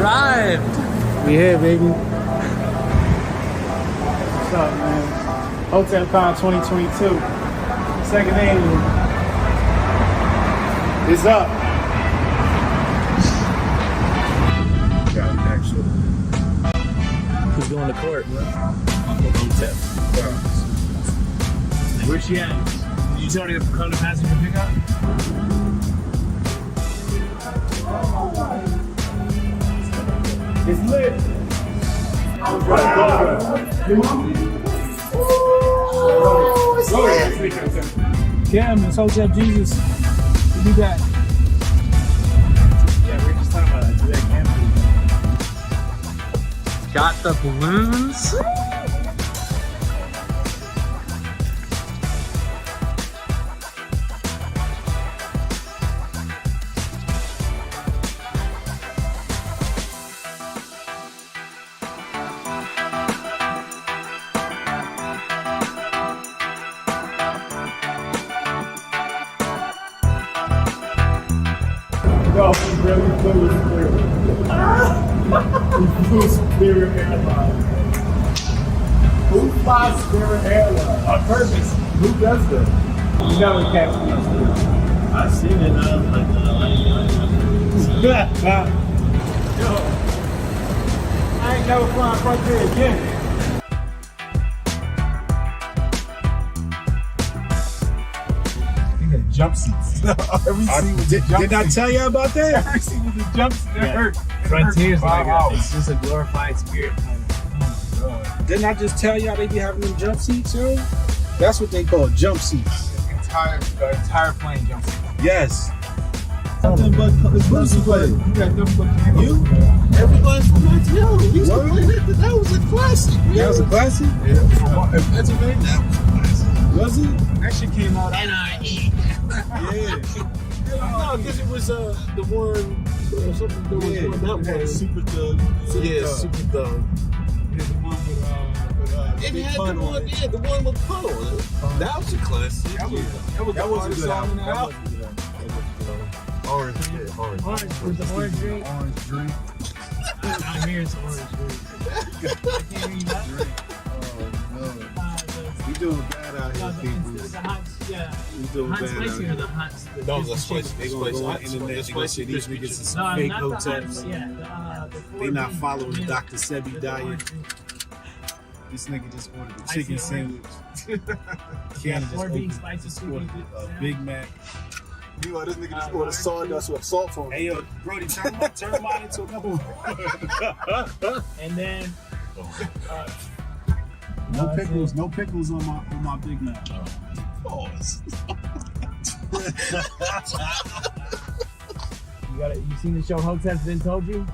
arrived. We here, baby. What's up, man? Hotep Con 2022. Second annual. It's up. Who's going to court, bro? Hotep. Where's she at? Did you tell her to come to passenger pickup? It's lit. Kim, it's Hotep Jesus. We'll be back. Yeah, we were just talking about that today. Got the balloons. No, he really blew his spirit. He blew spirit airline. Who flies spirit airline? On purpose. Who does that? You never catch me. I've seen it now. Yo, I ain't never flying Frontier again. Jump seats. Did I tell you about that? Every seat was a jump seat. It hurt. Frontier's like it's just a glorified spirit. Didn't I just tell y'all they be having them jump seats, yo? That's what they call jump seats. The entire plane jump seat. Yes. Nothing but boozy play. You got nothing but cameras. You? Everybody from Montreal. We used to play that. That was a classic. That was a classic? Yeah. In Pennsylvania, that was a classic. Was it? That shit came out. N.I.E. Yeah. No, because it was the one, something that was one, that one. Super Thug. Yeah, Super Thug. Yeah, the one with It Big had Pun the on one, it. yeah, the one with Pun on it. That was a classic. That was the hardest song in the album. Orange, yeah, orange. Orange with the orange drink. Orange drink. Out here it's orange drink. I can't read that. We doing bad out here, people. The hot, yeah. We doing Hot bad out spicy or here. the hot? No, that's spicy. They gonna go on the internet, they gonna say these niggas is No, some fake not the hot, hoteps. yeah. They not following the Dr. Sebi diet. This nigga just ordered a chicken sandwich. Canada just 4 being opened, spicy just chicken. ordered a Big Mac. You know, this nigga just ordered sawdust with salt on it. Hey yo, Brody, turn mine into another one. And then No pickles on my Big Mac. Pause. you seen the show Hotep's Been Told You?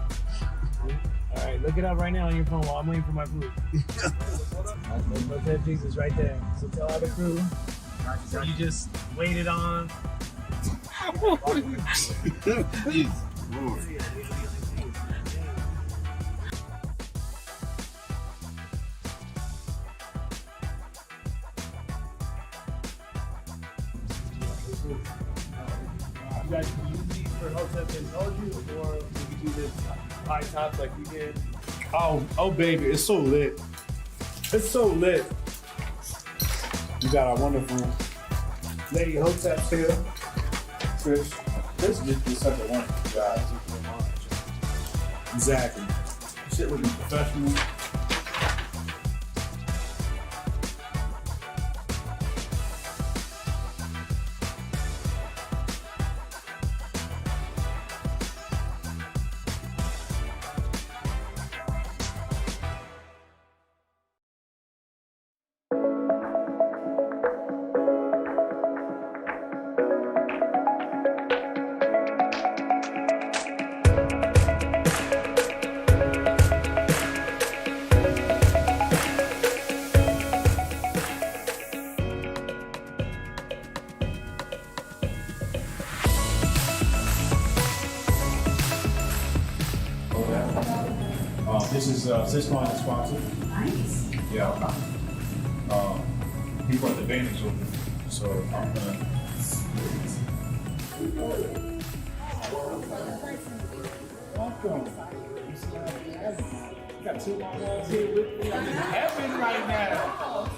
All right, look it up right now on your phone while I'm waiting for my food. Hotep Jesus right there. So tell all the crew. So you just waited on. Jeez, Lord. You guys can use these for Hotep Been Told You, or we can do this high tops like we did. Oh, baby, it's so lit. It's so lit. We got our wonderful Lady Hoteps here. Trish. This is just such a wonderful guy. Exactly. Shit looking professional. This is Cisco and sponsor. Nice. Yeah. He brought the advantage over, so I'm gonna. Welcome. Got two of my walls here with me. I'm in heaven right now.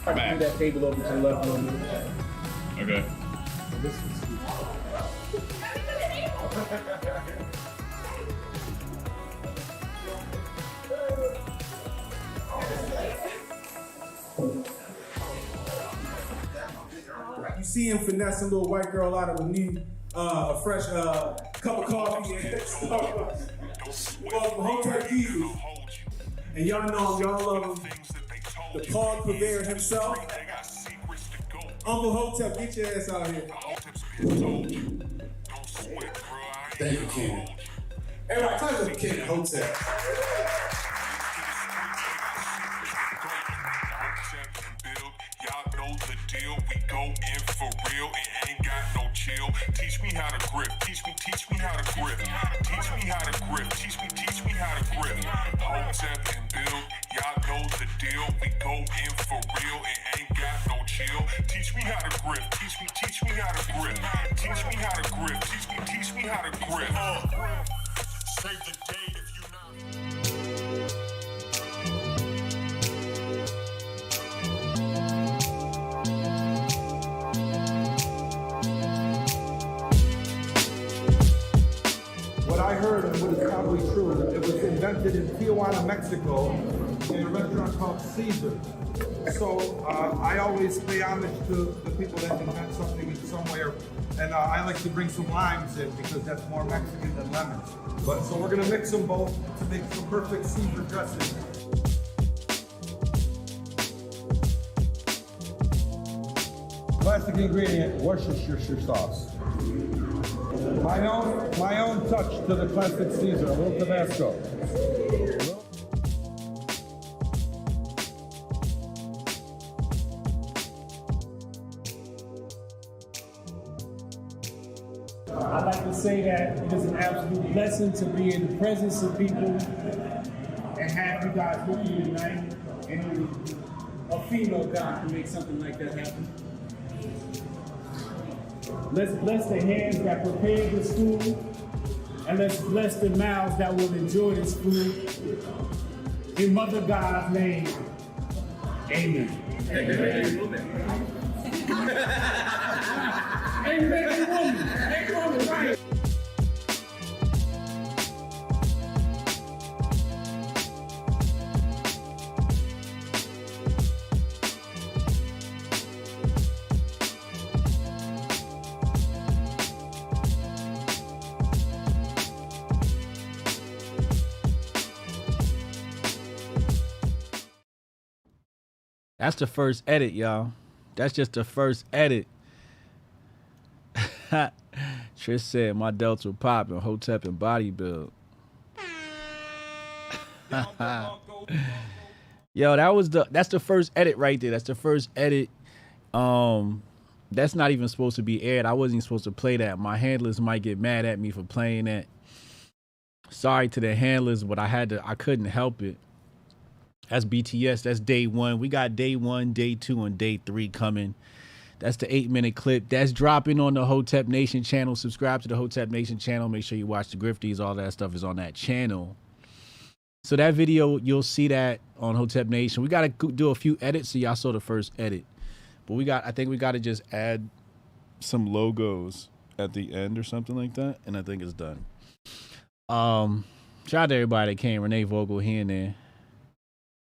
I can move that table over to the left a little bit. Okay. This is You see him finesse a little white girl out of a fresh cup of coffee and Hotep Jesus. And y'all know him, y'all love him. The Paul Purveyor himself. Uncle Hotep, get your ass out here. Thank you, King. Everybody, tell me King Hotep. Y'all know the deal. We go in for real and ain't got no chill. Teach me how to grip. Teach me how to grip. Teach me how to grip. Teach me how to grip. Hotep and build. Y'all know the deal. We go in for real and ain't got no chill. Teach me how to grip. Teach me how to grip. Teach me how to grip. Teach me how to grip. Save the day if you not. What I heard and what is probably true, it was invented in Tijuana, Mexico, in a restaurant called Caesar. So I always pay homage to the people that invent something in somewhere, and I like to bring some limes in because that's more Mexican than lemons. But so we're gonna mix them both to make the perfect Caesar dressing. Classic ingredient, Worcestershire sauce. My own touch to the classic Caesar, a little Tabasco. I like to say that it is an absolute blessing to be in the presence of people and have you guys with me tonight. And only a female God can make something like that happen. Let's bless the hands that prepared this food, and let's bless the mouths that will enjoy this food. In Mother God's name, amen. Amen. Amen, right? That's the first edit, y'all. That's just the first edit. Trish said my delts were popping, Hotep and bodybuild. Yo, that's the first edit right there. That's the first edit. That's not even supposed to be aired. I wasn't even supposed to play that. My handlers might get mad at me for playing that. Sorry to the handlers, but I couldn't help it. That's BTS. That's day one. We got day 1, day 2, and day 3 coming. That's the 8-minute clip. That's dropping on the Hotep Nation channel. Subscribe to the Hotep Nation channel. Make sure you watch the Grifties. All that stuff is on that channel. So that video, you'll see that on Hotep Nation. We got to do a few edits. So y'all saw the first edit. But I think we got to just add some logos at the end or something like that. And I think it's done. Shout out to everybody that came. Renee Vogel here and there.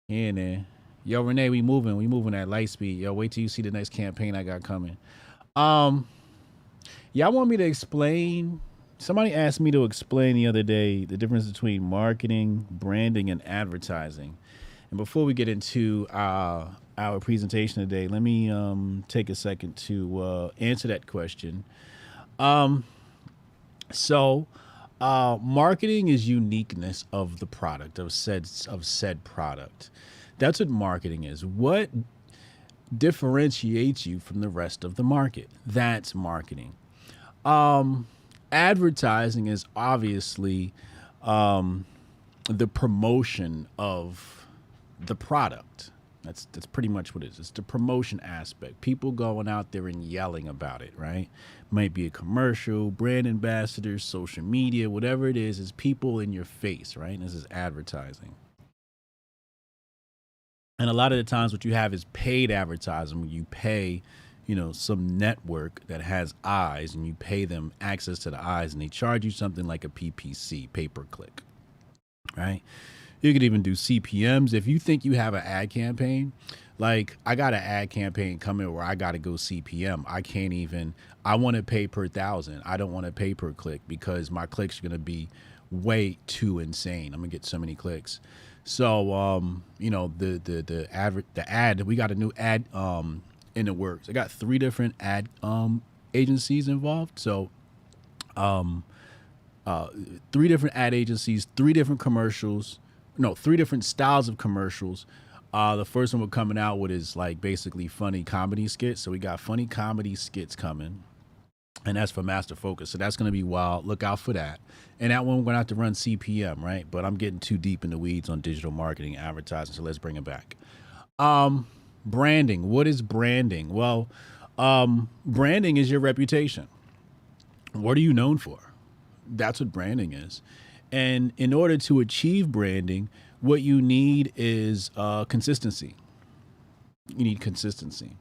Here and there. Yo, Renee, we moving at light speed. Yo, wait till you see the next campaign I got coming. Y'all want me to explain? Somebody asked me to explain the other day the difference between marketing, branding, and advertising. And before we get into our presentation today, let me take a second to answer that question. Marketing is uniqueness of the product, of said product. That's what marketing is. What differentiates you from the rest of the market? That's marketing. advertising is obviously the promotion of the product. That's pretty much what it is. It's the promotion aspect. People going out there and yelling about it, right? Might be a commercial, brand ambassadors, social media, whatever it is people in your face, right? And this is advertising. And a lot of the times what you have is paid advertising, when you pay, some network that has eyes, and you pay them access to the eyes, and they charge you something like a PPC, pay per click, right? You could even do CPMs. If you think you have an ad campaign, like I got an ad campaign coming where I got to go CPM. I want to pay per 1,000. I don't want to pay per click because my clicks are going to be way too insane. I'm going to get so many clicks. So, the ad, we got a new ad in the works. I got 3 different ad agencies involved. So, 3 different ad agencies, 3 different commercials. No, 3 different styles of commercials. The first one we're coming out with is like basically funny comedy skits. So we got funny comedy skits coming, and that's for Master Focus. So that's going to be wild. Look out for that. And that one we're going to have to run CPM, right? But I'm getting too deep in the weeds on digital marketing, advertising. So let's bring it back. Branding. What is branding? Well, branding is your reputation. What are you known for? That's what branding is. And in order to achieve branding, what you need is consistency. You need consistency.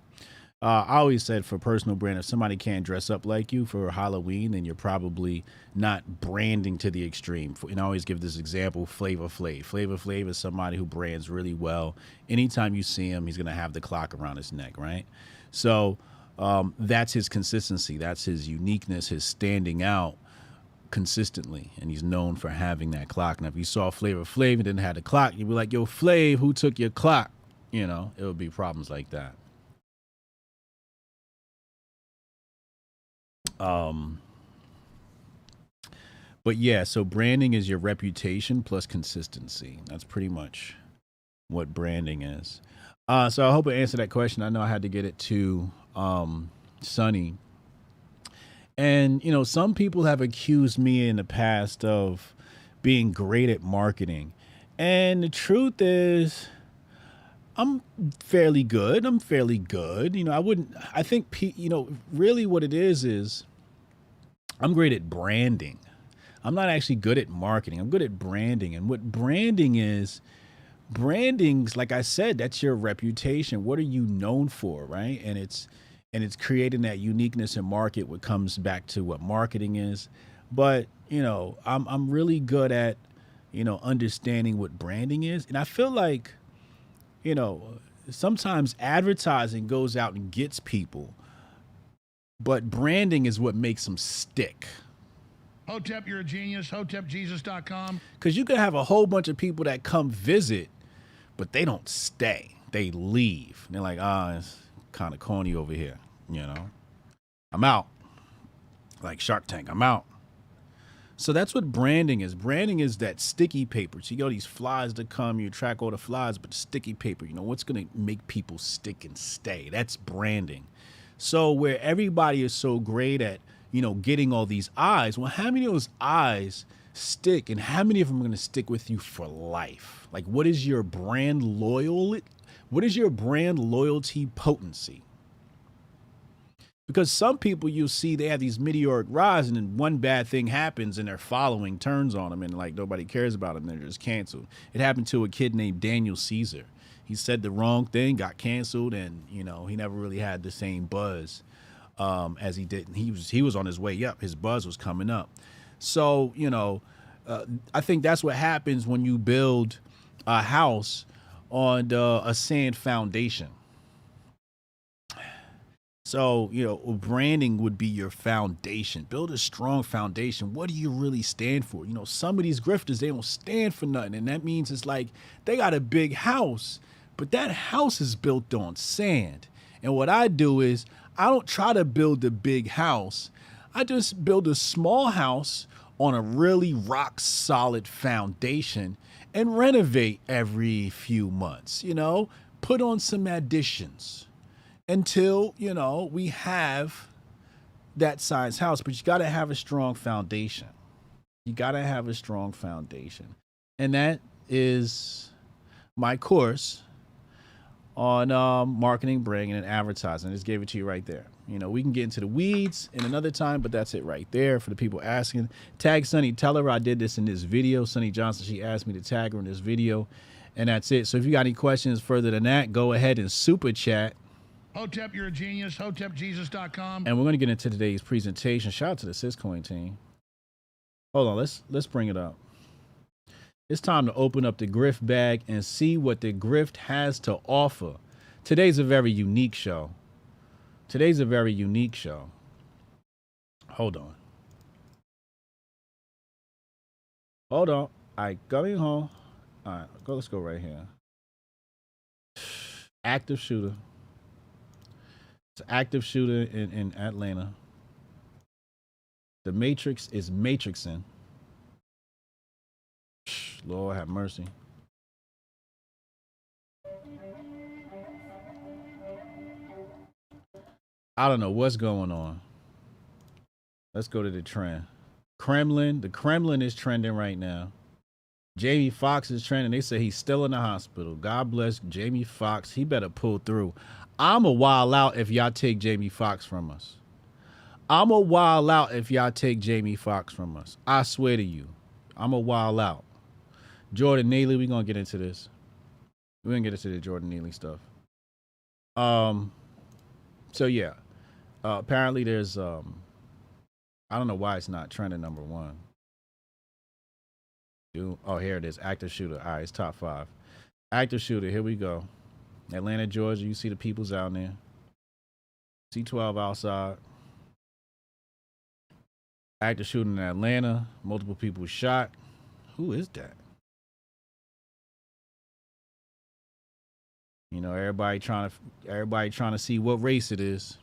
I always said for personal brand, if somebody can't dress up like you for Halloween, then you're probably not branding to the extreme. And I always give this example, Flavor Flav. Flavor Flav is somebody who brands really well. Anytime you see him, he's going to have the clock around his neck, right? So that's his consistency. That's his uniqueness, his standing out consistently, and he's known for having that clock. Now if you saw Flavor Flav and didn't have the clock, you'd be like, yo, Flav, who took your clock? It would be problems like that. But yeah, so branding is your reputation plus consistency. That's pretty much what branding is. So I hope I answered that question. I know I had to get it to Sonny. And, some people have accused me in the past of being great at marketing. And the truth is, I'm fairly good. I think, really what it is I'm great at branding. I'm not actually good at marketing. I'm good at branding. And what branding's, like I said, that's your reputation. What are you known for, right? And it's creating that uniqueness in market, what comes back to what marketing is. But, I'm really good at, understanding what branding is. And I feel like, sometimes advertising goes out and gets people, but branding is what makes them stick. Hotep, you're a genius. HotepJesus.com. Because you can have a whole bunch of people that come visit, but they don't stay. They leave. They're like, it's kind of corny over here. I'm out. Like Shark Tank, I'm out. So that's what branding is. Branding is that sticky paper. So you got these flies that come, you track all the flies, but the sticky paper, what's going to make people stick and stay? That's branding. So where everybody is so great at, getting all these eyes, well, how many of those eyes stick, and how many of them are going to stick with you for life? Like, what is your brand loyalty potency? Because some people you'll see, they have these meteoric rise, and then one bad thing happens and their following turns on them, and like nobody cares about them. They're just canceled. It happened to a kid named Daniel Caesar. He said the wrong thing, got canceled, and he never really had the same buzz as he did. He was on his way up. His buzz was coming up. So I think that's what happens when you build a house on a sand foundation. So, branding would be your foundation. Build a strong foundation. What do you really stand for? Some of these grifters, they don't stand for nothing. And that means it's like they got a big house, but that house is built on sand. And what I do is I don't try to build a big house. I just build a small house on a really rock solid foundation and renovate every few months, put on some additions. Until, we have that size house, but you got to have a strong foundation. You got to have a strong foundation. And that is my course on marketing, branding, and advertising. I just gave it to you right there. You know, we can get into the weeds in another time, but that's it right there for the people asking. Tag Sunny, tell her I did this in this video. Sunny Johnson, she asked me to tag her in this video, and that's it. So if you got any questions further than that, go ahead and super chat. Hotep, you're a genius. HotepJesus.com. And we're going to get into today's presentation. Shout out to the Syscoin team. Hold on, let's bring it up. It's time to open up the Grift bag and see what the Grift has to offer. Today's a very unique show. Today's a very unique show. Hold on. Hold on. All right, going home. All right, let's go right here. Active shooter. It's an active shooter in Atlanta. The Matrix is matrixing. Lord have mercy. I don't know what's going on. Let's go to the trend. Kremlin. The Kremlin is trending right now. Jamie Foxx is trending. They say he's still in the hospital. God bless Jamie Foxx. He better pull through. I'm a wild out if y'all take Jamie Foxx from us. I'm a wild out if y'all take Jamie Foxx from us. I swear to you. I'm a wild out. Jordan Neely, we're going to get into this. We're going to get into the Jordan Neely stuff. So, yeah. Apparently, there's... I don't know why it's not trending number one. Oh, here it is. Active shooter. All right, it's top 5. Active shooter. Here we go. Atlanta, Georgia. You see the peoples out there. C12 outside. Active shooting in Atlanta. Multiple people shot. Who is that? You know, everybody trying to see what race it is.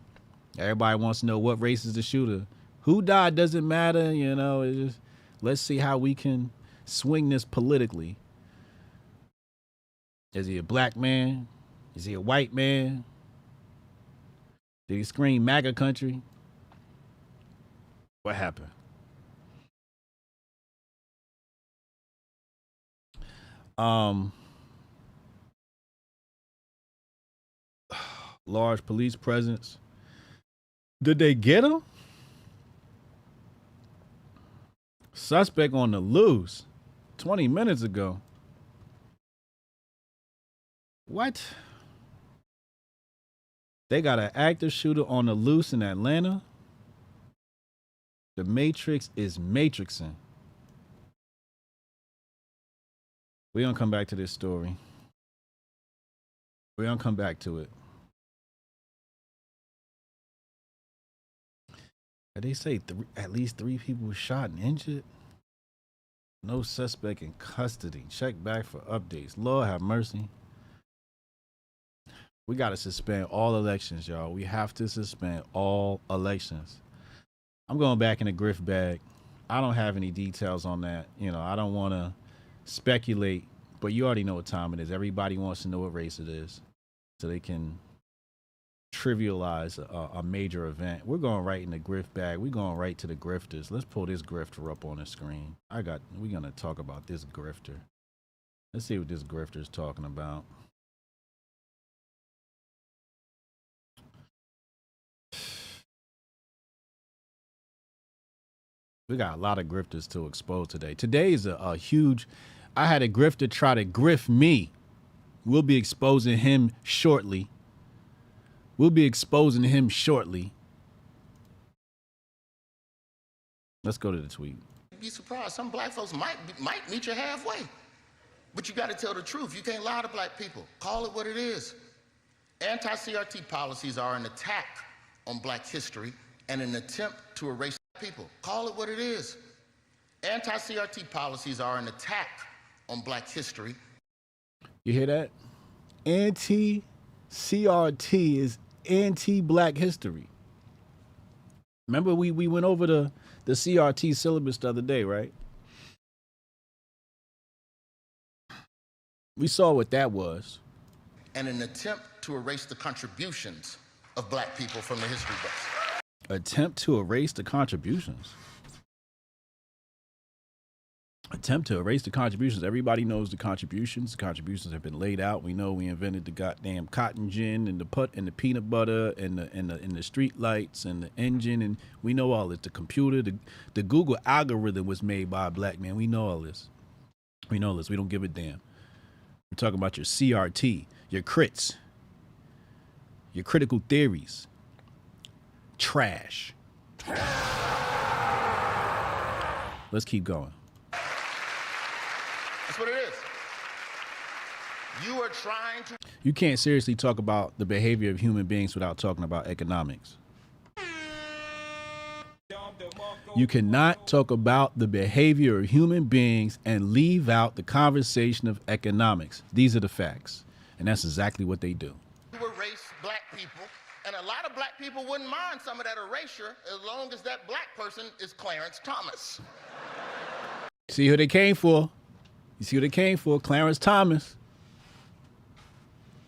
Everybody wants to know what race is the shooter. Who died doesn't matter. You know, it's just, let's see how we can swing this politically. Is he a black man? Is he a white man? Did he scream MAGA country? What happened? Large police presence. Did they get him? Suspect on the loose 20 minutes ago. What? They got an active shooter on the loose in Atlanta. The Matrix is matrixing. We're going to come back to this story. We're going to come back to it. They say at least 3 people were shot and injured. No suspect in custody. Check back for updates. Lord have mercy. We got to suspend all elections, y'all. We have to suspend all elections. I'm going back in the Grift bag. I don't have any details on that. You know, I don't want to speculate, but you already know what time it is. Everybody wants to know what race it is so they can trivialize a major event. We're going right in the Grift bag. We're going right to the grifters. Let's pull this grifter up on the screen. We're going to talk about this grifter. Let's see what this grifter is talking about. We got a lot of grifters to expose today. Today is a huge... I had a grifter try to grift me. We'll be exposing him shortly. Let's go to the tweet. Be surprised. Some black folks might meet you halfway. But you got to tell the truth. You can't lie to black people. Call it what it is. Anti-CRT policies are an attack on black history and an attempt to erase people. Call it what it is. Anti-CRT policies are an attack on black history. You hear that? Anti-CRT is anti-black history. Remember we went over the CRT syllabus the other day, right? We saw what that was. And an attempt to erase the contributions of black people from the history books. Attempt to erase the contributions. Attempt to erase the contributions. Everybody knows the contributions. The contributions have been laid out. We know we invented the goddamn cotton gin and the peanut butter and the street lights and the engine, and we know all this. The computer, the Google algorithm was made by a black man. We know all this. We know this. We don't give a damn. We're talking about your CRT, your crits, your critical theories. Trash. Let's keep going. That's what it is. You are trying to... You can't seriously talk about the behavior of human beings without talking about economics. You cannot talk about the behavior of human beings and leave out the conversation of economics. These are the facts. And that's exactly what they do. Erase black people, and a lot of black people wouldn't mind some of that erasure as long as that black person is Clarence Thomas. See who they came for? You see what they came for? Clarence Thomas.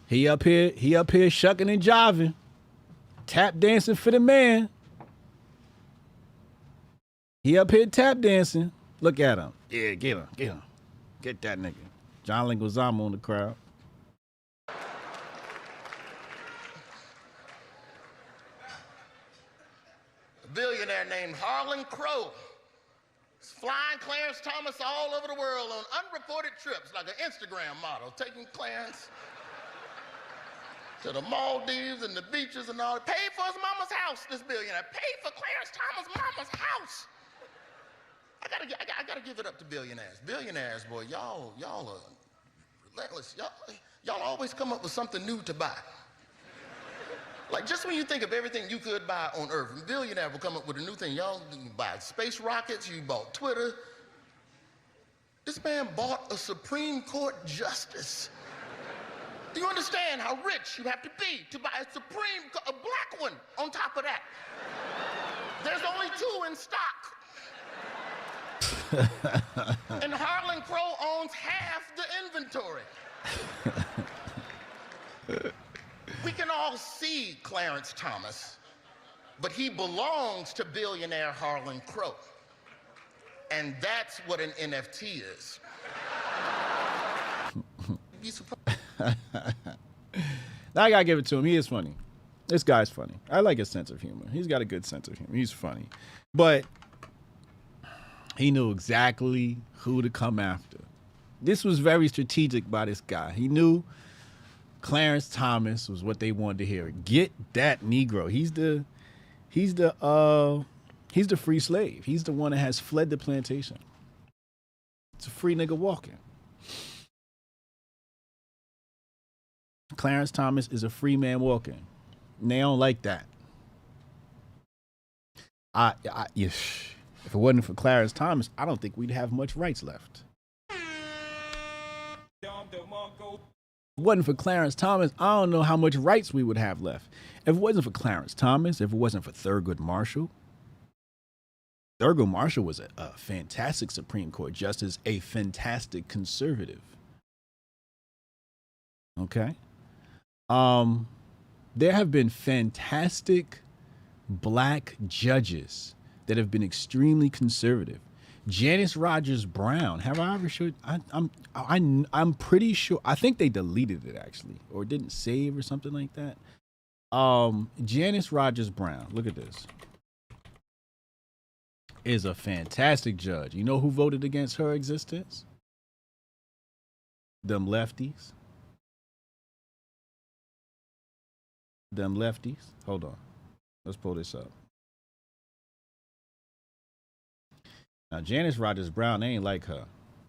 He up here shucking and jiving, tap dancing for the man. He up here tap dancing. Look at him. Yeah, get him. Get that nigga. John Leguizamo in the crowd. A billionaire named Harlan Crow is flying Clarence Thomas all over the world on unreported trips like an Instagram model, taking Clarence to the Maldives and the beaches and all. Paid for his mama's house, this billionaire. Paid for Clarence Thomas' mama's house. I gotta give it up to billionaires. Billionaires, boy, y'all are relentless. Y'all always come up with something new to buy. Like, just when you think of everything you could buy on Earth, a billionaire will come up with a new thing. Y'all buy space rockets, you bought Twitter. This man bought a Supreme Court justice. Do you understand how rich you have to be to buy a black one on top of that? There's only 2 in stock. And Harlan Crow owns half the inventory. We can all see Clarence Thomas, but he belongs to billionaire Harlan Crow. And that's what an NFT is. Be surprised. Now I gotta give it to him. He is funny. This guy's funny. I like his sense of humor. He's got a good sense of humor. He's funny. But he knew exactly who to come after. This was very strategic by this guy. He knew Clarence Thomas was what they wanted to hear. Get that Negro. He's the free slave. He's the one that has fled the plantation. It's a free nigga walking. Clarence Thomas is a free man walking. And they don't like that. If it wasn't for Clarence Thomas, I don't think we'd have much rights left. If it wasn't for Clarence Thomas, I don't know how much rights we would have left. If it wasn't for Clarence Thomas, if it wasn't for Thurgood Marshall was a fantastic Supreme Court justice, a fantastic conservative. Okay? There have been fantastic black judges that have been extremely conservative. Janice Rogers Brown. Have I ever showed? I'm pretty sure. I think they deleted it actually, or didn't save or something like that. Janice Rogers Brown. Look at this. Is a fantastic judge. You know who voted against her existence? Them lefties. Them lefties. Hold on. Let's pull this up. Now, Janice Rogers Brown, they ain't like her.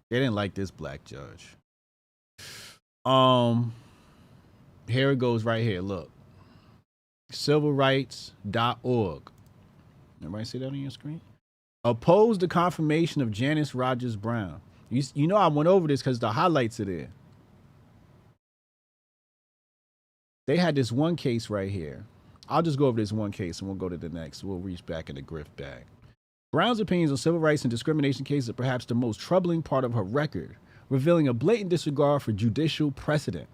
They didn't like this black judge. Here it goes right here. Look. Civilrights.org. Everybody see that on your screen? Oppose the confirmation of Janice Rogers Brown. You know I went over this because the highlights are there. They had this one case right here. I'll just go over this one case and we'll go to the next. We'll reach back in the Grift bag. Brown's opinions on civil rights and discrimination cases are perhaps the most troubling part of her record, revealing a blatant disregard for judicial precedent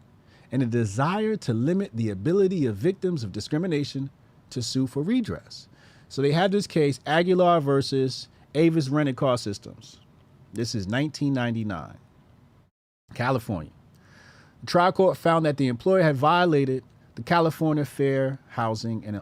and a desire to limit the ability of victims of discrimination to sue for redress. So they have this case, Aguilar versus Avis Rented Car Systems. This is 1999, California. The trial court found that the employer had violated the California Fair Housing and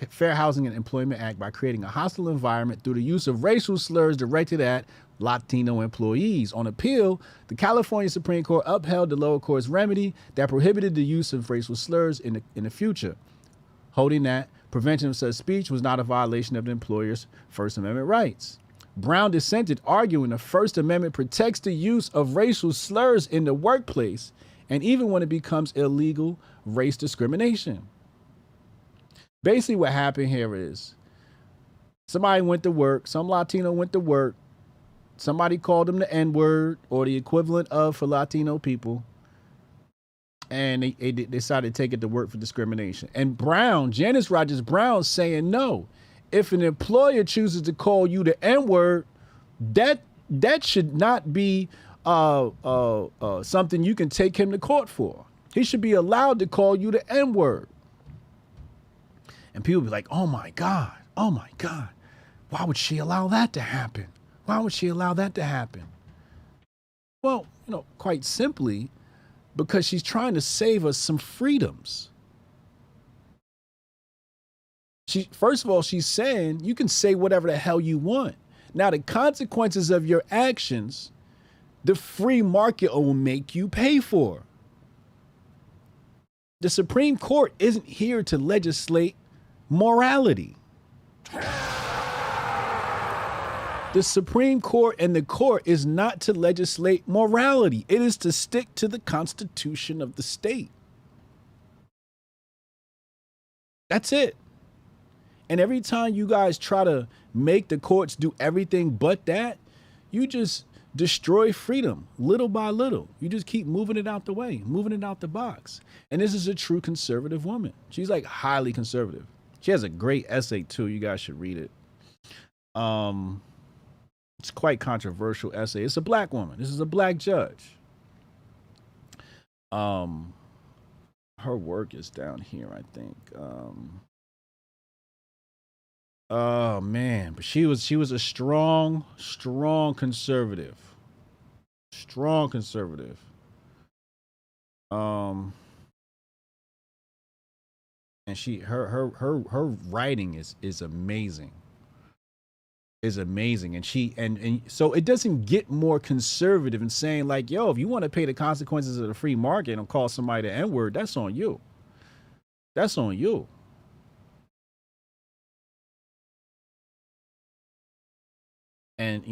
Employment Act by creating a hostile environment through the use of racial slurs directed at Latino employees. On appeal, the California Supreme Court upheld the lower court's remedy that prohibited the use of racial slurs in the future, holding that prevention of such speech was not a violation of the employer's First Amendment rights. Brown dissented, arguing the First Amendment protects the use of racial slurs in the workplace, and even when it becomes illegal, race discrimination. Basically what happened here is somebody went to work, some Latino went to work, somebody called them the N-word or the equivalent of for Latino people, and they decided to take it to work for discrimination. And Brown, Janice Rogers Brown, saying no. If an employer chooses to call you the N-word, that should not be something you can take him to court for. He should be allowed to call you the N-word. And people be like, oh my God, why would she allow that to happen? Why would she allow that to happen? Well, quite simply, because she's trying to save us some freedoms. First of all, she's saying you can say whatever the hell you want. Now, the consequences of your actions, the free market will make you pay for. The Supreme Court isn't here to legislate morality. The Supreme Court and the court is not to legislate morality. It is to stick to the Constitution of the state. That's it. And every time you guys try to make the courts do everything but that, you just destroy freedom little by little. You just keep moving it out the way, moving it out the box. And this is a true conservative woman. She's like highly conservative. She has a great essay too. You guys should read it. It's quite controversial essay. It's a black woman. This is a black judge. Her work is down here, I think. Oh man, but she was a strong conservative. Strong conservative. And her writing is amazing. Is amazing. And so it doesn't get more conservative in saying like, yo, if you want to pay the consequences of the free market and call somebody the N-word, that's on you. That's on you. And,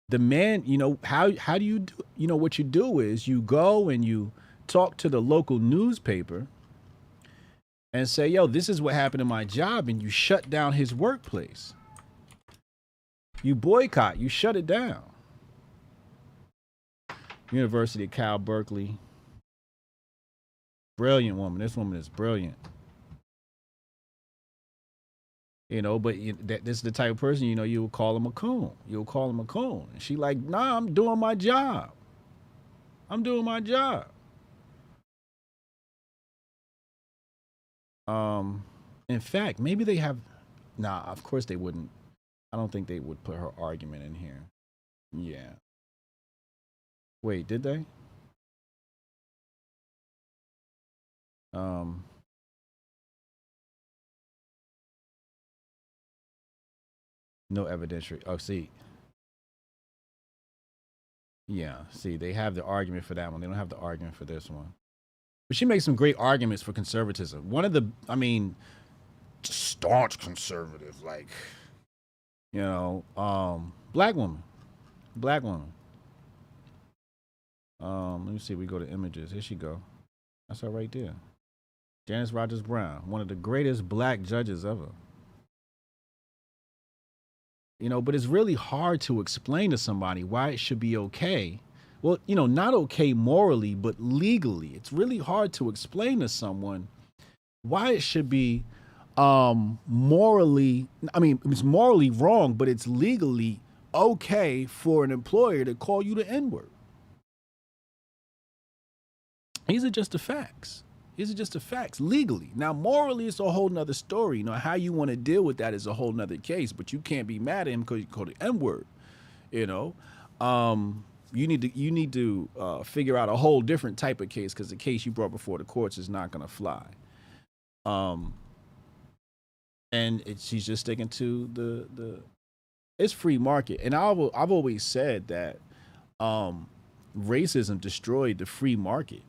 the man, how do you do, what you do is you go and you talk to the local newspaper and say, yo, this is what happened in my job. And you shut down his workplace. You boycott, you shut it down. University of Cal Berkeley. Brilliant woman. This woman is brilliant. But this is the type of person, you will call him a coon. You'll call him a coon. And she like, nah, I'm doing my job. I'm doing my job. In fact, maybe they have, of course they wouldn't. I don't think they would put her argument in here. Yeah. Wait, did they? No evidentiary. Oh, see. Yeah, see, they have the argument for that one. They don't have the argument for this one. But she makes some great arguments for conservatism. One of the, staunch conservative, like, black woman. Black woman. Let me see, we go to images. Here she go. That's her right there. Janice Rogers Brown, one of the greatest black judges ever. But it's really hard to explain to somebody why it should be okay. Well, not okay morally, but legally. It's really hard to explain to someone why it should be morally, it's morally wrong, but it's legally okay for an employer to call you the N-word. These are just the facts. These are just the facts legally. Now, morally, it's a whole nother story. You know, how you want to deal with that is a whole nother case, but you can't be mad at him because you call the N-word, you know. You need to figure out a whole different type of case, because the case you brought before the courts is not going to fly. And she's just sticking to the it's free market. And I've always said that racism destroyed the free market.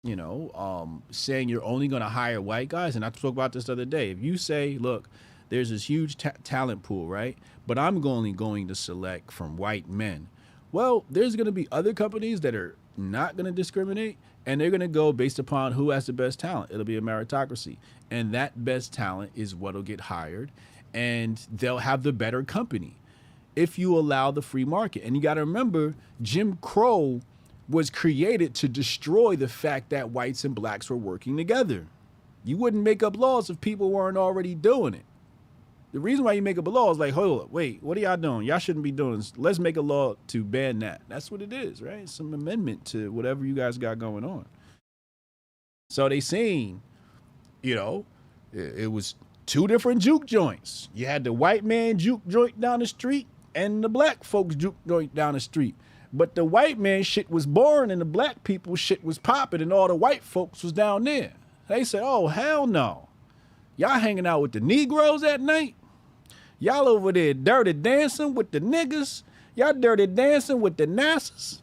You know, saying you're only going to hire white guys. And I spoke about this the other day. If you say, look, there's this huge talent pool, right? But I'm only going to select from white men. Well, there's going to be other companies that are not going to discriminate, and they're going to go based upon who has the best talent. It'll be a meritocracy. And that best talent is what'll get hired, and they'll have the better company if you allow the free market. And you got to remember, Jim Crow was created to destroy the fact that whites and blacks were working together. You wouldn't make up laws if people weren't already doing it. The reason why you make up a law is like, hold up, wait, what are y'all doing? Y'all shouldn't be doing this. Let's make a law to ban that. That's what it is, right? It's some amendment to whatever you guys got going on. So they seen, you know, it was two different juke joints. You had the white man juke joint down the street and the black folks juke joint down the street. But the white man shit was boring and the black people shit was popping and all the white folks was down there. They said, oh, hell no. Y'all hanging out with the Negroes at night? Y'all over there dirty dancing with the niggas? Y'all dirty dancing with the NASAs?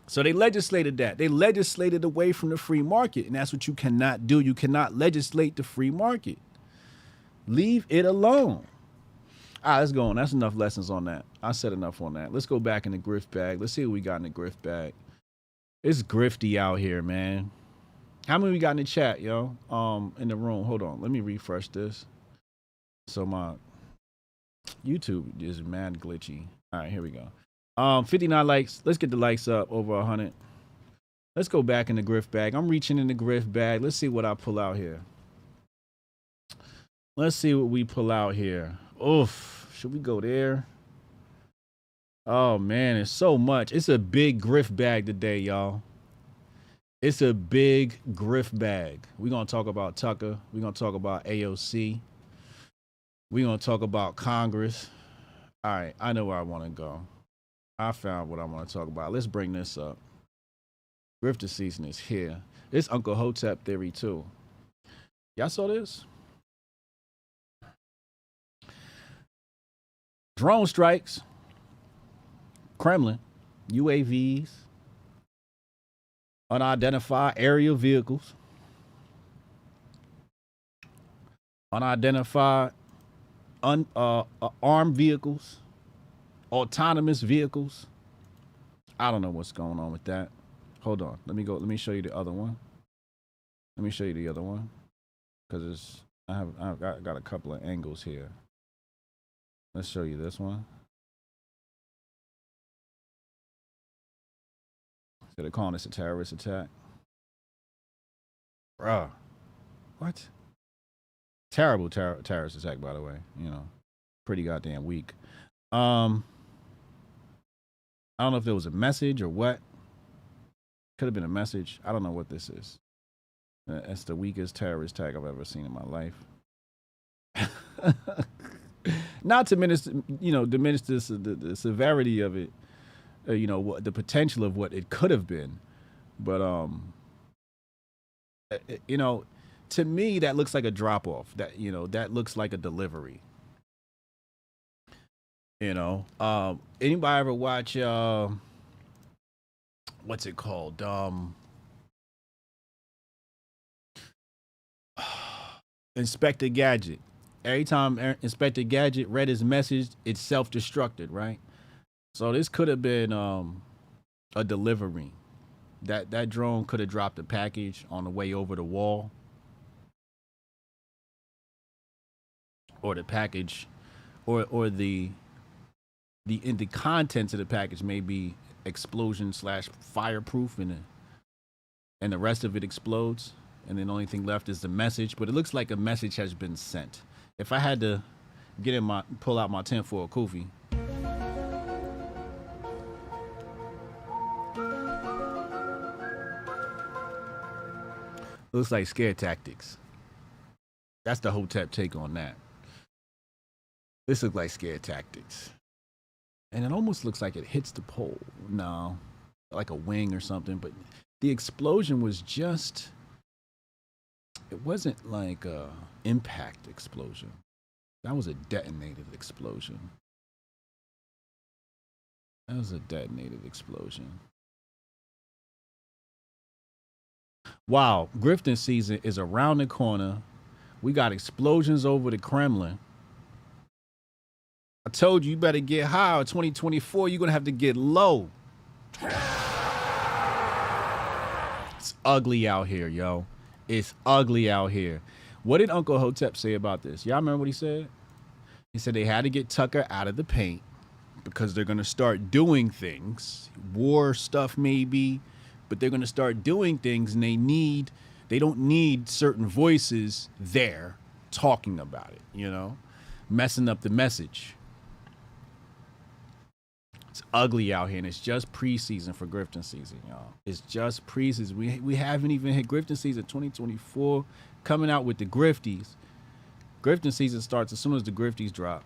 So they legislated that. They legislated away from the free market, and that's what you cannot do. You cannot legislate the free market. Leave it alone. All right, let's go on. That's enough lessons on that. I said enough on that. Let's go back in the grift bag. Let's see what we got in the grift bag. It's grifty out here, man. How many we got in the chat, yo? In the room. Hold on. Let me refresh this. So my YouTube is mad glitchy. All right, here we go. 59 likes. Let's get the likes up over 100. Let's go back in the grift bag. I'm reaching in the grift bag. Let's see what I pull out here. Let's see what we pull out here. Oof. Should we go there? Oh, man, it's so much. It's a big grift bag today, y'all. It's a big grift bag. We're going to talk about Tucker. We're going to talk about AOC. We're going to talk about Congress. All right, I know where I want to go. I found what I want to talk about. Let's bring this up. Grifter season is here. It's Uncle Hotep theory, too. Y'all saw this? Drone strikes, Kremlin, UAVs, unidentified aerial vehicles, unidentified armed vehicles, autonomous vehicles. I don't know what's going on with that. Hold on. Let me show you the other one. Let me show you the other one, because I've got a couple of angles here. Let's show you this one. So they're calling this a terrorist attack. Bruh. What? Terrible terrorist attack, by the way. You know, pretty goddamn weak. I don't know if there was a message or what. Could have been a message. I don't know what this is. That's the weakest terrorist attack I've ever seen in my life. Not to diminish this, the severity of it, the potential of what it could have been, but to me that looks like a drop off. That looks like a delivery. Anybody ever watch what's it called? Inspector Gadget. Every time Inspector Gadget read his message, it self-destructed, right? So this could have been a delivery. That drone could have dropped a package on the way over the wall. Or the package, or the contents of the package may be explosion/fireproof, and the rest of it explodes, and then the only thing left is the message. But it looks like a message has been sent. If I had to pull out my tinfoil kufi, Looks like scare tactics. That's the Hotep take on that. This looks like scare tactics. And it almost looks like it hits the pole. No, like a wing or something. But the explosion was just, it wasn't like a impact explosion. That was a detonated explosion. That was a detonated explosion. Wow, grifting season is around the corner. We got explosions over the Kremlin. I told you better get high. In 2024, you're going to have to get low. It's ugly out here, yo. It's ugly out here. What did Uncle Hotep say about this? Y'all remember what he said? He said they had to get Tucker out of the paint because they're going to start doing things. War stuff maybe, but they're going to start doing things, and they don't need certain voices there talking about it, you know, messing up the message. It's ugly out here, and it's just preseason for grifting season, y'all. It's just preseason. We haven't even hit grifting season 2024. Coming out with the grifties. Grifting season starts as soon as the grifties drop.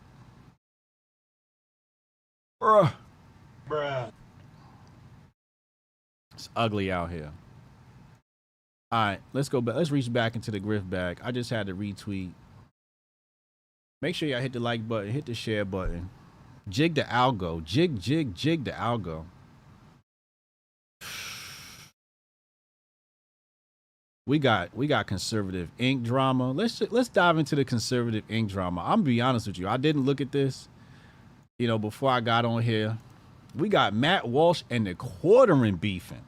Bruh. It's ugly out here. All right, let's go back. Let's reach back into the grift bag. I just had to retweet. Make sure y'all hit the like button, hit the share button. Jig the algo. Jig the algo. We got conservative ink drama. Let's dive into the conservative ink drama. I'm gonna be honest with you. I didn't look at this, you know, before I got on here. We got Matt Walsh and the Quartering beefing.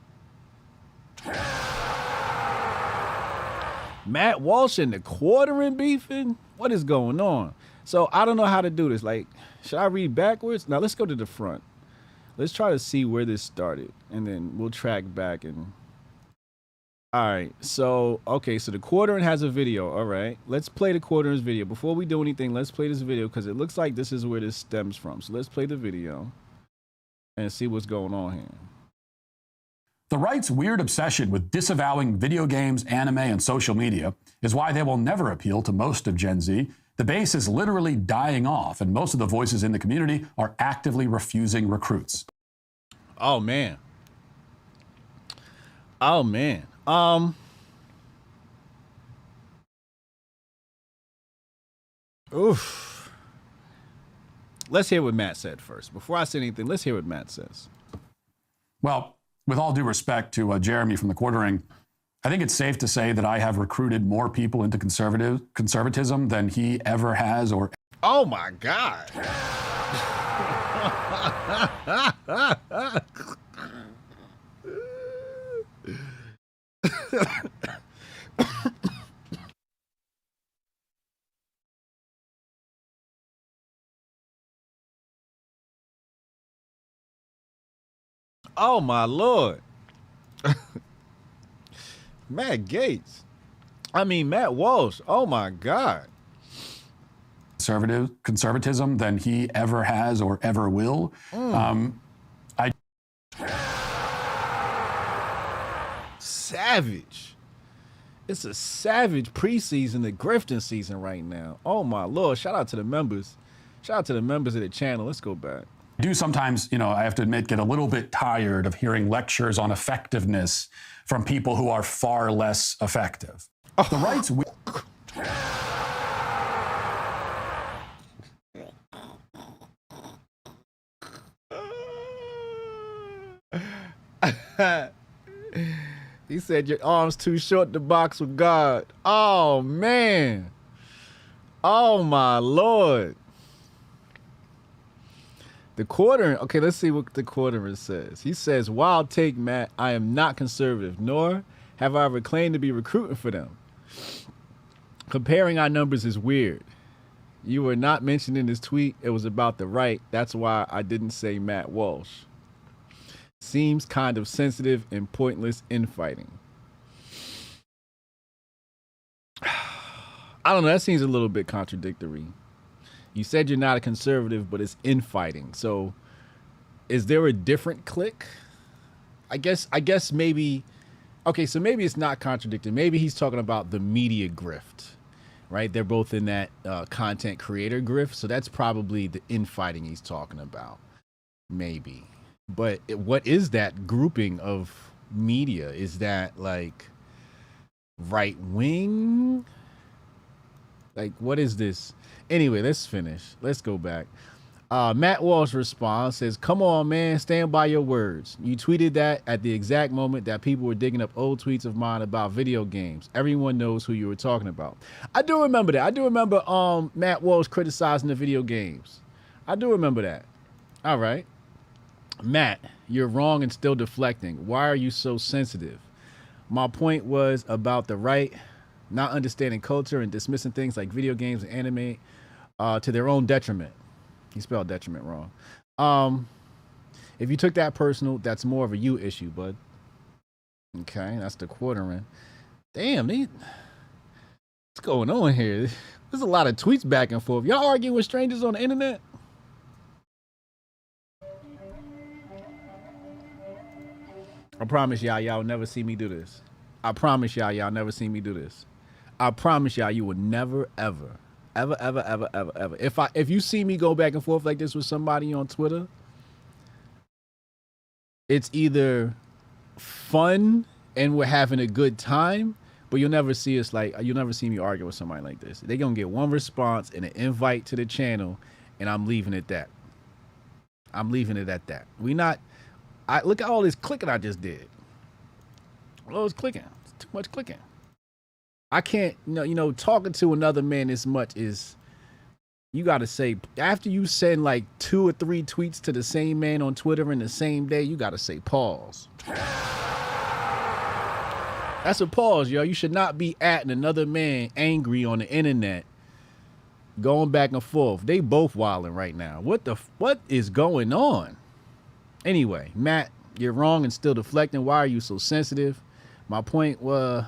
Matt Walsh and the Quartering beefing? What is going on? So I don't know how to do this. Like, should I read backwards? Now let's go to the front. Let's try to see where this started, and then we'll track back. And all right, so okay, so the Quartering has a video. All right, let's play the Quartering's video. Before we do anything, let's play this video because it looks like this is where this stems from. So let's play the video and see what's going on here. The right's weird obsession with disavowing video games, anime, and social media is why they will never appeal to most of Gen Z. The base is literally dying off, and most of the voices in the community are actively refusing recruits. Oh, man. Oh, man. Oof. Let's hear what Matt said first. Before I say anything, let's hear what Matt says. Well, with all due respect to Jeremy from the Quartering, I think it's safe to say that I have recruited more people into conservatism than he ever has or... Oh, my God. Oh, my Lord. Matt Gaetz. I mean, Matt Walsh. Oh, my God. Conservatism than he ever has or ever will. Savage. It's a savage preseason, the grifting season right now. Oh, my Lord. Shout out to the members. Shout out to the members of the channel. Let's go back. I do sometimes, you know, I have to admit, get a little bit tired of hearing lectures on effectiveness from people who are far less effective. The right's... He said your arm's too short to box with God. Oh, man. Oh, my Lord. The Quartering, okay, let's see what the Quartering says. He says, wild take, Matt. I am not conservative, nor have I ever claimed to be recruiting for them. Comparing our numbers is weird. You were not mentioned in this tweet. It was about the right. That's why I didn't say Matt Walsh. Seems kind of sensitive and pointless infighting. I don't know. That seems a little bit contradictory. You said you're not a conservative, but it's infighting. So is there a different clique? I guess maybe, Okay, so maybe it's not contradicting. Maybe he's talking about the media grift, right? They're both in that content creator grift. So that's probably the infighting he's talking about. Maybe. But what is that grouping of media? Is that like right wing? Like, what is this? Anyway, let's finish. Let's go back. Matt Walsh responds, says, come on, man, stand by your words. You tweeted that at the exact moment that people were digging up old tweets of mine about video games. Everyone knows who you were talking about. I do remember that. I do remember Matt Walsh criticizing the video games. I do remember that. All right. Matt, you're wrong and still deflecting. Why are you so sensitive? My point was about the right not understanding culture and dismissing things like video games and anime to their own detriment. He spelled detriment wrong. If you took that personal, that's more of a you issue, bud. Okay, that's the quartering. Damn, what's going on here? There's a lot of tweets back and forth. Y'all arguing with strangers on the internet? I promise y'all never see me do this. I promise y'all never see me do this. I promise y'all you will never, ever. If you see me go back and forth like this with somebody on Twitter, it's either fun and we're having a good time, but you'll never see me argue with somebody like this. They're gonna get one response and an invite to the channel, and I'm leaving it at that. I'm leaving it at that. Look at all this clicking I just did. All this clicking. It's too much clicking. I can't, talking to another man this much is, you got to say, after you send like 2 or 3 tweets to the same man on Twitter in the same day, you got to say pause. That's a pause, yo. You should not be at another man angry on the internet, going back and forth. They both wilding right now. What is going on? Anyway, Matt, you're wrong and still deflecting. Why are you so sensitive? My point was...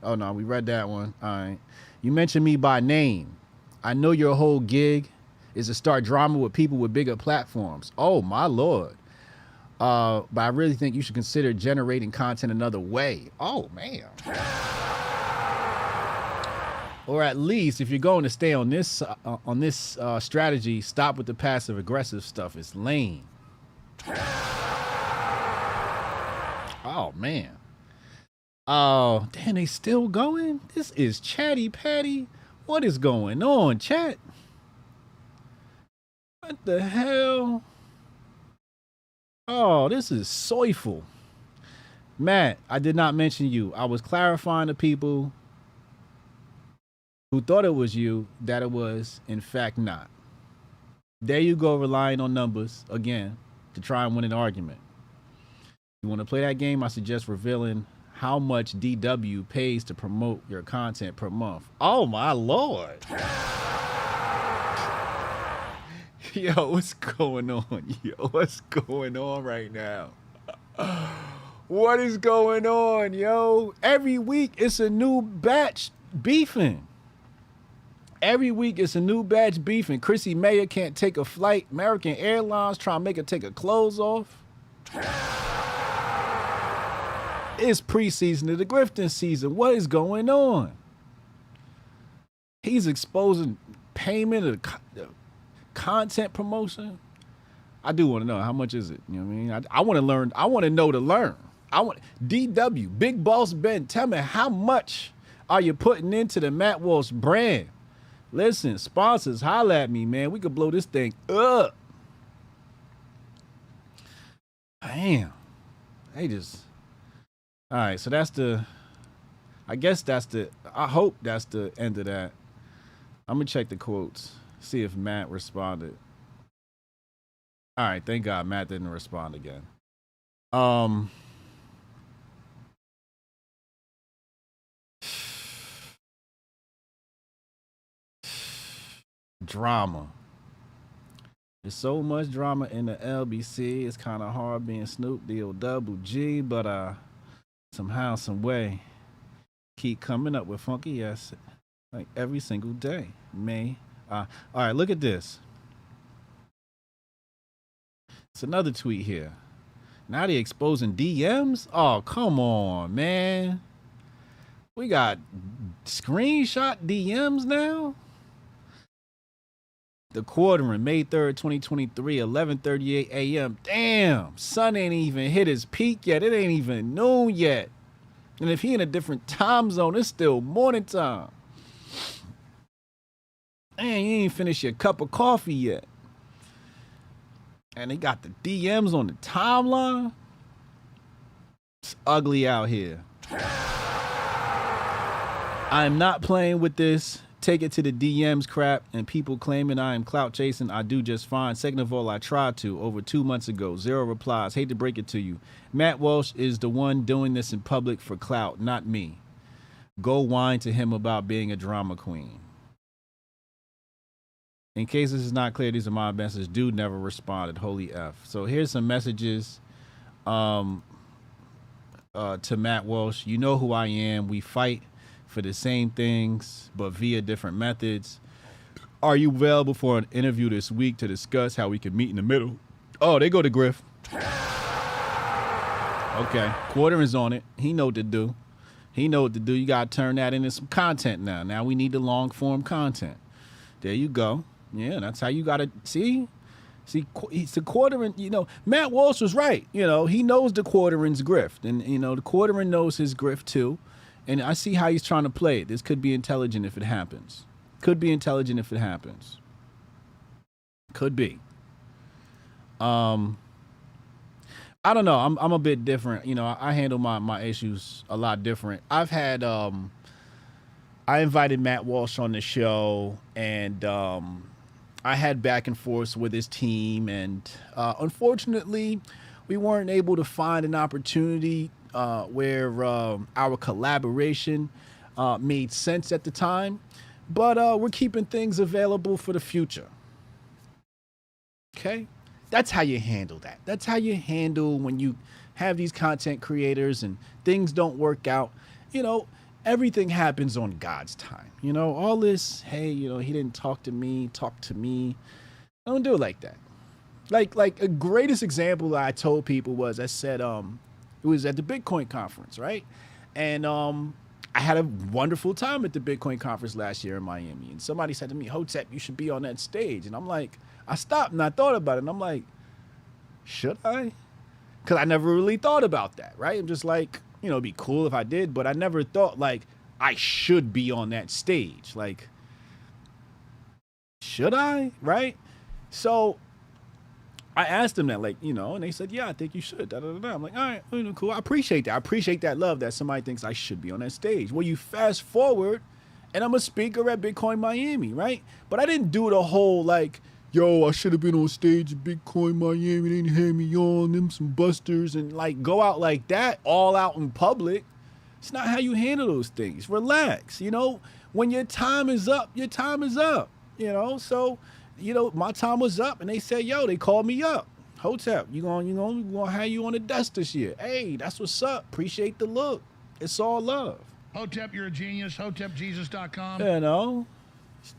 Oh, no, we read that one. All right. You mentioned me by name. I know your whole gig is to start drama with people with bigger platforms. Oh, my Lord. But I really think you should consider generating content another way. Oh, man. Or at least, if you're going to stay on this strategy, stop with the passive aggressive stuff. It's lame. Oh, man. Oh, damn, they still going? This is Chatty Patty. What is going on, chat? What the hell? Oh, this is soyful. Matt, I did not mention you. I was clarifying to people who thought it was you that it was, in fact, not. There you go, relying on numbers, again, to try and win an argument. You want to play that game? I suggest revealing how much DW pays to promote your content per month. Oh my Lord. Yo, what's going on? Yo, what's going on right now? What is going on, yo? Every week it's a new batch beefing. Every week it's a new batch beefing. Chrissy Mayer can't take a flight. American Airlines trying to make her take her clothes off. It's preseason of the grifting season. What is going on? He's exposing payment of content promotion. I do want to know, how much is it? You know what I mean? I want to learn. I want to know to learn. DW, Big Boss Ben, tell me, how much are you putting into the Matt Walsh brand? Listen, sponsors, holla at me, man. We could blow this thing up. Damn. They just... All right, so I hope that's the end of that. I'm going to check the quotes, see if Matt responded. All right, thank God Matt didn't respond again. Drama. There's so much drama in the LBC. It's kind of hard being Snoop D-O-double-G, but somehow, some way, keep coming up with funky ass like every single day. All right, look at this. It's another tweet here. Now they exposing DMs? Oh, come on, man. We got screenshot DMs now? The Quartering, May 3rd, 2023, 11:38 a.m. Damn, sun ain't even hit his peak yet. It ain't even noon yet. And if he in a different time zone, it's still morning time. Man, you ain't finished your cup of coffee yet. And they got the DMs on the timeline. It's ugly out here. I am not playing with this. Take it to the DMs crap and people claiming I am clout chasing. I do just fine. Second of all, I tried to over 2 months ago. 0 replies. Hate to break it to you. Matt Walsh is the one doing this in public for clout, not me. Go whine to him about being a drama queen. In case this is not clear, these are my messages. Dude never responded. Holy F. So here's some messages to Matt Walsh. You know who I am. We fight for the same things, but via different methods. Are you available for an interview this week to discuss how we can meet in the middle? Oh, they go to Grift. Okay, Quartering's on it. He know what to do. He know what to do. You got to turn that into some content now. Now we need the long form content. There you go. Yeah, that's how you got to see. He's the Quartering. You know, Matt Walsh was right. You know, he knows the Quartering's grift, and you know the Quartering knows his grift too. And I see how he's trying to play it. This could be intelligent if it happens. Could be intelligent if it happens. Could be. I don't know. I'm a bit different. You know, I handle my issues a lot different. I've had I invited Matt Walsh on the show, and I had back and forth with his team, and unfortunately, we weren't able to find an opportunity where our collaboration made sense at the time, but we're keeping things available for the future. Okay? That's how you handle that. That's how you handle when you have these content creators and things don't work out. You know, everything happens on God's time. You know, all this, hey, you know, he didn't talk to me. I don't do it like that. Like a greatest example that I told people was, I said, it was at the Bitcoin conference, right? And I had a wonderful time at the Bitcoin conference last year in Miami. And somebody said to me, Hotep, you should be on that stage. And I'm like, I stopped and I thought about it. And I'm like, should I? Because I never really thought about that, right? I'm just like, you know, it'd be cool if I did. But I never thought, like, I should be on that stage. Like, should I? Right? So I asked them that, like, you know, and they said, yeah, I think you should. Da, da, da, da. I'm like, all right, you know, cool. I appreciate that. I appreciate that love that somebody thinks I should be on that stage. Well, you fast forward, and I'm a speaker at Bitcoin Miami, right? But I didn't do the whole, like, yo, I should have been on stage at Bitcoin Miami. They didn't have me on, them some busters, and, like, go out like that, all out in public. It's not how you handle those things. Relax, you know? When your time is up, your time is up, you know? So, you know, my time was up, and they said, yo, they called me up. Hotep, we gonna have you on the desk this year. Hey, that's what's up. Appreciate the look. It's all love. Hotep, you're a genius. HotepJesus.com. You know,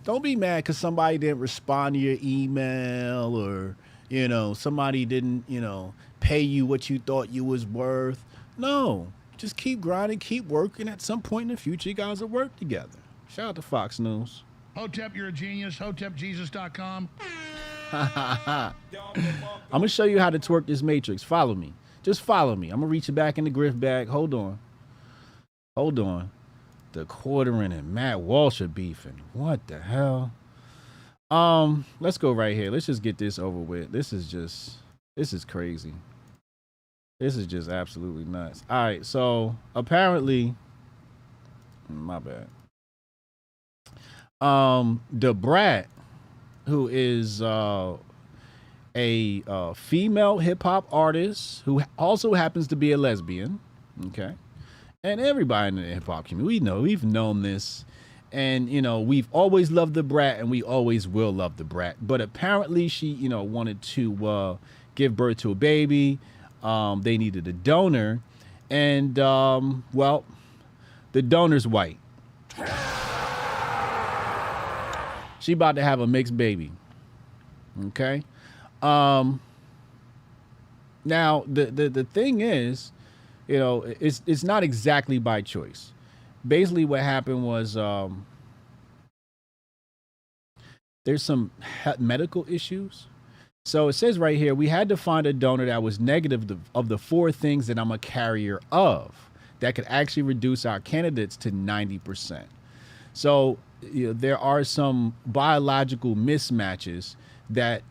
don't be mad because somebody didn't respond to your email, or, you know, somebody didn't, you know, pay you what you thought you was worth. No, just keep grinding, keep working. At some point in the future, you guys will work together. Shout out to Fox News. Hotep, you're a genius. HotepJesus.com. I'm going to show you how to twerk this matrix. Follow me. Just follow me. I'm going to reach it back in the Grift bag. Hold on. The Quartering and Matt Walsh are beefing. What the hell? Let's go right here. Let's just get this over with. This is crazy. This is just absolutely nuts. All right. So apparently, my bad. The Brat, who is a female hip hop artist who also happens to be a lesbian, okay, and everybody in the hip hop community, we've known this, and you know we've always loved the Brat, and we always will love the Brat. But apparently, she wanted to give birth to a baby. They needed a donor, and well, the donor's white. She about to have a mixed baby. Okay. Now, the thing is, you know, it's not exactly by choice. Basically, what happened was there's some medical issues. So it says right here, we had to find a donor that was negative of the 4 things that I'm a carrier of that could actually reduce our candidates to 90%. So you know, there are some biological mismatches that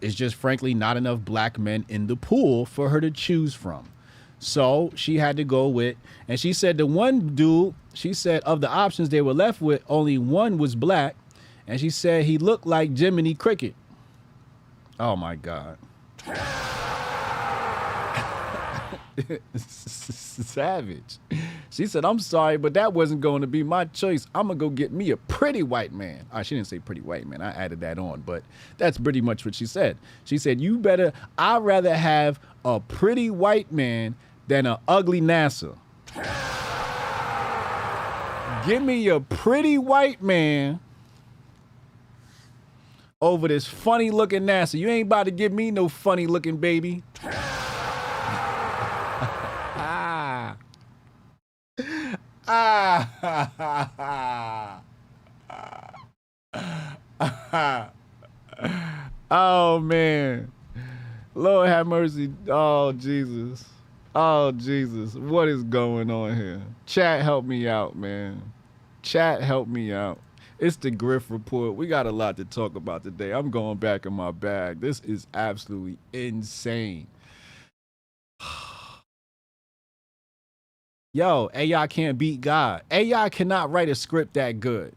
is just frankly not enough black men in the pool for her to choose from. So she had to go with, and she said the one dude, she said of the options they were left with, only one was black. And she said he looked like Jiminy Cricket. Oh my God. Savage. She said, I'm sorry, but that wasn't going to be my choice. I'm going to go get me a pretty white man. She didn't say pretty white man. I added that on, but that's pretty much what she said. She said, I'd rather have a pretty white man than an ugly NASA. Give me a pretty white man over this funny looking NASA. You ain't about to give me no funny looking baby. Oh man. Lord have mercy. Oh Jesus. Oh Jesus. What is going on here? Chat, help me out, man. Chat, help me out. It's the Grift Report. We got a lot to talk about today. I'm going back in my bag. This is absolutely insane. Yo, AI can't beat God. AI cannot write a script that good.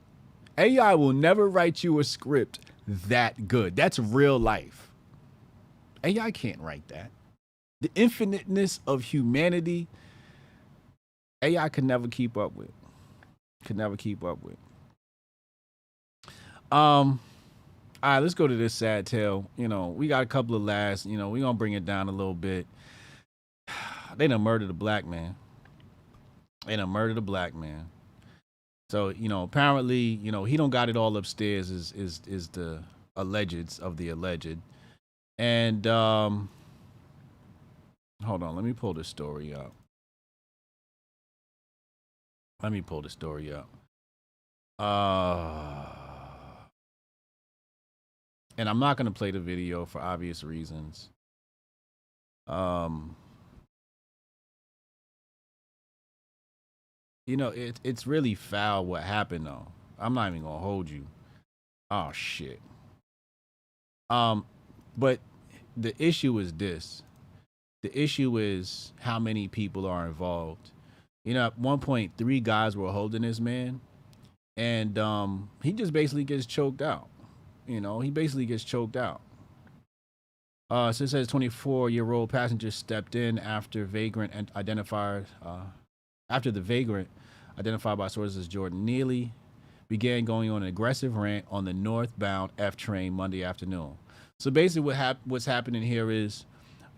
AI will never write you a script that good. That's real life. AI can't write that. The infiniteness of humanity, AI can never keep up with. Could never keep up with. All right, let's go to this sad tale. You know, we got a couple of last, you know, we're gonna bring it down a little bit. They done murdered a black man. So, you know, apparently, you know, he don't got it all upstairs is the alleged of the alleged. And hold on, let me pull this story up. And I'm not going to play the video for obvious reasons. You know, it's really foul what happened, though. I'm not even going to hold you. Oh, shit. But the issue is this. The issue is how many people are involved. You know, at one point, 3 guys were holding this man. And he just basically gets choked out. You know, he basically gets choked out. So it says 24-year-old passenger stepped in after the vagrant identified by sources as Jordan Neely began going on an aggressive rant on the northbound F train Monday afternoon. So basically what's happening here is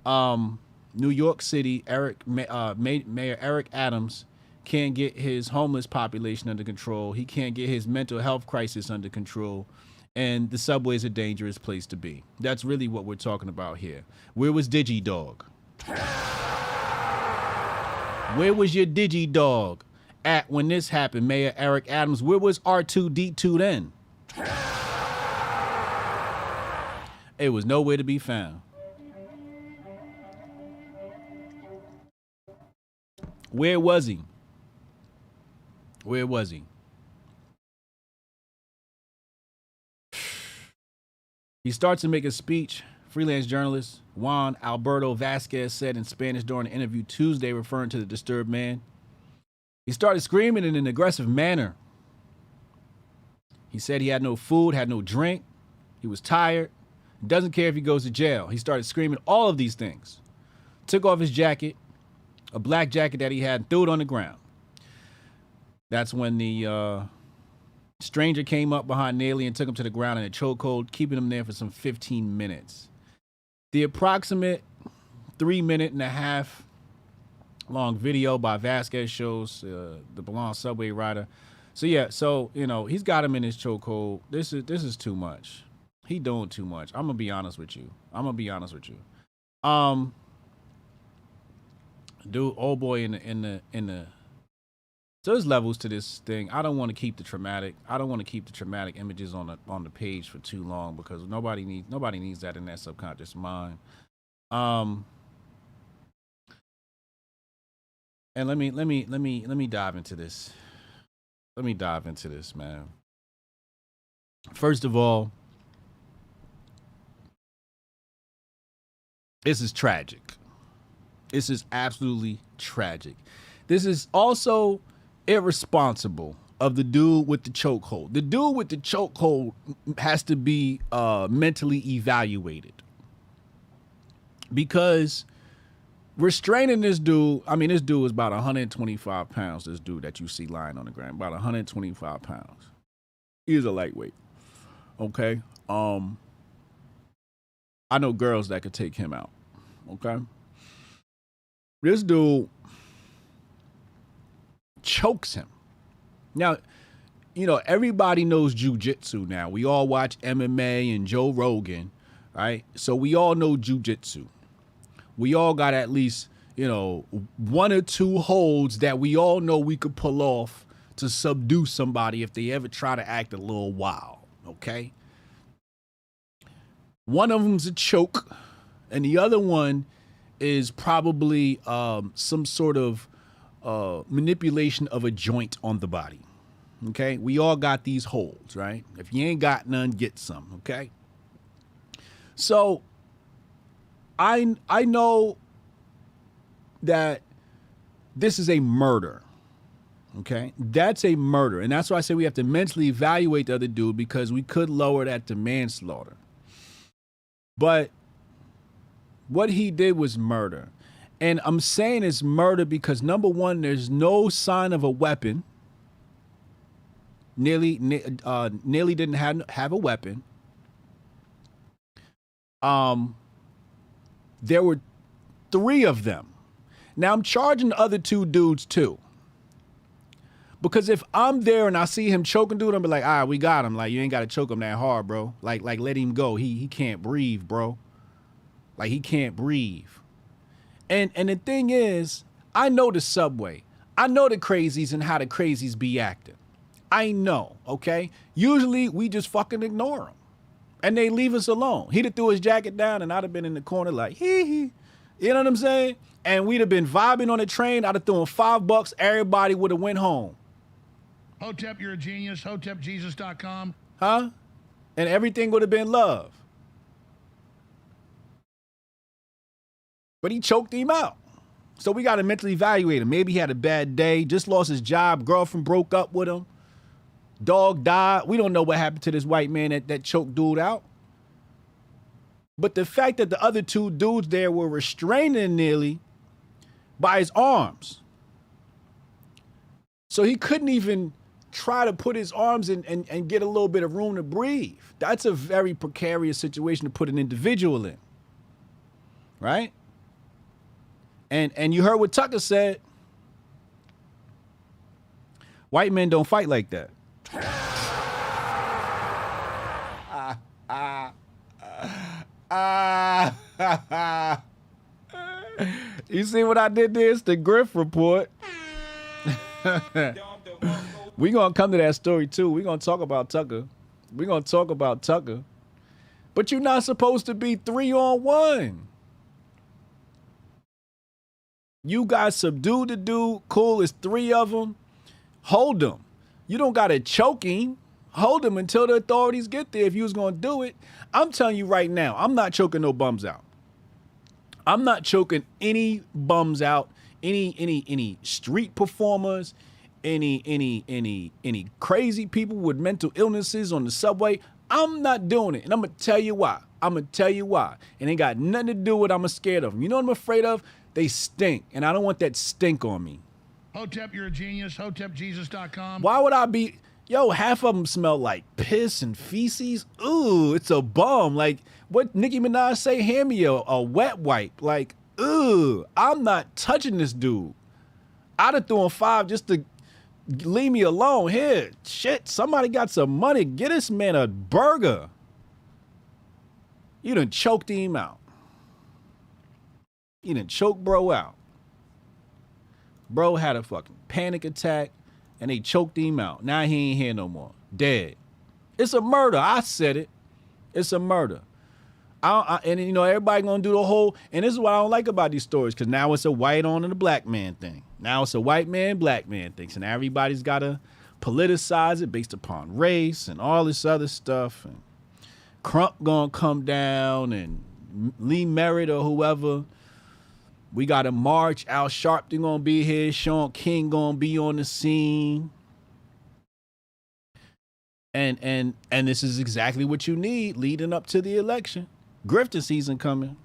New York City Mayor Eric Adams can't get his homeless population under control. He can't get his mental health crisis under control. And the subway is a dangerous place to be. That's really what we're talking about here. Where was DigiDog? Where was your DigiDog at when this happened, Mayor Eric Adams? Where was R2D2 then? It was nowhere to be found. Where was he? Where was he? He starts to make a speech. Freelance journalist Juan Alberto Vasquez said in Spanish during an interview Tuesday, referring to the disturbed man. He started screaming in an aggressive manner. He said he had no food, had no drink. He was tired. Doesn't care if he goes to jail. He started screaming all of these things. Took off his jacket, a black jacket that he had, and threw it on the ground. That's when the stranger came up behind Neely and took him to the ground in a chokehold, keeping him there for some 15 minutes. The approximate 3.5-minute long video by Vasquez shows the blonde subway rider. So yeah, you know, he's got him in his chokehold. This is too much. He doing too much. I'm gonna be honest with you. dude, old boy in the. So there's levels to this thing. I don't want to keep the traumatic. I don't want to keep the traumatic images on the page for too long because nobody needs that in their subconscious mind. And let me dive into this. Let me dive into this, man. First of all, this is tragic. This is absolutely tragic. This is also irresponsible of the dude with the chokehold. The dude with the chokehold has to be mentally evaluated because restraining this dude, I mean, this dude is about 125 pounds, this dude that you see lying on the ground, about 125 pounds. He is a lightweight, okay? I know girls that could take him out, okay? This dude chokes him. Now, you know, everybody knows jujitsu now. We all watch MMA and Joe Rogan, right? So we all know jujitsu. We all got at least, you know, one or two holds that we all know we could pull off to subdue somebody if they ever try to act a little wild, okay? One of them's a choke, and the other one is probably some sort of manipulation of a joint on the body, okay? We all got these holds, right? If you ain't got none, get some, okay? So I know that this is a murder, okay? That's a murder, and that's why I say we have to mentally evaluate the other dude because we could lower that to manslaughter. But what he did was murder. And I'm saying it's murder because, number one, there's no sign of a weapon. Neely didn't have a weapon. There were 3 of them. Now, I'm charging the other 2 dudes, too. Because if I'm there and I see him choking dude, I'm be like, all right, we got him. Like, you ain't got to choke him that hard, bro. Like let him go. He can't breathe, bro. Like, he can't breathe. And the thing is, I know the subway. I know the crazies and how the crazies be acting. I know, okay? Usually, we just fucking ignore them. And they leave us alone. He'd have threw his jacket down and I'd have been in the corner like, hee. You know what I'm saying? And we'd have been vibing on the train. I'd have thrown $5. Everybody would have went home. Hotep, you're a genius. HotepJesus.com. Huh? And everything would have been love. But he choked him out. So we got to mentally evaluate him. Maybe he had a bad day, just lost his job, girlfriend broke up with him, dog died. We don't know what happened to this white man that choked dude out. But the fact that the other 2 dudes there were restraining Neely by his arms. So he couldn't even try to put his arms in and get a little bit of room to breathe. That's a very precarious situation to put an individual in. Right? And you heard what Tucker said. White men don't fight like that. You see what I did there? It's the Grift Report. We're going to come to that story too. We're going to talk about Tucker. But you're not supposed to be 3-on-1. You guys subdued the dude. Cool, it's 3 of them. Hold him. You don't got to choke him. Hold him until the authorities get there if you was going to do it. I'm telling you right now, I'm not choking no bums out. I'm not choking any bums out, any street performers, any crazy people with mental illnesses on the subway. I'm not doing it. And I'm going to tell you why. It ain't got nothing to do with I'm scared of them. You know what I'm afraid of? They stink, and I don't want that stink on me. Hotep, you're a genius. HotepJesus.com. Why would I be? Yo, half of them smell like piss and feces. Ooh, it's a bum. Like, what Nicki Minaj say? Hand me a wet wipe. Like, ooh, I'm not touching this dude. I'd have thrown 5 just to leave me alone. Here, shit, somebody got some money. Get this man a burger. You done choked him out. You done choked bro out. Bro had a fucking panic attack and they choked him out. Now he ain't here no more. Dead. It's a murder. I said it. It's a murder. And you know, everybody gonna do the whole, and this is what I don't like about these stories, because now it's a white on and a black man thing. Now it's a white man, black man thing. So now everybody's gotta politicize it based upon race and all this other stuff. And Crump gonna come down and Lee Merritt or whoever. We got a march. Al Sharpton gonna be here. Sean King gonna be on the scene. And this is exactly what you need leading up to the election. Grifter season coming.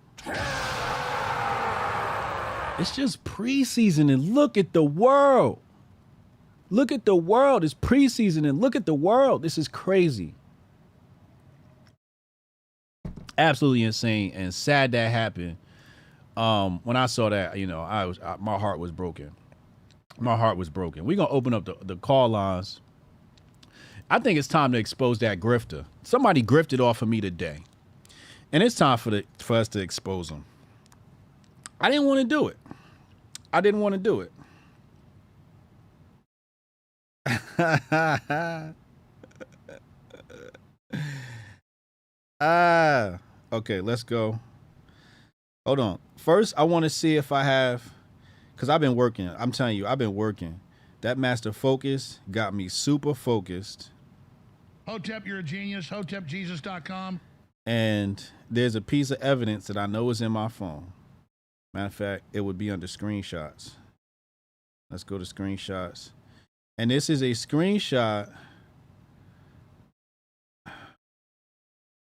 It's just preseason, and look at the world. Look at the world. It's preseason, and look at the world. This is crazy. Absolutely insane and sad that happened. When I saw that, you know, my heart was broken. My heart was broken. We're gonna open up the call lines. I think it's time to expose that grifter. Somebody grifted off of me today, and it's time for us to expose him. I didn't want to do it. I didn't want to do it. Okay, let's go. Hold on. First, I want to see if I have, because I've been working. I'm telling you, I've been working. That master focus got me super focused. Hotep, you're a genius. HotepJesus.com. And there's a piece of evidence that I know is in my phone. Matter of fact, it would be under screenshots. Let's go to screenshots. And this is a screenshot.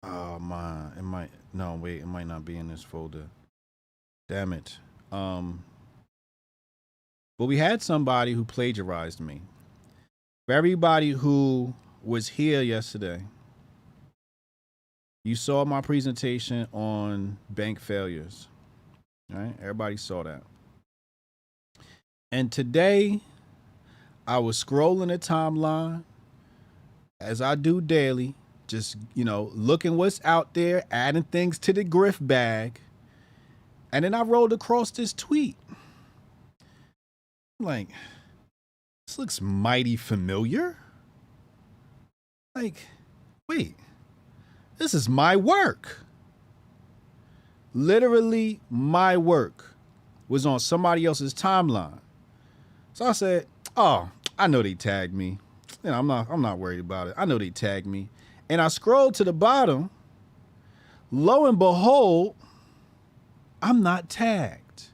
Oh, man. It might not be in this folder. Damn it. But we had somebody who plagiarized me. For everybody who was here yesterday, you saw my presentation on bank failures. All right? Everybody saw that. And today, I was scrolling the timeline, as I do daily, just, you know, looking what's out there, adding things to the grift bag. And then I rolled across this tweet. I'm like, this looks mighty familiar. Like, wait, this is my work. Literally, my work was on somebody else's timeline. So I said, oh, I know they tagged me. You know, I'm not worried about it. I know they tagged me. And I scrolled to the bottom. Lo and behold, I'm not tagged.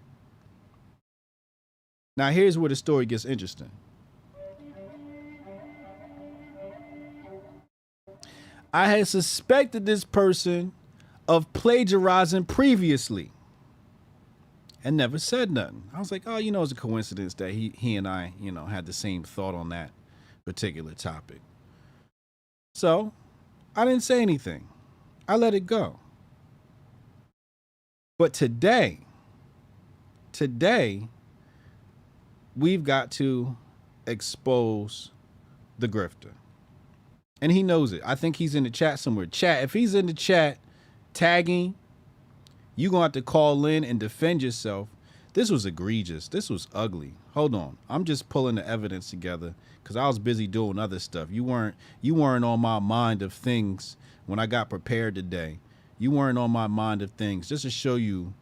Now here's where the story gets interesting. I had suspected this person of plagiarizing previously and never said nothing. I was like, oh, you know, it's a coincidence that he and I, you know, had the same thought on that particular topic. So I didn't say anything. I let it go. But today, we've got to expose the grifter. And he knows it. I think he's in the chat somewhere. Chat, if he's in the chat tagging, you're going to have to call in and defend yourself. This was egregious. This was ugly. Hold on. I'm just pulling the evidence together because I was busy doing other stuff. You weren't on my mind of things when I got prepared today. You weren't on my mind of things. Just to show you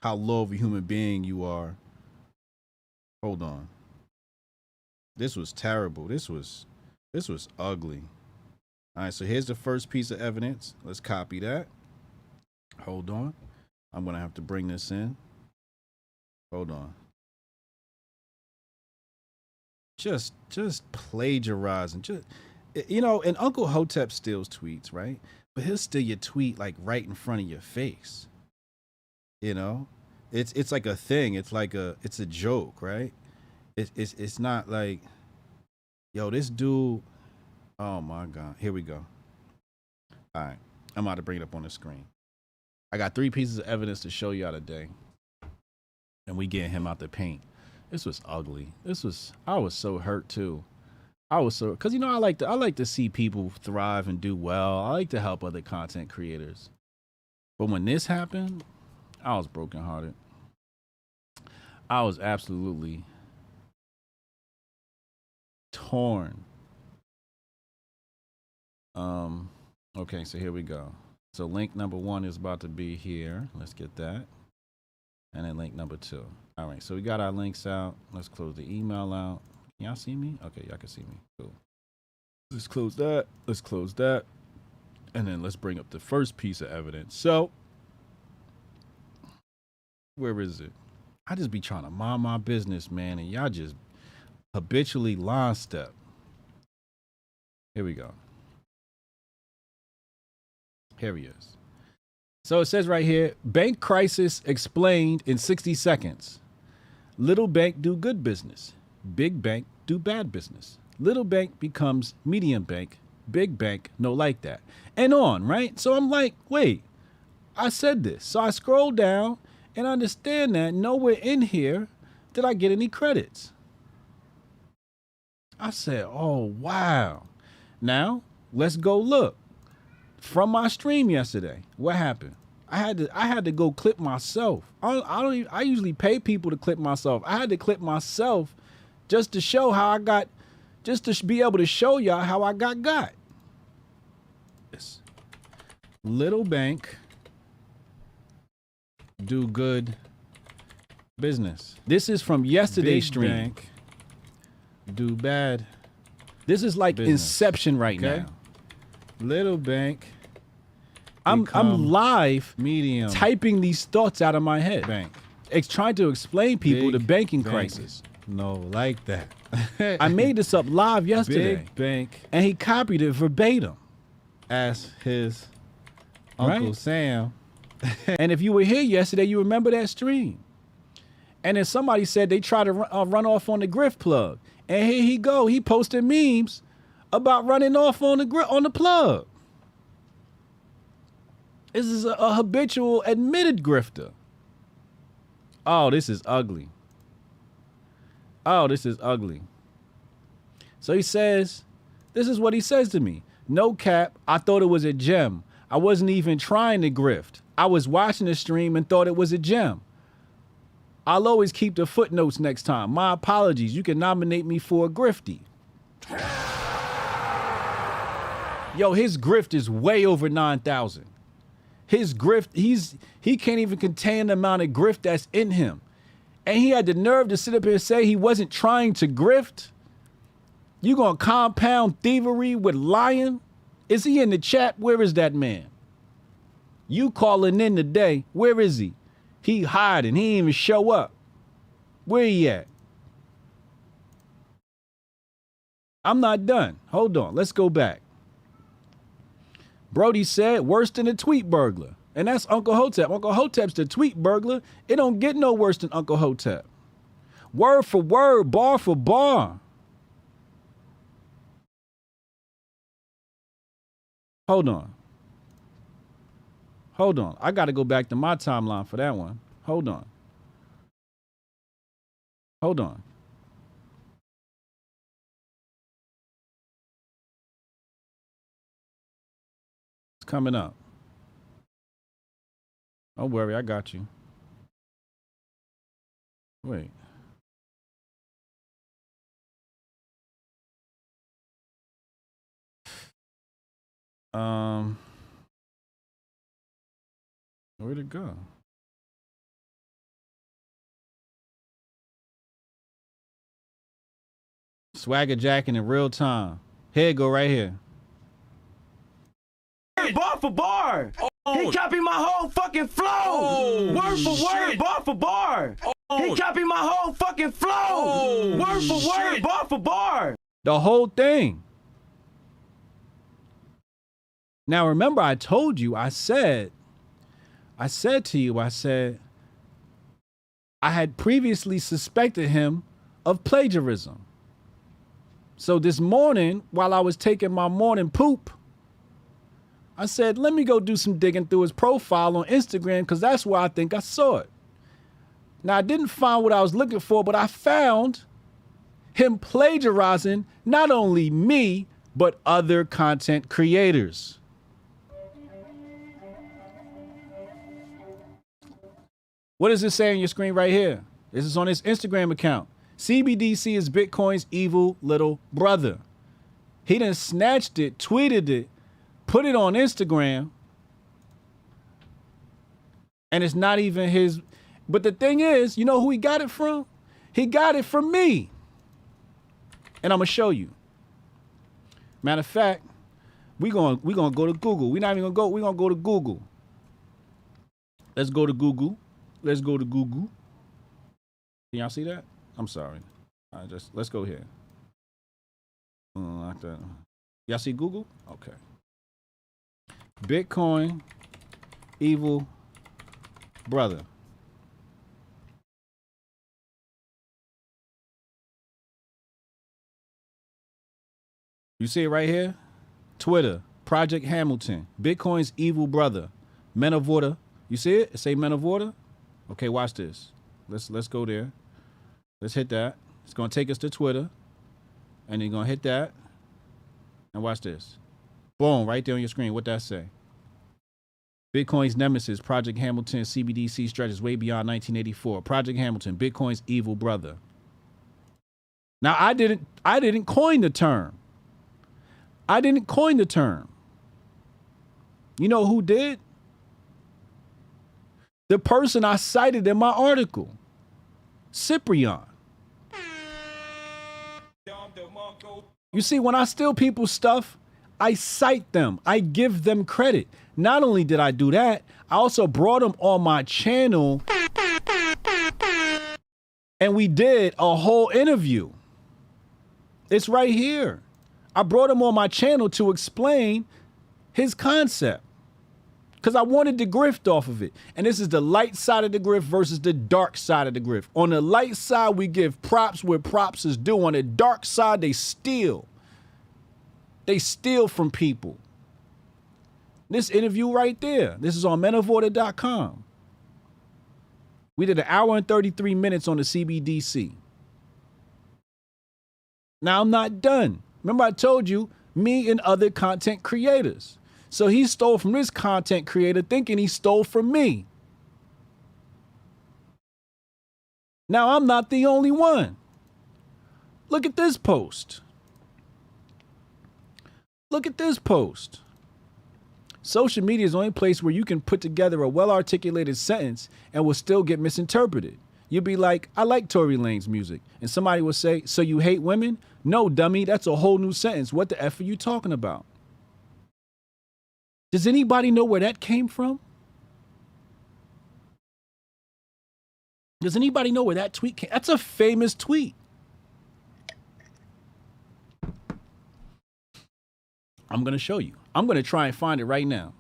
how low of a human being you are. Hold on. This was terrible. This was ugly. All right, so here's the first piece of evidence. Let's copy that. Hold on. I'm going to have to bring this in. Hold on. Just plagiarizing. Just, you know, and Uncle Hotep steals tweets, right? But he'll steal your tweet like right in front of your face. You know? It's like a thing. It's a joke, right? It's not like, yo, this dude. Oh my God. Here we go. All right. I'm about to bring it up on the screen. I got 3 pieces of evidence to show y'all today. And we getting him out the paint. This was ugly. I was so hurt too. Cause you know, I like to see people thrive and do well. I like to help other content creators. But when this happened, I was brokenhearted. I was absolutely torn. Okay, so here we go. So link number 1 is about to be here. Let's get that. And then link number 2. All right, so we got our links out. Let's close the email out. Can y'all see me? Okay, y'all can see me. Cool. Let's close that. Let's close that. And then let's bring up the first piece of evidence. So, where is it? I just be trying to mind my business, man, and y'all just habitually line step. Here we go. Here he is. So it says right here, bank crisis explained in 60 seconds. Little bank do good business. Big bank do bad business. Little bank becomes medium bank. Big bank no like that. And on, right? So I'm like, wait, I said this. So I scroll down and understand that nowhere in here did I get any credits. I said, oh, wow. Now, let's go look. From my stream yesterday, what happened? I had to go clip myself. I usually pay people to clip myself. I had to clip myself just to show how I got, just to be able to show y'all how I got. This little bank do good business. This is from yesterday's stream. Bank do bad. This is like business. Inception right now. Little bank. I'm live medium typing these thoughts out of my head. Bank. It's trying to explain people the banking crisis. No, like that. I made this up live yesterday. Big bank. And he copied it verbatim. As his Uncle Sam. And if you were here yesterday, you remember that stream. And then somebody said they tried to run off on the Grift plug. And here he go. He posted memes about running off on the plug. This is a habitual admitted grifter. Oh, this is ugly. Oh, this is ugly. So he says, this is what he says to me. No cap, I thought it was a gem. I wasn't even trying to grift. I was watching the stream and thought it was a gem. I'll always keep the footnotes next time. My apologies. You can nominate me for a grifty. Yo, his grift is way over 9,000. His grift, he can't even contain the amount of grift that's in him. And he had the nerve to sit up here and say he wasn't trying to grift. You gonna compound thievery with lying? Is he in the chat? Where is that man? You calling in today, where is he? He hiding, he didn't even show up. Where he at? I'm not done. Hold on, let's go back. Brody said, worse than a tweet burglar. And that's Uncle Hotep. Uncle Hotep's the tweet burglar. It don't get no worse than Uncle Hotep. Word for word, bar for bar. Hold on. Hold on. I got to go back to my timeline for that one. Hold on. Hold on. It's coming up. Don't worry, I got you. Wait. Where'd it go? Swagger jacking in real time. Here it go right here. Bar for bar. He copied my whole fucking flow. Word for word, bar for bar. He copied my whole fucking flow. Word for word, bar for bar. The whole thing. Now remember, I told you, I said to you, I had previously suspected him of plagiarism. So this morning, while I was taking my morning poop, I said, let me go do some digging through his profile on Instagram because that's where I think I saw it. Now, I didn't find what I was looking for, but I found him plagiarizing not only me, but other content creators. What does it say on your screen right here? This is on his Instagram account. CBDC is Bitcoin's evil little brother. He done snatched it, tweeted it, put it on Instagram, and it's not even his. But the thing is, you know who he got it from? He got it from me. And I'm gonna show you. Matter of fact, we gonna go to Google. We're not even gonna go. We're gonna go to Google. Let's go to Google. Let's go to Google. Can y'all see that? I'm sorry. Let's go here. Like that. Y'all see Google? Okay. Bitcoin, evil brother. You see it right here? Twitter, Project Hamilton, Bitcoin's evil brother, Men of Water. You see it? It say Men of Water. Okay, watch this. Let's go there. Let's hit that. It's gonna take us to Twitter, and you're gonna hit that. And watch this. Boom, right there on your screen. What that say? Bitcoin's nemesis, Project Hamilton, CBDC stretches way beyond 1984. Project Hamilton, Bitcoin's evil brother. Now I didn't coin the term. I didn't coin the term. You know who did? The person I cited in my article, Cyprian. You see, when I steal people's stuff, I cite them. I give them credit. Not only did I do that, I also brought them on my channel and we did a whole interview. It's right here. I brought him on my channel to explain his concept because I wanted to grift off of it. And this is the light side of the grift versus the dark side of the grift. On the light side, we give props where props is due. On the dark side, they steal. They steal from people. This interview right there, this is on menoforder.com. We did 1 hour and 33 minutes on the CBDC. Now I'm not done. Remember I told you, me and other content creators. So he stole from this content creator thinking he stole from me. Now I'm not the only one. Look at this post. Look at this post. Social media is the only place where you can put together a well-articulated sentence and will still get misinterpreted. You'd be like, I like Tory Lanez music. And somebody will say, so you hate women? No, dummy, that's a whole new sentence. What the F are you talking about? Does anybody know where that came from? Does anybody know where that tweet came? That's a famous tweet. I'm going to show you. I'm going to try and find it right now.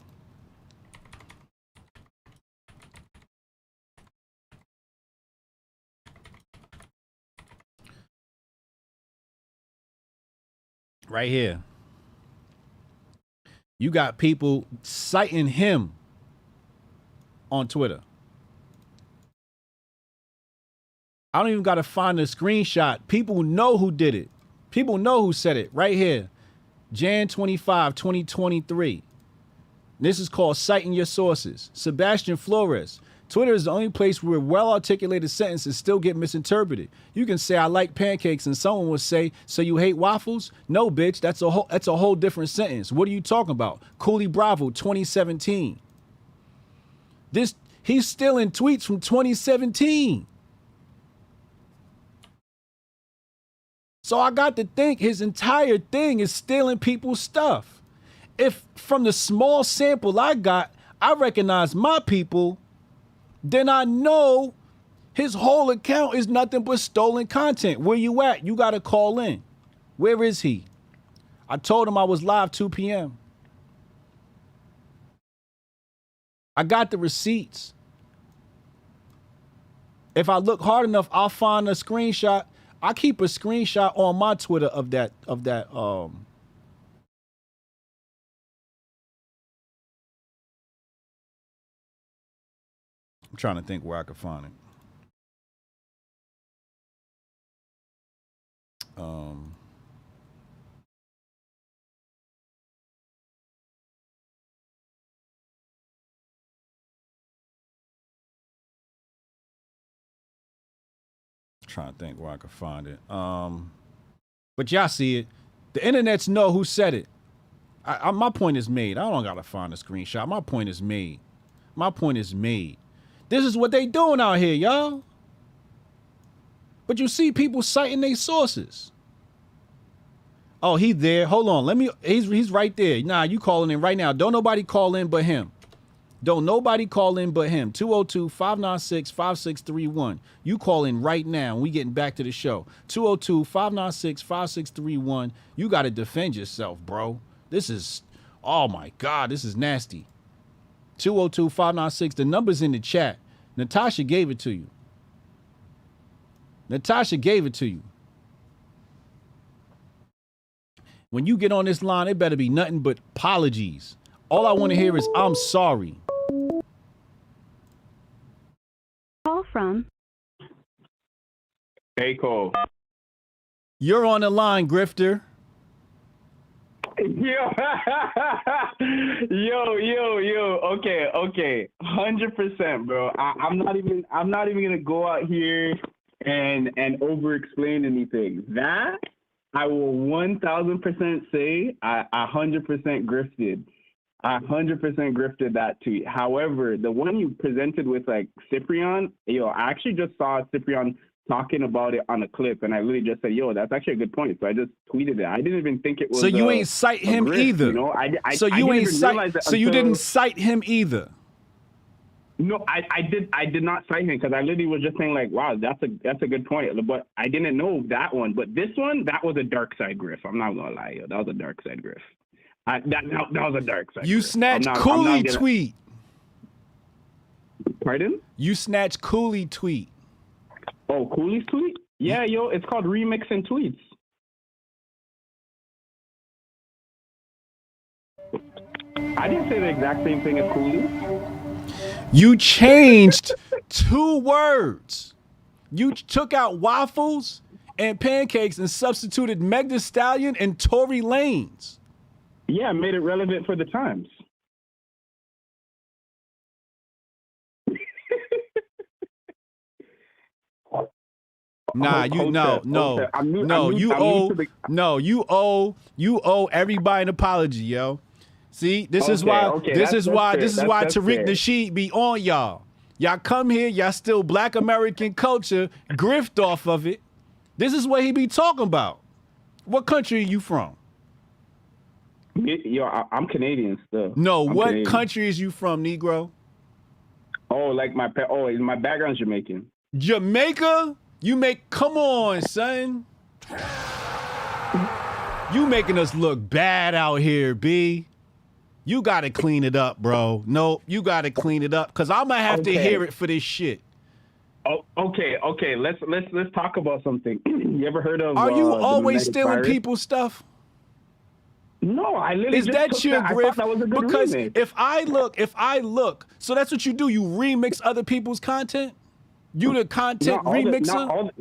Right here. You got people citing him on Twitter. I don't even got to find a screenshot. People know who did it. People know who said it right here. Jan 25, 2023. This is called Citing Your Sources. Sebastian Flores. Twitter is the only place where well-articulated sentences still get misinterpreted. You can say, I like pancakes, and someone will say, so you hate waffles? No, bitch, that's a whole different sentence. What are you talking about? Cooley Bravo, 2017. He's stealing tweets from 2017. So I got to think his entire thing is stealing people's stuff. If from the small sample I got, I recognize my people, then I know his whole account is nothing but stolen content. Where you at? You got to call in. Where is he? I told him I was live 2 p.m. I got the receipts. If I look hard enough, I'll find a screenshot. I keep a screenshot on my Twitter of that. I'm trying to think where I could find it. trying to think where I could find it. But y'all see it. The internets know who said it. My point is made. I don't gotta find a screenshot. My point is made. My point is made. This is what they doing out here, y'all. But you see people citing their sources. Oh, he there. Hold on. He's right there. Nah, you calling in right now. Don't nobody call in but him. Don't nobody call in but him. 202-596-5631. You call in right now. We getting back to the show. 202-596-5631. You got to defend yourself, bro. This is, oh my God, this is nasty. 202-596. The number's in the chat. Natasha gave it to you. Natasha gave it to you. When you get on this line, it better be nothing but apologies. All I want to hear is, I'm sorry. Call from. Hey, Cole. You're on the line, Grifter. Yo. Okay. 100%, bro. I'm not even gonna go out here and over explain anything. That I will 1000% say I 100% grifted. I 100% grifted that tweet. However, the one you presented with like Cyprian, I actually just saw Cyprian talking about it on a clip, and I really just said, that's actually a good point. So I just tweeted it. I didn't even think it was. So you ain't cite him grift, either. You know? So you ain't cite. So you didn't cite him either. No, I did not cite him because I literally was just saying like, wow, that's a good point. But I didn't know that one. But this one, that was a dark side grift. I'm not gonna lie, that was a dark side grift. That was a dark side. You snatched Cooley tweet. Pardon? You snatched Cooley tweet. Oh, Cooley's tweet? Yeah, it's called remixing tweets. I didn't say the exact same thing as Cooley. You changed 2 words. You took out waffles and pancakes and substituted Meg Thee Stallion and Tory Lanez. Yeah, made it relevant for the times. Nah, you owe everybody an apology, yo. See, this is why Tariq Nasheed be on y'all. Y'all come here, y'all steal Black American culture, grift off of it. This is what he be talking about. What country are you from? I'm Canadian still. No, what Canadian. Country is you from, Negro? Oh, like my background's Jamaican. Jamaica? Come on, son. You making us look bad out here, B. You gotta clean it up, bro. No, you gotta clean it up, because I'm gonna have to hear it for this shit. Oh, okay. Let's talk about something. You ever heard of? Are you always stealing people's stuff? No, I literally is that your grift? That was a good because remix. if I look, so that's what you do. You remix other people's content. You the content remixer?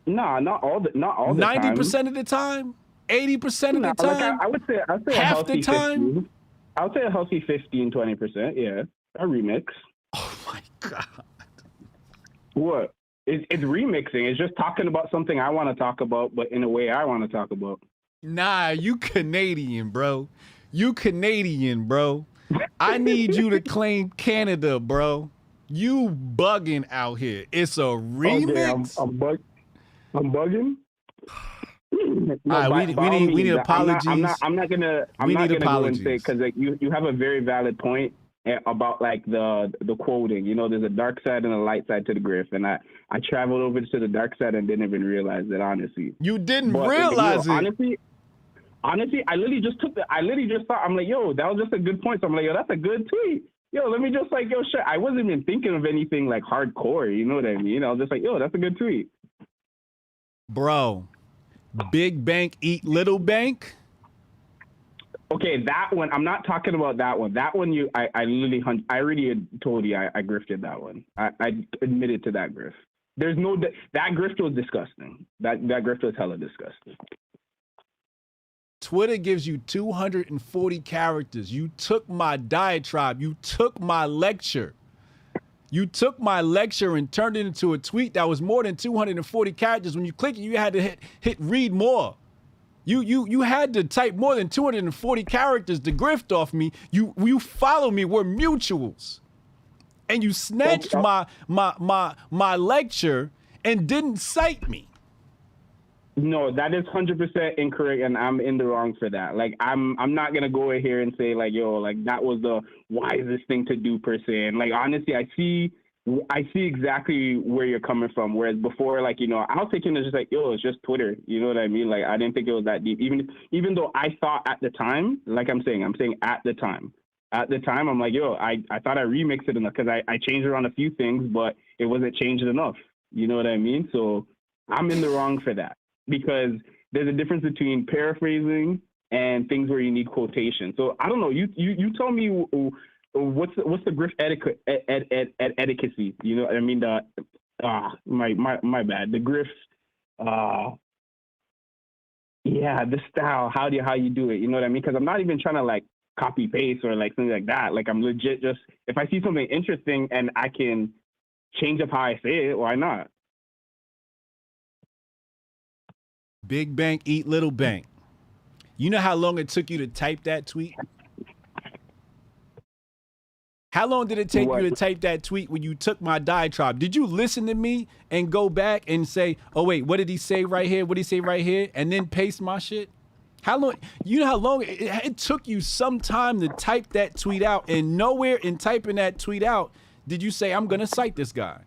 Not all the 90% of the time? 80% of the time? Like I would say half the time? 15. I would say a healthy 15-20%. Yeah, a remix. Oh my God. What? It's remixing. It's just talking about something I want to talk about, but in a way I want to talk about. Nah, you Canadian, bro. I need you to claim Canada, bro. You bugging out here. It's a remix. Okay, I'm bugging. No, all right, we need apologies. I'm not gonna go and say, because like you have a very valid point about like the quoting. There's a dark side and a light side to the grift, and I traveled over to the dark side and didn't even realize it. Honestly, you didn't realize it. Honestly, I literally just thought, I'm like, yo, that was just a good point. So I'm like, yo, that's a good tweet. Yo, let me just like, yo, shit. I wasn't even thinking of anything like hardcore. You know what I mean? I was just like, yo, that's a good tweet. Bro, big bank eat little bank. Okay, that one. I'm not talking about that one. That one, I already told you I grifted that one. I admitted to that grift. There's no that grift was disgusting. That grift was hella disgusting. Twitter gives you 240 characters. You took my diatribe. You took my lecture. You took my lecture and turned it into a tweet that was more than 240 characters. When you click it, you had to hit read more. You had to type more than 240 characters to grift off me. You follow me. We're mutuals. And you snatched my lecture and didn't cite me. No, that is 100% incorrect, and I'm in the wrong for that. Like, I'm not gonna go in here and say like, yo, like that was the wisest thing to do per se. And like, honestly, I see exactly where you're coming from. Whereas before, like, you know, I was thinking it's just like, yo, it's just Twitter. You know what I mean? Like, I didn't think it was that deep. Even though I thought at the time, like I'm saying at the time, I'm like, yo, I thought I remixed it enough because I changed around a few things, but it wasn't changed enough. You know what I mean? So I'm in the wrong for that. Because there's a difference between paraphrasing and things where you need quotation. So I don't know. You tell me what's the grift etiquette? You know what I mean? My bad. The grift. Yeah, the style. How you do it? You know what I mean? Because I'm not even trying to like copy paste or like something like that. Like I'm legit just if I see something interesting and I can change up how I say it, why not? Big bank, eat little bank. You know how long it took you to type that tweet? How long did it take you to type that tweet when you took my diatribe? Did you listen to me and go back and say, oh, wait, what did he say right here? What did he say right here? And then paste my shit? How long? You know how long it took you some time to type that tweet out, and nowhere in typing that tweet out did you say, I'm going to cite this guy?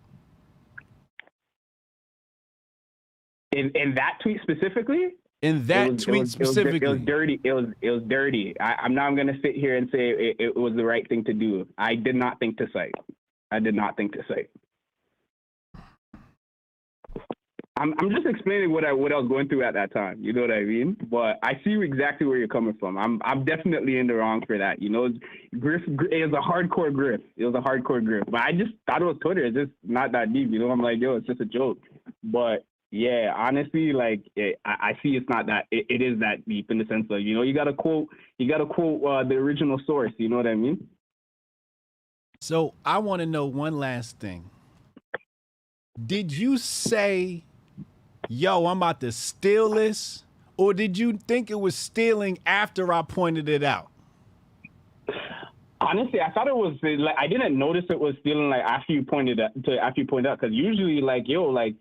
In that tweet specifically? In that tweet specifically. It was dirty. It was dirty. I'm not going to sit here and say it was the right thing to do. I did not think to cite. I'm just explaining what I was going through at that time. You know what I mean? But I see exactly where you're coming from. I'm definitely in the wrong for that. You know, grift it was a hardcore grift. But I just thought it was Twitter. It's just not that deep. You know, I'm like, yo, it's just a joke. But yeah, honestly, like I see it's not that. It is that deep in the sense of, you know, you gotta quote the original source. You know what I mean? So I want to know one last thing. Did you say, yo, I'm about to steal this? Or did you think it was stealing after I pointed it out? Honestly, I thought it was like I didn't notice it was stealing like after you pointed out, because usually like, yo, like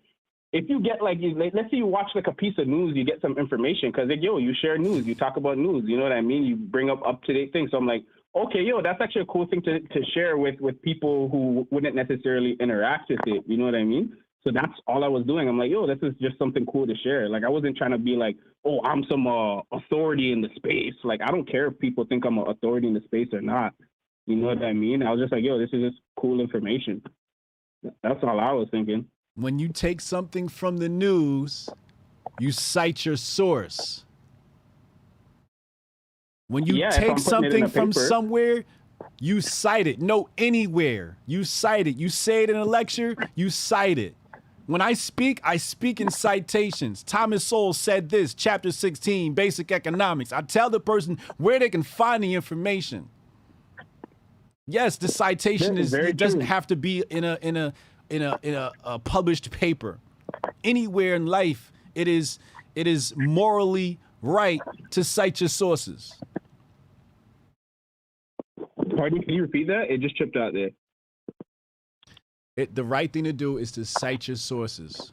if you get like let's say you watch like a piece of news, you get some information because like, yo, you share news, you talk about news, you know what I mean? You bring up to date things. So I'm like, okay, yo, that's actually a cool thing to share with people who wouldn't necessarily interact with it. You know what I mean? So that's all I was doing. I'm like, yo, this is just something cool to share. Like, I wasn't trying to be like, oh, I'm some authority in the space. Like, I don't care if people think I'm an authority in the space or not. You know what I mean? I was just like, yo, this is just cool information. That's all I was thinking. When you take something from the news, you cite your source. When you take something from somewhere, you cite it. No, anywhere. You cite it. You say it in a lecture, you cite it. When I speak in citations. Thomas Sowell said this, chapter 16, basic economics. I tell the person where they can find the information. Yes, the citation it doesn't have to be in a published paper. Anywhere in life, it is morally right to cite your sources. Pardon, can you repeat that? It just tripped out there. The right thing to do is to cite your sources.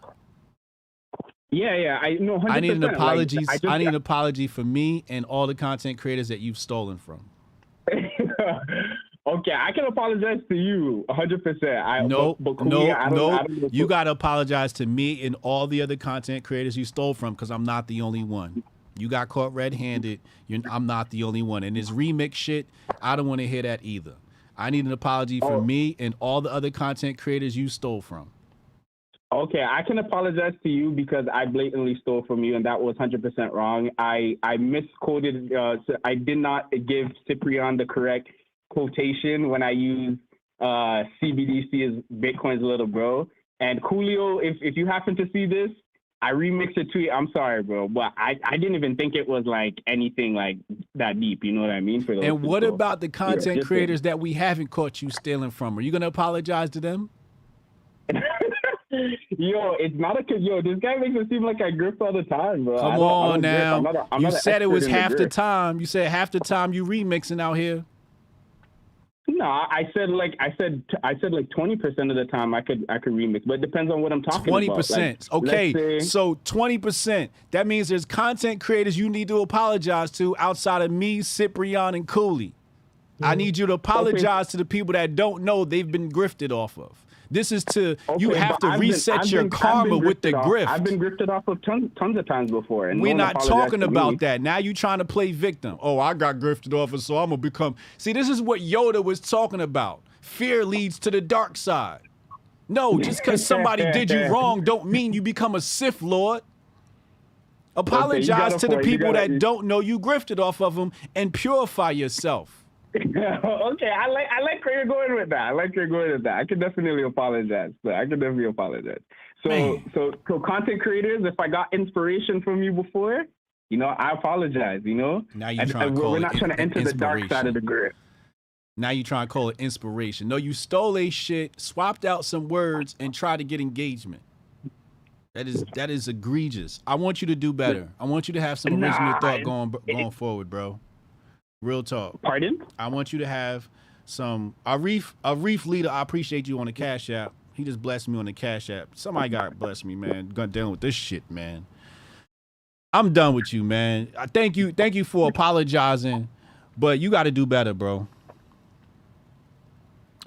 Yeah, I know. 100%. I need an apology. I need an apology for me and all the content creators that you've stolen from. Okay, I can apologize to you 100%. No. You got to apologize to me and all the other content creators you stole from, because I'm not the only one. You got caught red-handed. I'm not the only one. And this remix shit, I don't want to hear that either. I need an apology from me and all the other content creators you stole from. Okay, I can apologize to you because I blatantly stole from you, and that was 100% wrong. I misquoted. I did not give Cyprian the correct quotation when I used CBDC as Bitcoin's little bro. And Coolio, if you happen to see this, I remixed a tweet. I'm sorry, bro, but I didn't even think it was like anything like that deep. You know what I mean? For those And what people. about the content just creators that we haven't caught you stealing from? Are you gonna apologize to them? Yo, it's not yo, this guy makes it seem like I grift all the time, bro. Come on now. You said it was half the time. You said half the time you remixing out here. No, I said like 20% of the time I could remix, but it depends on what I'm talking 20%. about. 20%. Okay, so 20%. That means there's content creators you need to apologize to outside of me, Cyprian, and Cooley. I need you to apologize to the people that don't know they've been grifted off of. This is to, you have to reset your karma with the grift. I've been grifted off of tons of times before. And we're not talking about that. Now you trying to play victim. Oh, I got grifted off of, so I'm going to become. See, this is what Yoda was talking about. Fear leads to the dark side. No, just because somebody did you wrong don't mean you become a Sith Lord. Apologize to the people that don't know you grifted off of them and purify yourself. Okay, I like where you're going with that. I can definitely apologize. So content creators, if I got inspiration from you before, you know, I apologize. You know, now you trying to call we're not trying to enter the dark side of the grid. Now you trying to call it inspiration. No, you stole a shit, swapped out some words, and tried to get engagement. That is egregious. I want you to do better. I want you to have some original thought going forward, bro. Real talk. Pardon? I want you to have some Arif leader. I appreciate you on the Cash App. He just blessed me on the Cash App. Somebody got to bless me, man. Gonna deal with this shit, man. I'm done with you, man. I thank you for apologizing, but you got to do better, bro.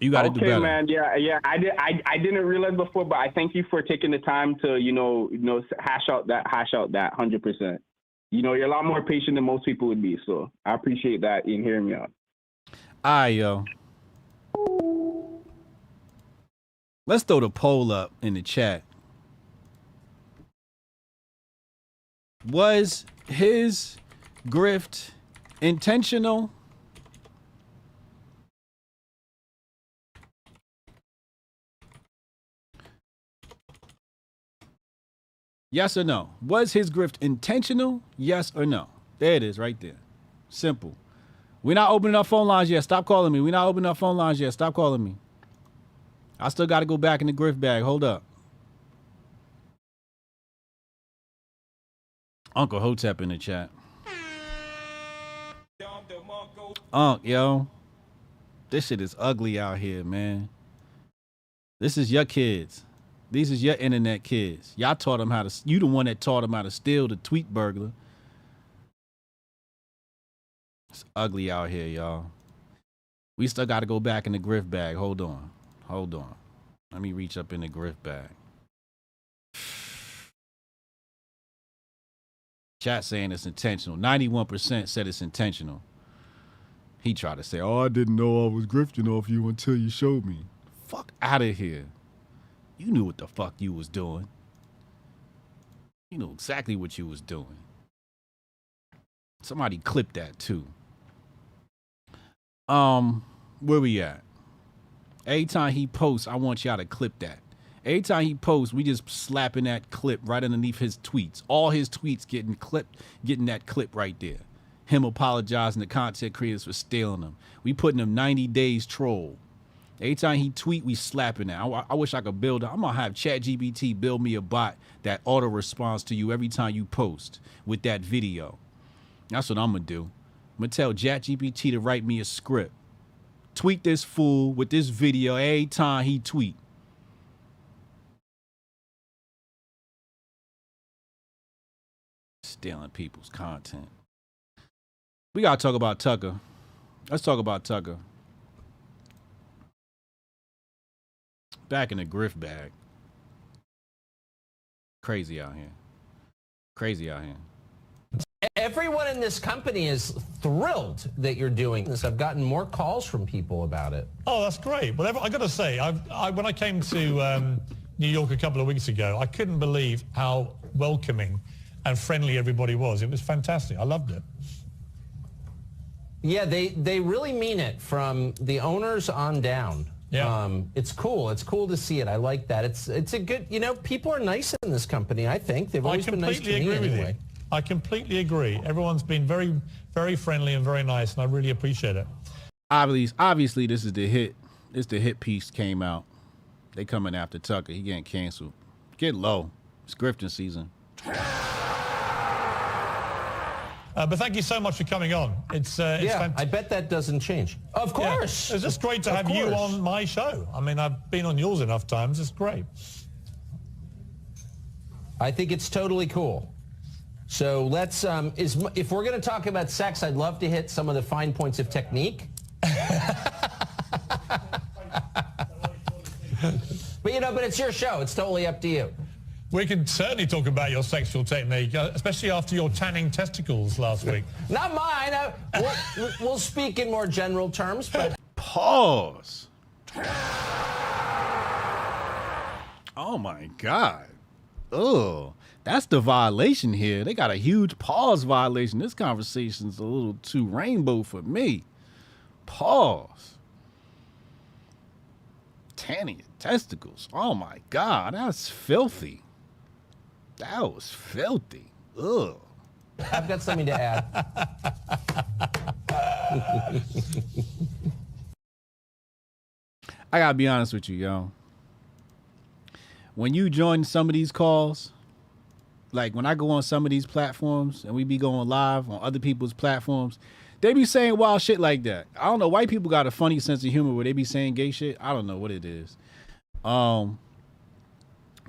You got to do better. Okay, man. Yeah. I didn't realize before, but I thank you for taking the time to you know hash out that 100%. You know, you're a lot more patient than most people would be, so I appreciate that in hearing me out. All right, yo. Let's throw the poll up in the chat. Was his grift intentional? Yes or no? Was his grift intentional? Yes or no? There it is right there. Simple. We're not opening up phone lines yet. Stop calling me. We're not opening up phone lines yet. Stop calling me. I still got to go back in the grift bag. Hold up. Uncle Hotep in the chat. Yo. This shit is ugly out here, man. This is your kids. These is your internet kids. Y'all taught them how to, you the one that taught them how to steal the tweet burglar. It's ugly out here, y'all. We still got to go back in the grift bag. Hold on. Let me reach up in the grift bag. Chat saying it's intentional. 91% said it's intentional. He tried to say, oh, I didn't know I was grifting off you until you showed me. Fuck out of here. You knew what the fuck you was doing. You knew exactly what you was doing. Somebody clip that too. Where we at? Every time he posts, I want y'all to clip that. Every time he posts, we just slapping that clip right underneath his tweets. All his tweets getting clipped, getting that clip right there. Him apologizing to content creators for stealing them. We putting him 90 days troll. Every time he tweet, we slapping that. I wish I could build. I'm gonna have ChatGPT build me a bot that auto responds to you every time you post with that video. That's what I'm gonna do. I'm gonna tell ChatGPT to write me a script. Tweet this fool with this video every time he tweet. Stealing people's content. We gotta talk about Tucker. Let's talk about Tucker. Back in the grift bag. Crazy out here. Everyone in this company is thrilled that you're doing this. I've gotten more calls from people about it. Oh, that's great. Well, I got to say, when I came to New York a couple of weeks ago, I couldn't believe how welcoming and friendly everybody was. It was fantastic. I loved it. Yeah, they really mean it from the owners on down. Yeah. It's cool. It's cool to see it. I like that. It's a good, people are nice in this company, I think. They've always been nice to me anyway. I completely agree. Everyone's been very, very friendly and very nice, and I really appreciate it. Obviously, this is the hit. The hit piece came out. They coming after Tucker. He getting canceled. Get low. It's grifting season. But thank you so much for coming on. It's fantastic. I bet that doesn't change. Of course. Yeah. It's just great to have you on my show. I mean, I've been on yours enough times. It's great. I think it's totally cool. So let's, if we're going to talk about sex, I'd love to hit some of the fine points of technique. But it's your show. It's totally up to you. We can certainly talk about your sexual technique, especially after your tanning testicles last week. Not mine. We'll speak in more general terms, but... Pause. Oh, my God. Ugh. That's the violation here. They got a huge pause violation. This conversation's a little too rainbow for me. Pause. Tanning your testicles. Oh, my God. That's filthy. That was filthy. Ugh. I've got something to add. I gotta be honest with you, yo. When you join some of these calls, like when I go on some of these platforms and we be going live on other people's platforms, they be saying wild shit like that. I don't know. White people got a funny sense of humor where they be saying gay shit. I don't know what it is.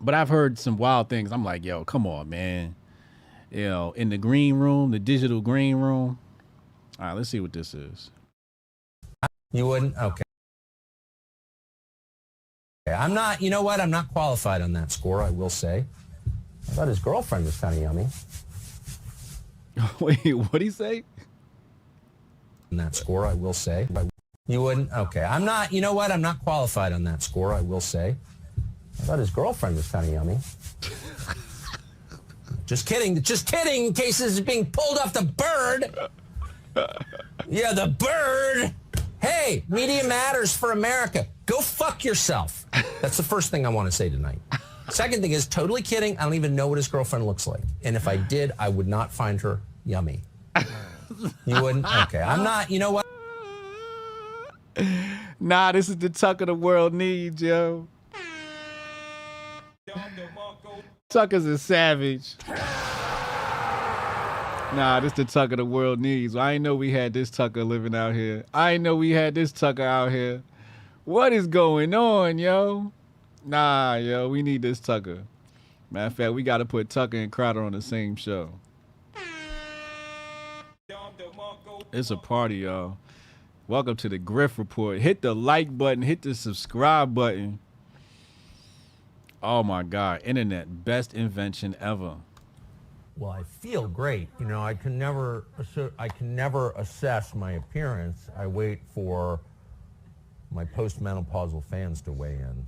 But I've heard some wild things. I'm like, yo, come on, man. In the green room, the digital green room. All right, let's see what this is. You wouldn't? Okay. I'm not, you know what? I'm not qualified on that score, I will say. I thought his girlfriend was kind of yummy. Wait, what'd he say? On that score, I will say. You wouldn't? Okay. I'm not, you know what? I'm not qualified on that score, I will say. I thought his girlfriend was kind of yummy. Just kidding, in case this is being pulled off the bird. Yeah, the bird. Hey, media matters for America. Go fuck yourself. That's the first thing I want to say tonight. Second thing is, totally kidding, I don't even know what his girlfriend looks like. And if I did, I would not find her yummy. You wouldn't? Okay, I'm not, you know what? Nah, this is the Tucker the world needs, yo. Tucker's a savage. Nah, this the Tucker the world needs. I ain't know we had this Tucker living out here. I ain't know we had this Tucker out here. What is going on, yo? Nah, yo, we need this Tucker. Matter of fact, we got to put Tucker and Crowder on the same show. It's a party, y'all. Welcome to the Grift Report. Hit the like button. Hit the subscribe button. Oh, my God. Internet, best invention ever. Well, I feel great. You know, I can never assess my appearance. I wait for my postmenopausal fans to weigh in.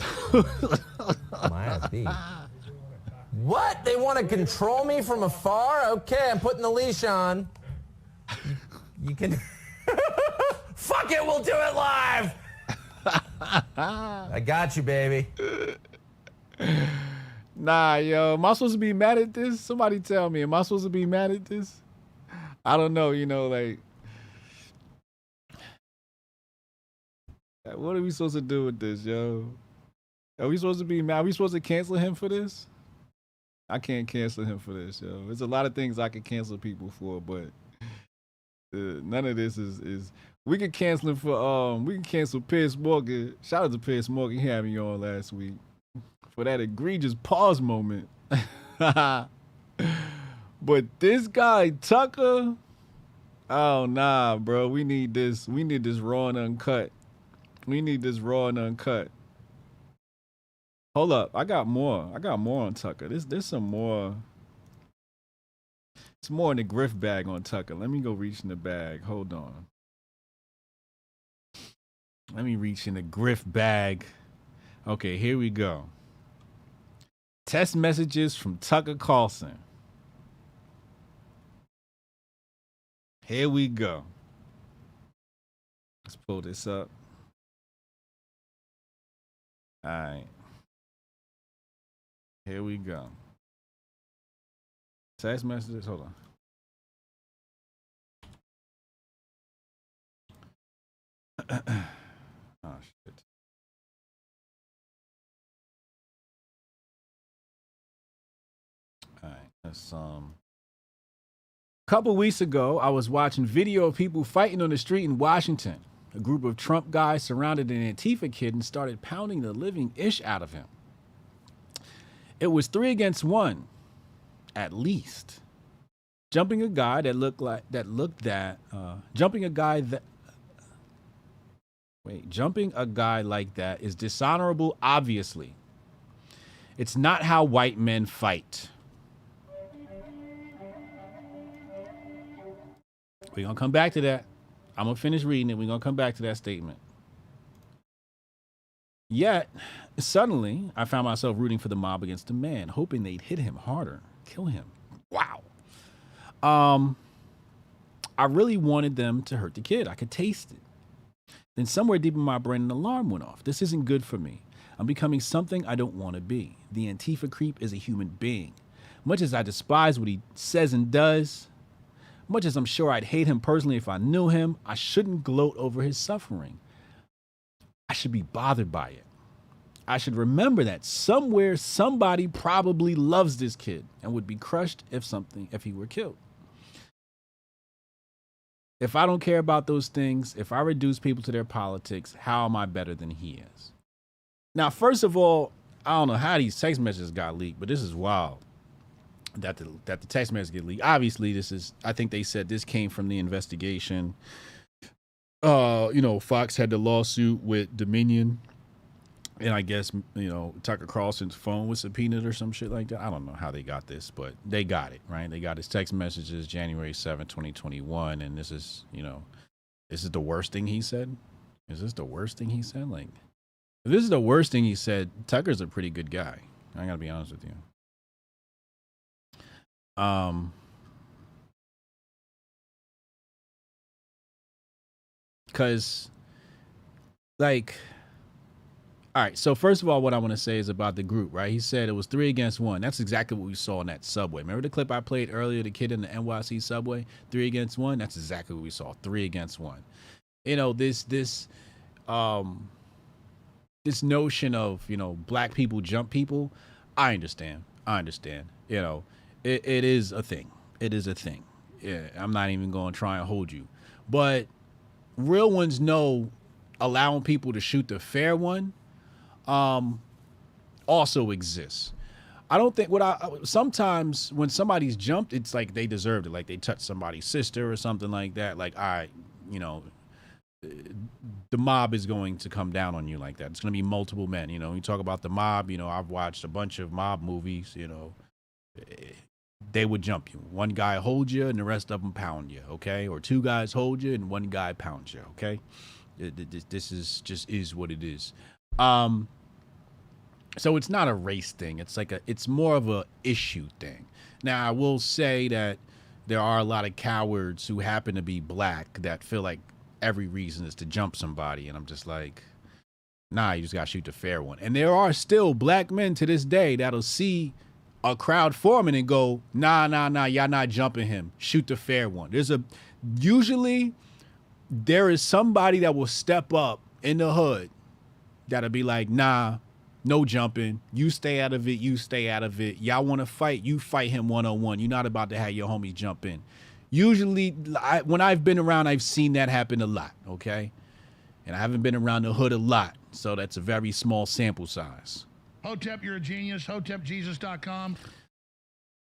My be. What? They want to control me from afar? Okay, I'm putting the leash on. You can... Fuck it, we'll do it live! I got you, baby. Nah, yo, am I supposed to be mad at this? Somebody tell me, am I supposed to be mad at this? I don't know, like... What are we supposed to do with this, yo? Are we supposed to be mad? Are we supposed to cancel him for this? I can't cancel him for this, yo. There's a lot of things I can cancel people for, but none of this is... We can cancel him for, we can cancel Piers Morgan. Shout out to Piers Morgan, he had me on last week. For that egregious pause moment. But this guy, Tucker, oh, nah, bro. We need this. We need this raw and uncut. We need this raw and uncut. Hold up. I got more. I got more on Tucker. There's some more. It's more in the grift bag on Tucker. Let me go reach in the bag. Hold on. Let me reach in the grift bag. Okay, here we go. Test messages from Tucker Carlson. Here we go. Let's pull this up. All right. Here we go. Text messages. Hold on. Oh, shit. All right. That's couple weeks ago, I was watching video of people fighting on the street in Washington. A group of Trump guys surrounded an Antifa kid and started pounding the living ish out of him. It was 3 against 1, at least. Jumping a guy like that is dishonorable, obviously. It's not how white men fight. We're going to come back to that. I'm going to finish reading it. We're going to come back to that statement. Yet, suddenly, I found myself rooting for the mob against the man, hoping they'd hit him harder, kill him. Wow. I really wanted them to hurt the kid. I could taste it. Then somewhere deep in my brain, an alarm went off. This isn't good for me. I'm becoming something I don't want to be. The Antifa creep is a human being. Much as I despise what he says and does, much as I'm sure I'd hate him personally if I knew him, I shouldn't gloat over his suffering. I should be bothered by it. I should remember that somewhere somebody probably loves this kid and would be crushed if he were killed. If I don't care about those things, if I reduce people to their politics, how am I better than he is? Now, first of all, I don't know how these text messages got leaked, but this is wild that the text messages get leaked. Obviously, I think they said this came from the investigation. Fox had the lawsuit with Dominion, and I guess, Tucker Carlson's phone was subpoenaed or some shit like that. I don't know how they got this, but they got it, right? They got his text messages January 7, 2021, and this is the worst thing he said? Is this the worst thing he said? Like, if this is the worst thing he said, Tucker's a pretty good guy. I gotta be honest with you. Because, like, all right, so first of all, what I want to say is about the group, right? He said it was 3 against 1. That's exactly what we saw in that subway. Remember the clip I played earlier, the kid in the NYC subway? 3 against 1? That's exactly what we saw, 3 against 1. This notion of, black people jump people, I understand. It is a thing. It is a thing. Yeah, I'm not even going to try and hold you. But real ones know allowing people to shoot the fair one also exists. I don't think sometimes when somebody's jumped, it's like they deserved it. Like they touched somebody's sister or something like that. Like, all right, the mob is going to come down on you like that. It's going to be multiple men. You talk about the mob, I've watched a bunch of mob movies, they would jump you. One guy hold you and the rest of them pound you, okay? Or 2 guys hold you and 1 guy pounds you, okay? This is what it is. So it's not a race thing. It's more of a issue thing. Now, I will say that there are a lot of cowards who happen to be black that feel like every reason is to jump somebody. And I'm just like, nah, you just got to shoot the fair one. And there are still black men to this day that'll see a crowd forming and go, nah, y'all not jumping him. Shoot the fair one. Usually there is somebody that will step up in the hood that'll be like, nah, no jumping. You stay out of it. Y'all want to fight? You fight him one-on-one. You're not about to have your homies jump in. Usually, when I've been around, I've seen that happen a lot, okay? And I haven't been around the hood a lot, so that's a very small sample size. Hotep, you're a genius. HotepJesus.com.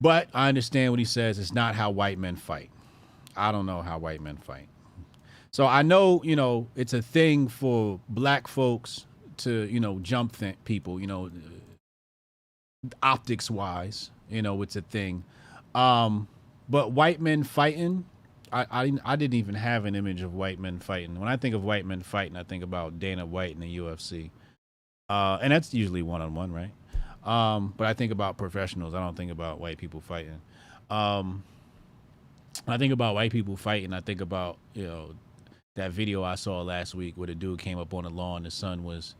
But I understand what he says. It's not how white men fight. I don't know how white men fight. So I know, it's a thing for black folks to, jump people, optics-wise, it's a thing. But white men fighting, I didn't even have an image of white men fighting. When I think of white men fighting, I think about Dana White and the UFC. And that's usually one-on-one, right? But I think about professionals. I don't think about white people fighting. When I think about white people fighting, I think about, that video I saw last week where the dude came up on the lawn. The son was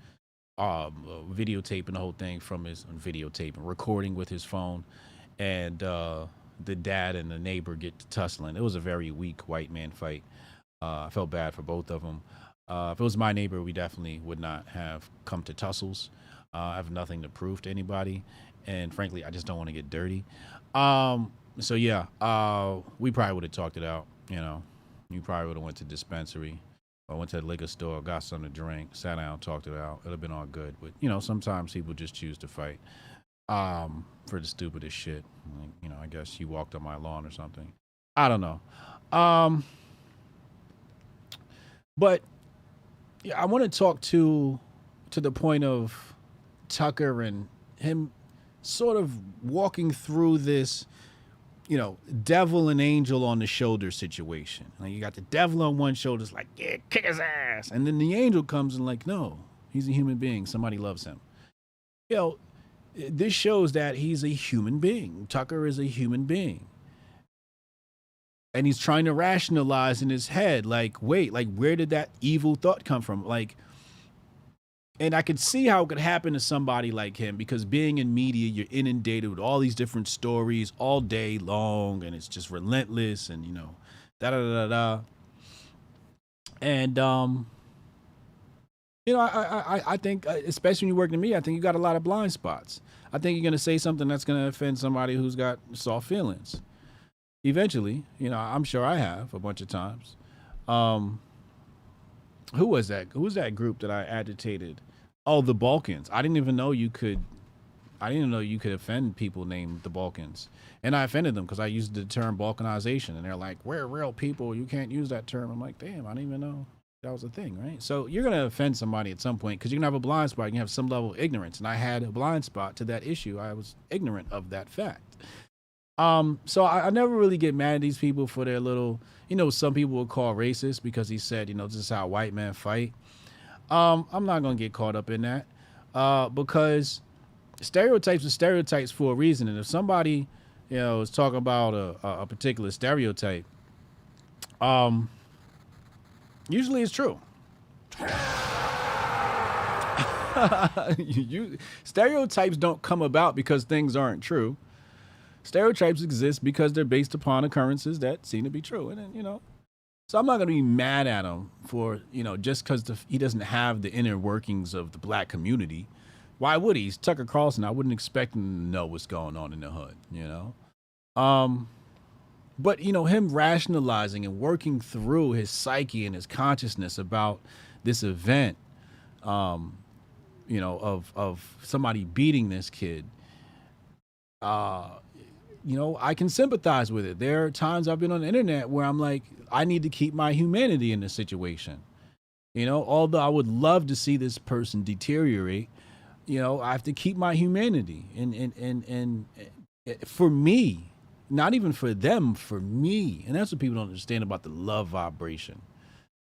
videotaping the whole thing from his recording with his phone, and the dad and the neighbor get to tussling. It was a very weak white man fight. I felt bad for both of them. If it was my neighbor, we definitely would not have come to tussles. I have nothing to prove to anybody, and frankly, I just don't want to get dirty. So yeah, we probably would have talked it out. You know, you probably would have went to dispensary or went to the liquor store, got something to drink, sat down, talked it out. It'd have been all good. But you know, sometimes people just choose to fight for the stupidest shit. Like, you know, I guess you walked on my lawn or something. I don't know. But yeah, I want to talk to the point of Tucker and him sort of walking through this, you know, devil and angel on the shoulder situation. Like, you got the devil on one shoulder, it's like, yeah, kick his ass. And then the angel comes and like, no, he's a human being. Somebody loves him. You know, this shows that he's a human being. Tucker is a human being. And he's trying to rationalize in his head, like, wait, like, where did that evil thought come from? Like, and I could see how it could happen to somebody like him, because being in media, you're inundated with all these different stories all day long, and it's just relentless, and, you know, da-da-da-da-da. And, you know, I think, especially when you're working in media, I think you got a lot of blind spots. I think you're going to say something that's going to offend somebody who's got soft feelings. Eventually, you know, I'm sure I have a bunch of times. Who was that? Who's that group that I agitated? Oh, the Balkans. I didn't even know you could offend people named the Balkans. And I offended them because I used the term balkanization, and they're like, we're real people, you can't use that term. I'm like, damn, I didn't even know that was a thing, right? So you're going to offend somebody at some point because you're going to have a blind spot. You have some level of ignorance. And I had a blind spot to that issue. I was ignorant of that fact. So I never really get mad at these people for their little, you know, some people will call racist because he said, you know, this is how white men fight. I'm not going to get caught up in that because stereotypes are stereotypes for a reason. And if somebody, you know, is talking about a particular stereotype, usually it's true. Stereotypes don't come about because things aren't true. Stereotypes exist because they're based upon occurrences that seem to be true. And then, you know, so I'm not going to be mad at him for, you know, just because he doesn't have the inner workings of the black community. Why would he? He's Tucker Carlson. I wouldn't expect him to know what's going on in the hood, you know? But, you know, him rationalizing and working through his psyche and his consciousness about this event, you know, of somebody beating this kid, you know, I can sympathize with it. There are times I've been on the internet where I'm like, I need to keep my humanity in this situation. You know, although I would love to see this person deteriorate, you know, I have to keep my humanity. And for me, not even for them, for me. And that's what people don't understand about the love vibration.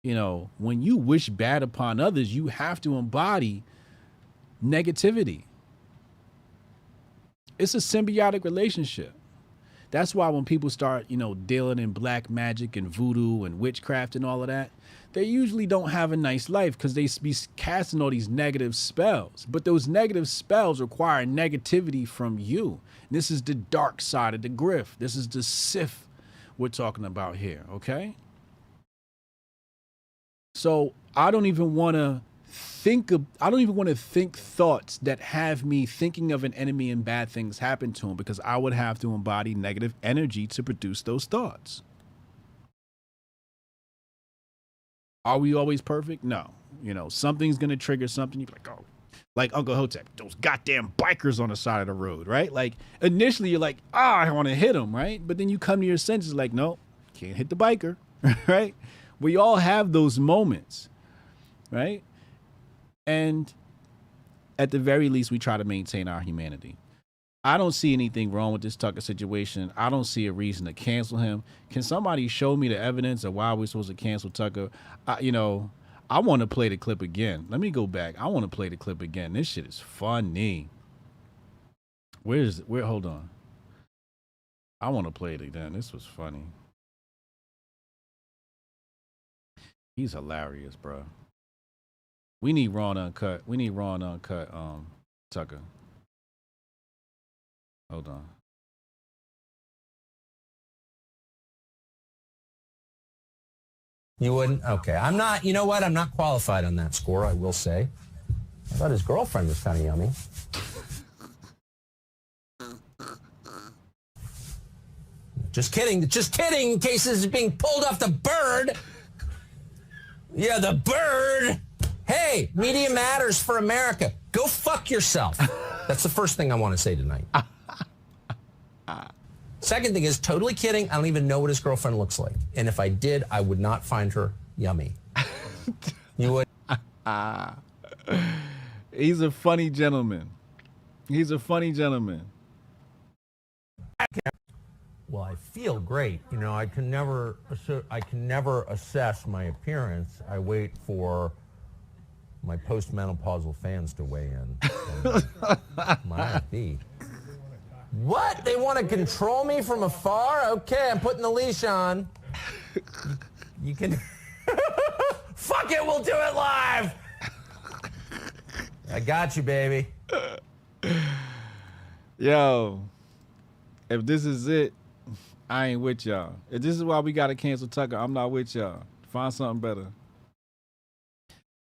You know, when you wish bad upon others, you have to embody negativity. It's a symbiotic relationship. That's why when people start, you know, dealing in black magic and voodoo and witchcraft and all of that, they usually don't have a nice life because they be casting all these negative spells. But those negative spells require negativity from you. And this is the dark side of the grift. This is the Sith we're talking about here, okay? So I don't even want to think thoughts that have me thinking of an enemy and bad things happen to him, because I would have to embody negative energy to produce those thoughts. Are we always perfect? No. You know, something's going to trigger something. You're like, oh, like Uncle Hotep, those goddamn bikers on the side of the road, right? Like initially you're like, I want to hit him, right? But then you come to your senses like, no, can't hit the biker, right? We all have those moments, right? And at the very least, we try to maintain our humanity. I don't see anything wrong with this Tucker situation. I don't see a reason to cancel him. Can somebody show me the evidence of why we're supposed to cancel Tucker? You know, I want to play the clip again. Let me go back. I want to play the clip again. This shit is funny. Hold on. I want to play it again. This was funny. He's hilarious, bro. We need raw and uncut. We need raw and uncut, Tucker. Hold on. You wouldn't? Okay. I'm not, you know what? I'm not qualified on that score, I will say. I thought his girlfriend was kind of yummy. Just kidding. Just kidding, in case this is being pulled off the bird. Yeah, the bird. Hey, media matters for America. Go fuck yourself. That's the first thing I want to say tonight. Second thing is, totally kidding. I don't even know what his girlfriend looks like. And if I did, I would not find her yummy. You would? He's a funny gentleman. He's a funny gentleman. Well, I feel great. You know, I can never assess my appearance. I wait for my postmenopausal fans to weigh in. Might be. What? They want to control me from afar? Okay, I'm putting the leash on. You can... Fuck it, we'll do it live! I got you, baby. Yo, if this is it, I ain't with y'all. If this is why we got to cancel Tucker, I'm not with y'all. Find something better.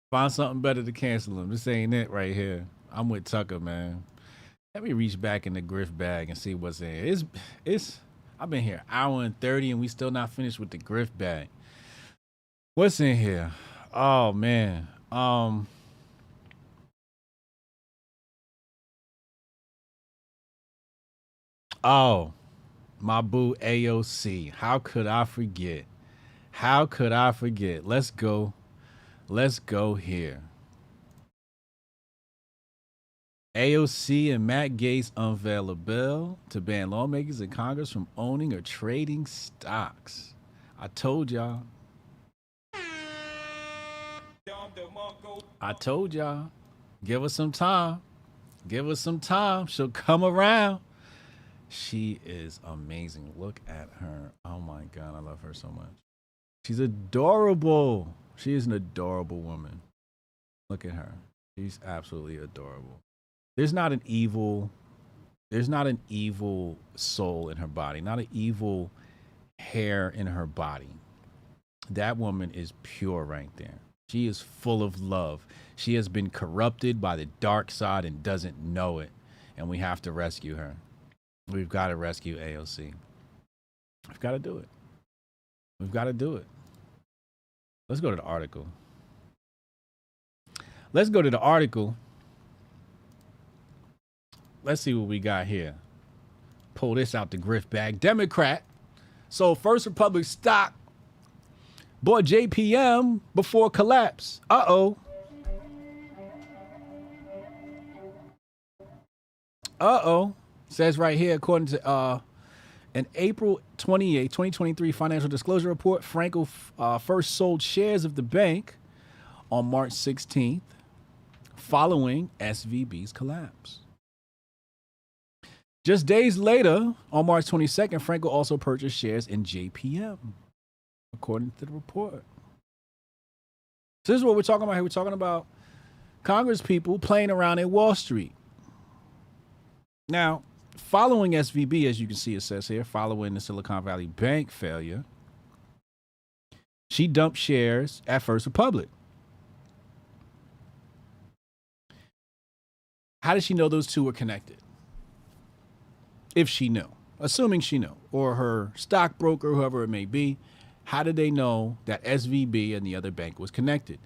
Find something better to cancel him. This ain't it right here. I'm with Tucker, man. Let me reach back in the Grift bag and see what's in it. It's I've been here hour and 30 and we still not finished with the Grift bag. What's in here? Oh man. Oh, my boo AOC. How could I forget? How could I forget? Let's go. Let's go here. AOC and Matt Gaetz unveil a bill to ban lawmakers in Congress from owning or trading stocks. I told y'all. I told y'all. Give us some time. Give us some time. She'll come around. She is amazing. Look at her. Oh my God, I love her so much. She's adorable. She is an adorable woman. Look at her. She's absolutely adorable. There's not an evil soul in her body, not an evil hair in her body. That woman is pure right there. She is full of love. She has been corrupted by the dark side and doesn't know it. And we have to rescue her. We've got to rescue AOC. We've got to do it. We've got to do it. Let's go to the article. Let's go to the article. Let's see what we got here. Pull this out the Grift bag. Democrat sold First Republic stock, bought JPM before collapse. Uh-oh. Uh-oh. Says right here, according to an April 28, 2023 financial disclosure report, Franco first sold shares of the bank on March 16th, following SVB's collapse. Just days later, on March 22nd, Franco also purchased shares in JPM, according to the report. So this is what we're talking about here. We're talking about Congress people playing around in Wall Street. Now, following SVB, as you can see, it says here, following the Silicon Valley Bank failure, she dumped shares at First Republic. How did she know those two were connected? If she knew, assuming she knew, or her stockbroker, whoever it may be, how did they know that SVB and the other bank was connected?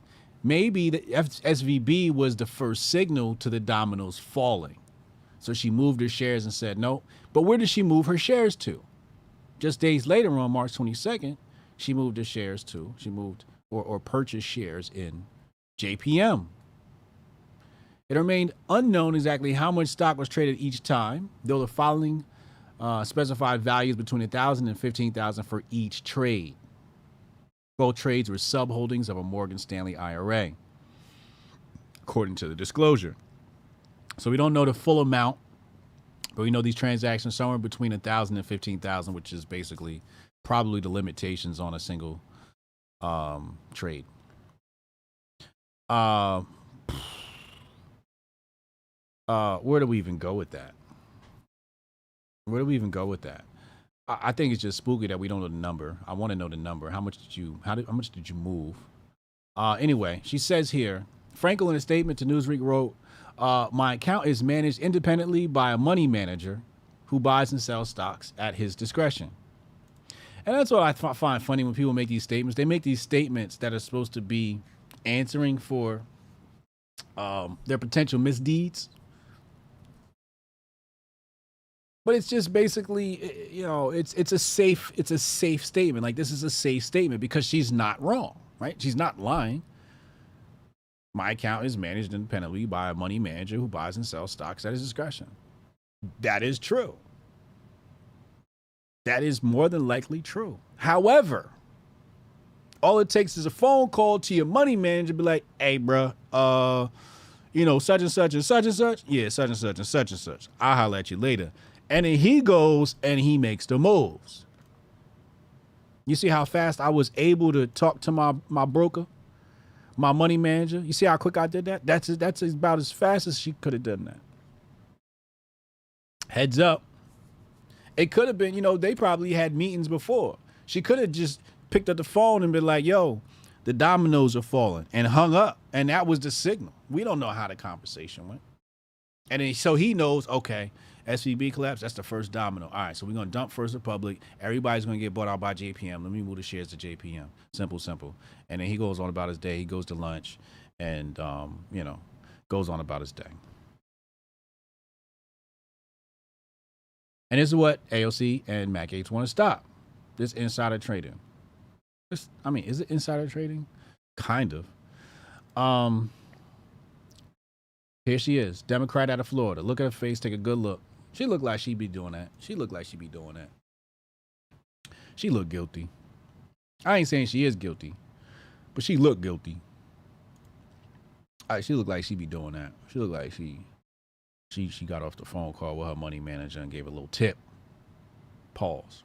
Maybe the SVB was the first signal to the dominoes falling. So she moved her shares and said no. But where did she move her shares to? Just days later, on March 22nd, she moved her shares to, she moved or purchased shares in JPM. It remained unknown exactly how much stock was traded each time, though the following specified values between $1,000 and $15,000 for each trade. Both trades were subholdings of a Morgan Stanley IRA, according to the disclosure. So we don't know the full amount, but we know these transactions somewhere between $1,000 and $15,000, which is basically probably the limitations on a single trade. Where do we even go with that? Where do we even go with that? I think it's just spooky that we don't know the number. I want to know the number. How much did you move? Anyway, she says here, Frankel in a statement to Newsweek wrote, my account is managed independently by a money manager who buys and sells stocks at his discretion. And that's what I find funny when people make these statements. They make these statements that are supposed to be answering for their potential misdeeds. But it's just basically, you know, it's a safe statement. Like, this is a safe statement because she's not wrong, right? She's not lying. My account is managed independently by a money manager who buys and sells stocks at his discretion. That is true. That is more than likely true. However, all it takes is a phone call to your money manager, be like, hey, bro, you know, such and such and such and such. Yeah, such and such and such and such. I'll holler at you later. And then he goes and he makes the moves. You see how fast I was able to talk to my broker, my money manager? You see how quick I did that? That's about as fast as she could have done that. Heads up. It could have been, you know, they probably had meetings before. She could have just picked up the phone and been like, yo, the dominoes are falling, and hung up. And that was the signal. We don't know how the conversation went. And then, so he knows, okay, SVB collapse, that's the first domino. All right, so we're going to dump First Republic. Everybody's going to get bought out by JPM. Let me move the shares to JPM. Simple. And then he goes on about his day. He goes to lunch and, you know, goes on about his day. And this is what AOC and Matt Gaetz want to stop. This insider trading. Is it insider trading? Kind of. Here she is, Democrat out of Florida. Look at her face, take a good look. She looked like she'd be doing that. She looked guilty. I ain't saying she is guilty, but she looked guilty. All right, she looked like she'd be doing that. She looked like she got off the phone call with her money manager and gave a little tip. Pause.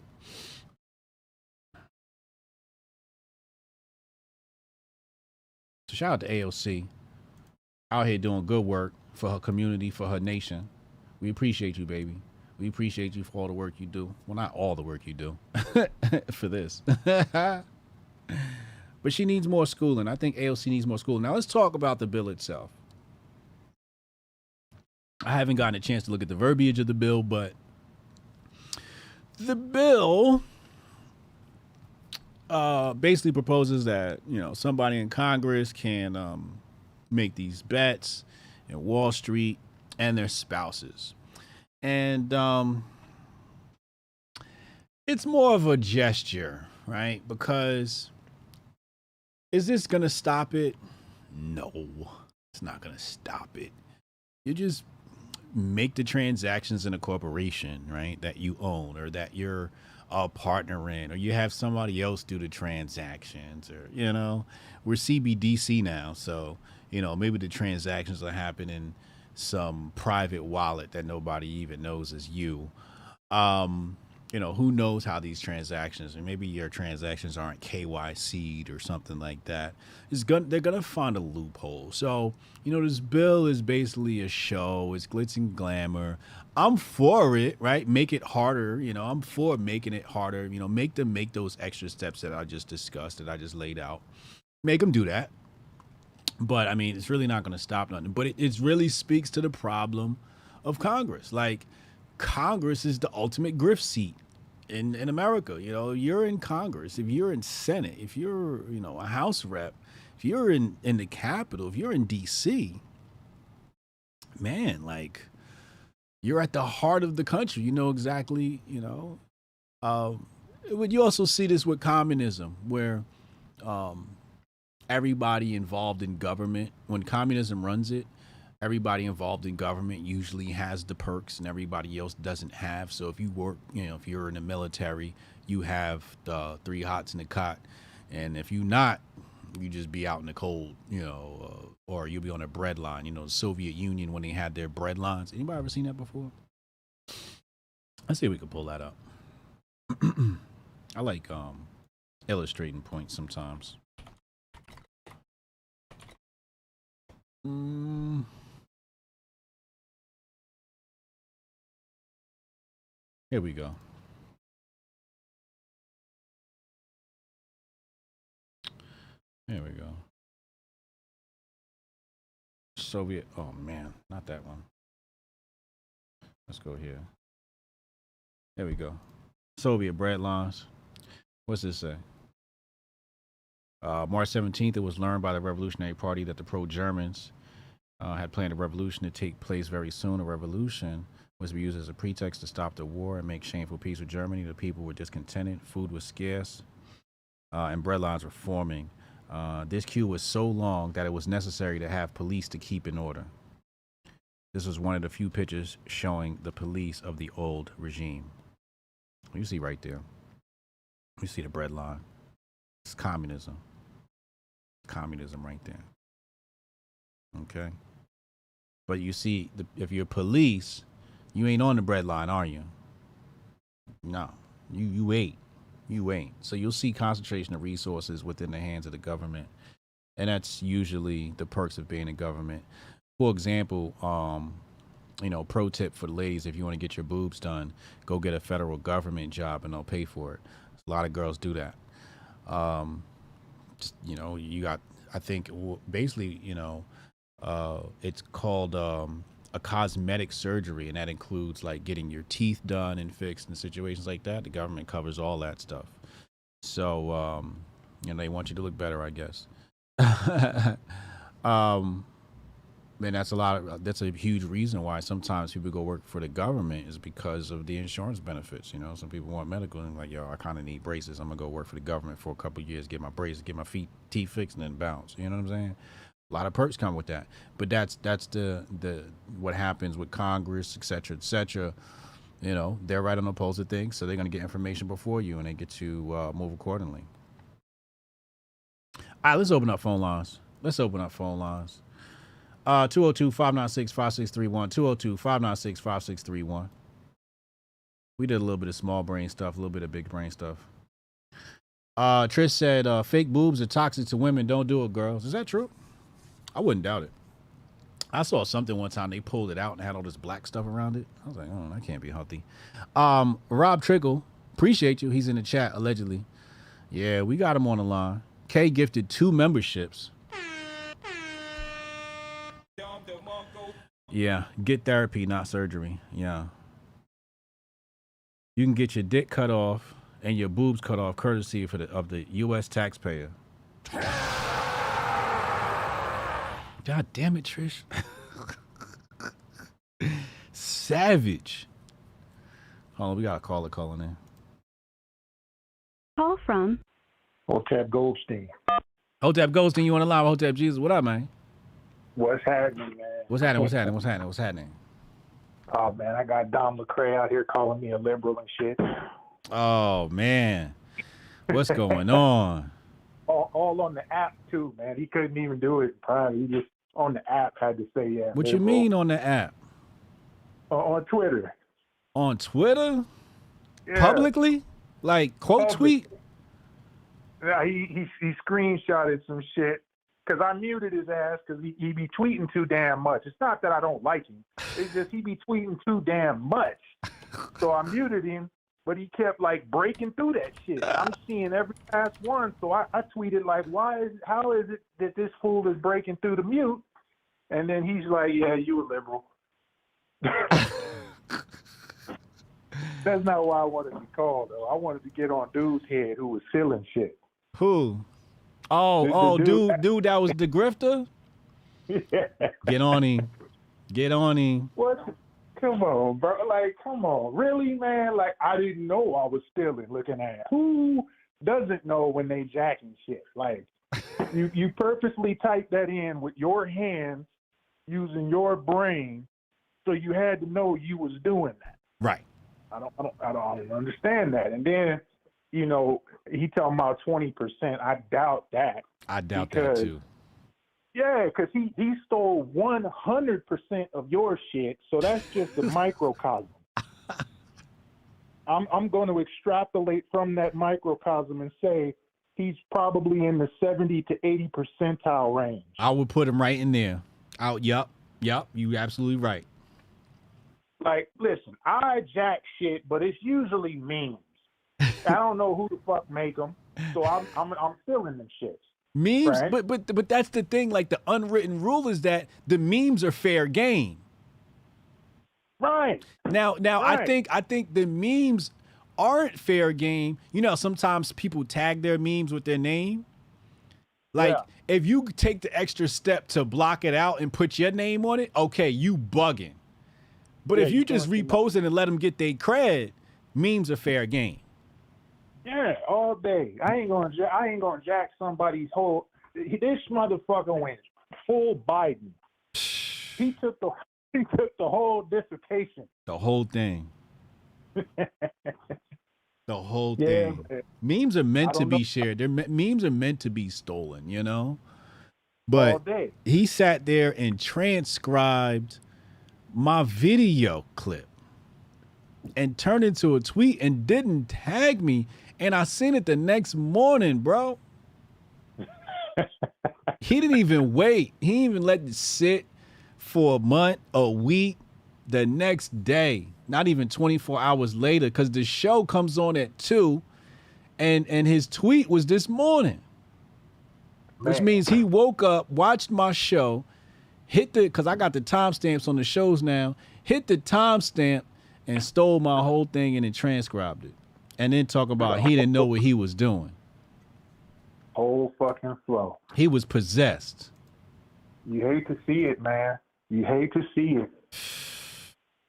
So shout out to AOC. Out here doing good work for her community, for her nation. We appreciate you, baby. We appreciate you for all the work you do. Well, not all the work you do for this. But she needs more schooling. I think AOC needs more schooling. Now let's talk about the bill itself. I haven't gotten a chance to look at the verbiage of the bill, but the bill basically proposes that, you know, somebody in Congress can make these bets in Wall Street and their spouses. And it's more of a gesture, right? Because is this going to stop it? No, it's not going to stop it. You just make the transactions in a corporation, right, that you own or that you're a partner in, or you have somebody else do the transactions, or, you know, we're CBDC now. So, you know, maybe the transactions will happen in some private wallet that nobody even knows is you. You know, who knows how these transactions, and maybe your transactions aren't KYC'd or something like that. They're gonna find a loophole. So, you know, this bill is basically a show. It's glitz and glamour. I'm for it, right? Make it harder. You know, I'm for making it harder. You know, make them make those extra steps that I just discussed, that I just laid out. Make them do that. But I mean, it's really not going to stop nothing. But it really speaks to the problem of Congress. Like, Congress is the ultimate grift seat in America. You know, you're in Congress, if you're in Senate, if you're, you know, a House rep, if you're in the Capitol, if you're in DC, man, like, you're at the heart of the country. You know exactly, you know. You also see this with communism, where everybody involved in government, when communism runs it, everybody involved in government usually has the perks and everybody else doesn't have. So if you work, you know, if you're in the military, you have the 3 hots in the cot. And if you're not, you just be out in the cold, you know, or you'll be on a bread line. You know, the Soviet Union, when they had their bread lines. Anybody ever seen that before? Let's see if we can pull that up. I like illustrating points sometimes. Here we go. Here we go. Soviet. Oh man, not that one. Let's go here. There we go. Soviet bread lines. What's this say? March 17th, it was learned by the Revolutionary Party that the pro-Germans had planned a revolution to take place very soon. A revolution was to be used as a pretext to stop the war and make shameful peace with Germany. The people were discontented, food was scarce, and bread lines were forming. This queue was so long that it was necessary to have police to keep in order. This was one of the few pictures showing the police of the old regime. You see right there. You see the bread line. It's communism. Communism right there. Okay. But you see, if you're police, you ain't on the bread line, are you? No. You ain't. You ain't. So you'll see concentration of resources within the hands of the government. And that's usually the perks of being in government. For example, pro tip for the ladies, if you want to get your boobs done, go get a federal government job and they'll pay for it. A lot of girls do that. You got, I think, basically, it's called a cosmetic surgery, and that includes like getting your teeth done and fixed and situations like that. The government covers all that stuff. So, they want you to look better, I guess. And that's a huge reason why sometimes people go work for the government is because of the insurance benefits. Some people want medical and like, yo, I kind of need braces. I'm gonna go work for the government for a couple of years, get my braces, get my teeth fixed, and then bounce. You know what I'm saying? A lot of perks come with that. But that's the what happens with Congress, et cetera, et cetera. They're right on the pulse of things, so they're gonna get information before you, and they get to move accordingly. All right, let's open up phone lines. 202-596-5631. 202-596-5631. We did a little bit of small brain stuff, a little bit of big brain stuff. Trish said, fake boobs are toxic to women. Don't do it, girls. Is that true? I wouldn't doubt it. I saw something one time. They pulled it out and had all this black stuff around it. I was like, oh, that can't be healthy. Rob Trickle, appreciate you. He's in the chat, allegedly. Yeah, we got him on the line. Kay gifted 2 memberships. Yeah, get therapy, not surgery. Yeah. You can get your dick cut off and your boobs cut off courtesy of the U.S. taxpayer. God damn it, Trish. Savage. Hold on, we got a caller calling in. Call from Hotep Goldstein. Hotep Goldstein, you on the line with Hotep Jesus? What up, man? What's happening, man? What's happening? Oh, man, I got Dom LeCrae out here calling me a liberal and shit. Oh, man. What's going on? All on the app, too, man. He couldn't even do it private. He just, on the app, had to say, yeah. What you mean on the app? On Twitter. On Twitter? Yeah. Publicly? Like, quote tweet? Yeah, he screenshotted some shit. Because I muted his ass because he be tweeting too damn much. It's not that I don't like him. It's just he be tweeting too damn much. So I muted him, but he kept like breaking through that shit. I'm seeing every last one. So I tweeted like, how is it that this fool is breaking through the mute? And then he's like, yeah, you a liberal. That's not why I wanted to call, though. I wanted to get on dude's head who was feeling shit. Who? Oh, dude, that was the grifter? Yeah. Get on him. What? Come on, bro. Like, come on. Really, man? Like, I didn't know I was stealing looking at. Who doesn't know when they jacking shit? Like, you purposely typed that in with your hands using your brain, so you had to know you was doing that. Right. I don't understand that. And then, he talking about 20%. I doubt that. I doubt that too. Yeah, because he stole 100% of your shit, so that's just a microcosm. I'm going to extrapolate from that microcosm and say he's probably in the 70 to 80 percentile range. I would put him right in there. Yup. You absolutely right. Like, listen, I jack shit, but it's usually memes. I don't know who the fuck make them, so I'm feeling them shits. Memes, right? but that's the thing. Like the unwritten rule is that the memes are fair game. Right. Now, Right. I think the memes aren't fair game. You know, sometimes people tag their memes with their name. Like, if you take the extra step to block it out and put your name on it, okay, you bugging. But if you just repost it and let them get their cred, memes are fair game. Yeah, all day. I ain't gonna jack somebody's whole. This motherfucker went full Biden. He took the whole dissertation. The whole thing. The whole Yeah, thing. man. Memes are meant I to don't be know. shared. Memes are meant to be stolen, you know? All But day. he sat there and transcribed my video clip and turned it into a tweet and didn't tag me. And I seen it the next morning, bro. He didn't even wait. He didn't even let it sit for a month, a week, the next day. Not even 24 hours later, because the show comes on at 2, and his tweet was this morning. Which means he woke up, watched my show, because I got the timestamps on the shows now, hit the timestamp and stole my whole thing and then transcribed it. And then talk about he didn't know what he was doing. Whole fucking flow. He was possessed. You hate to see it, man. You hate to see it.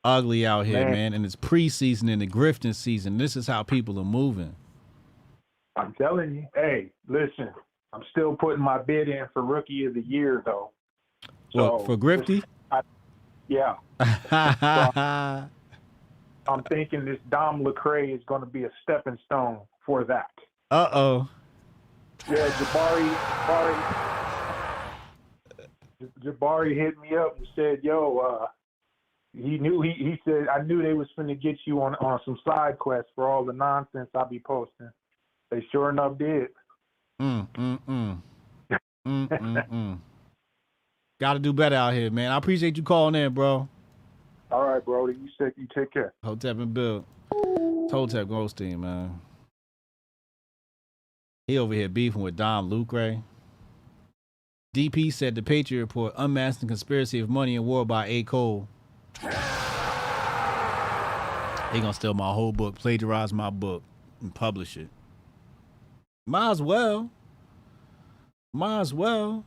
Ugly out here, Man. man. And it's preseason and the grifting season. This is how people are moving. I'm telling you. Hey, listen. I'm still putting my bid in for Rookie of the Year, though. What, for Grifty? Yeah. So, I'm thinking this Dom Lecrae is going to be a stepping stone for that. Uh-oh. Yeah, Jabari hit me up and said, yo, he said, I knew they was finna get you on some side quests for all the nonsense I be posting. They sure enough did. Got to do better out here, man. I appreciate you calling in, bro. All right, bro. You take care. Hotep and Bill. Hotep Goldstein, man. He over here beefing with Dom Lucre. DP said the Patriot Report, unmasking conspiracy of money and war by A. Cole. They gonna steal my whole book, plagiarize my book, and publish it. Might as well. Might as well.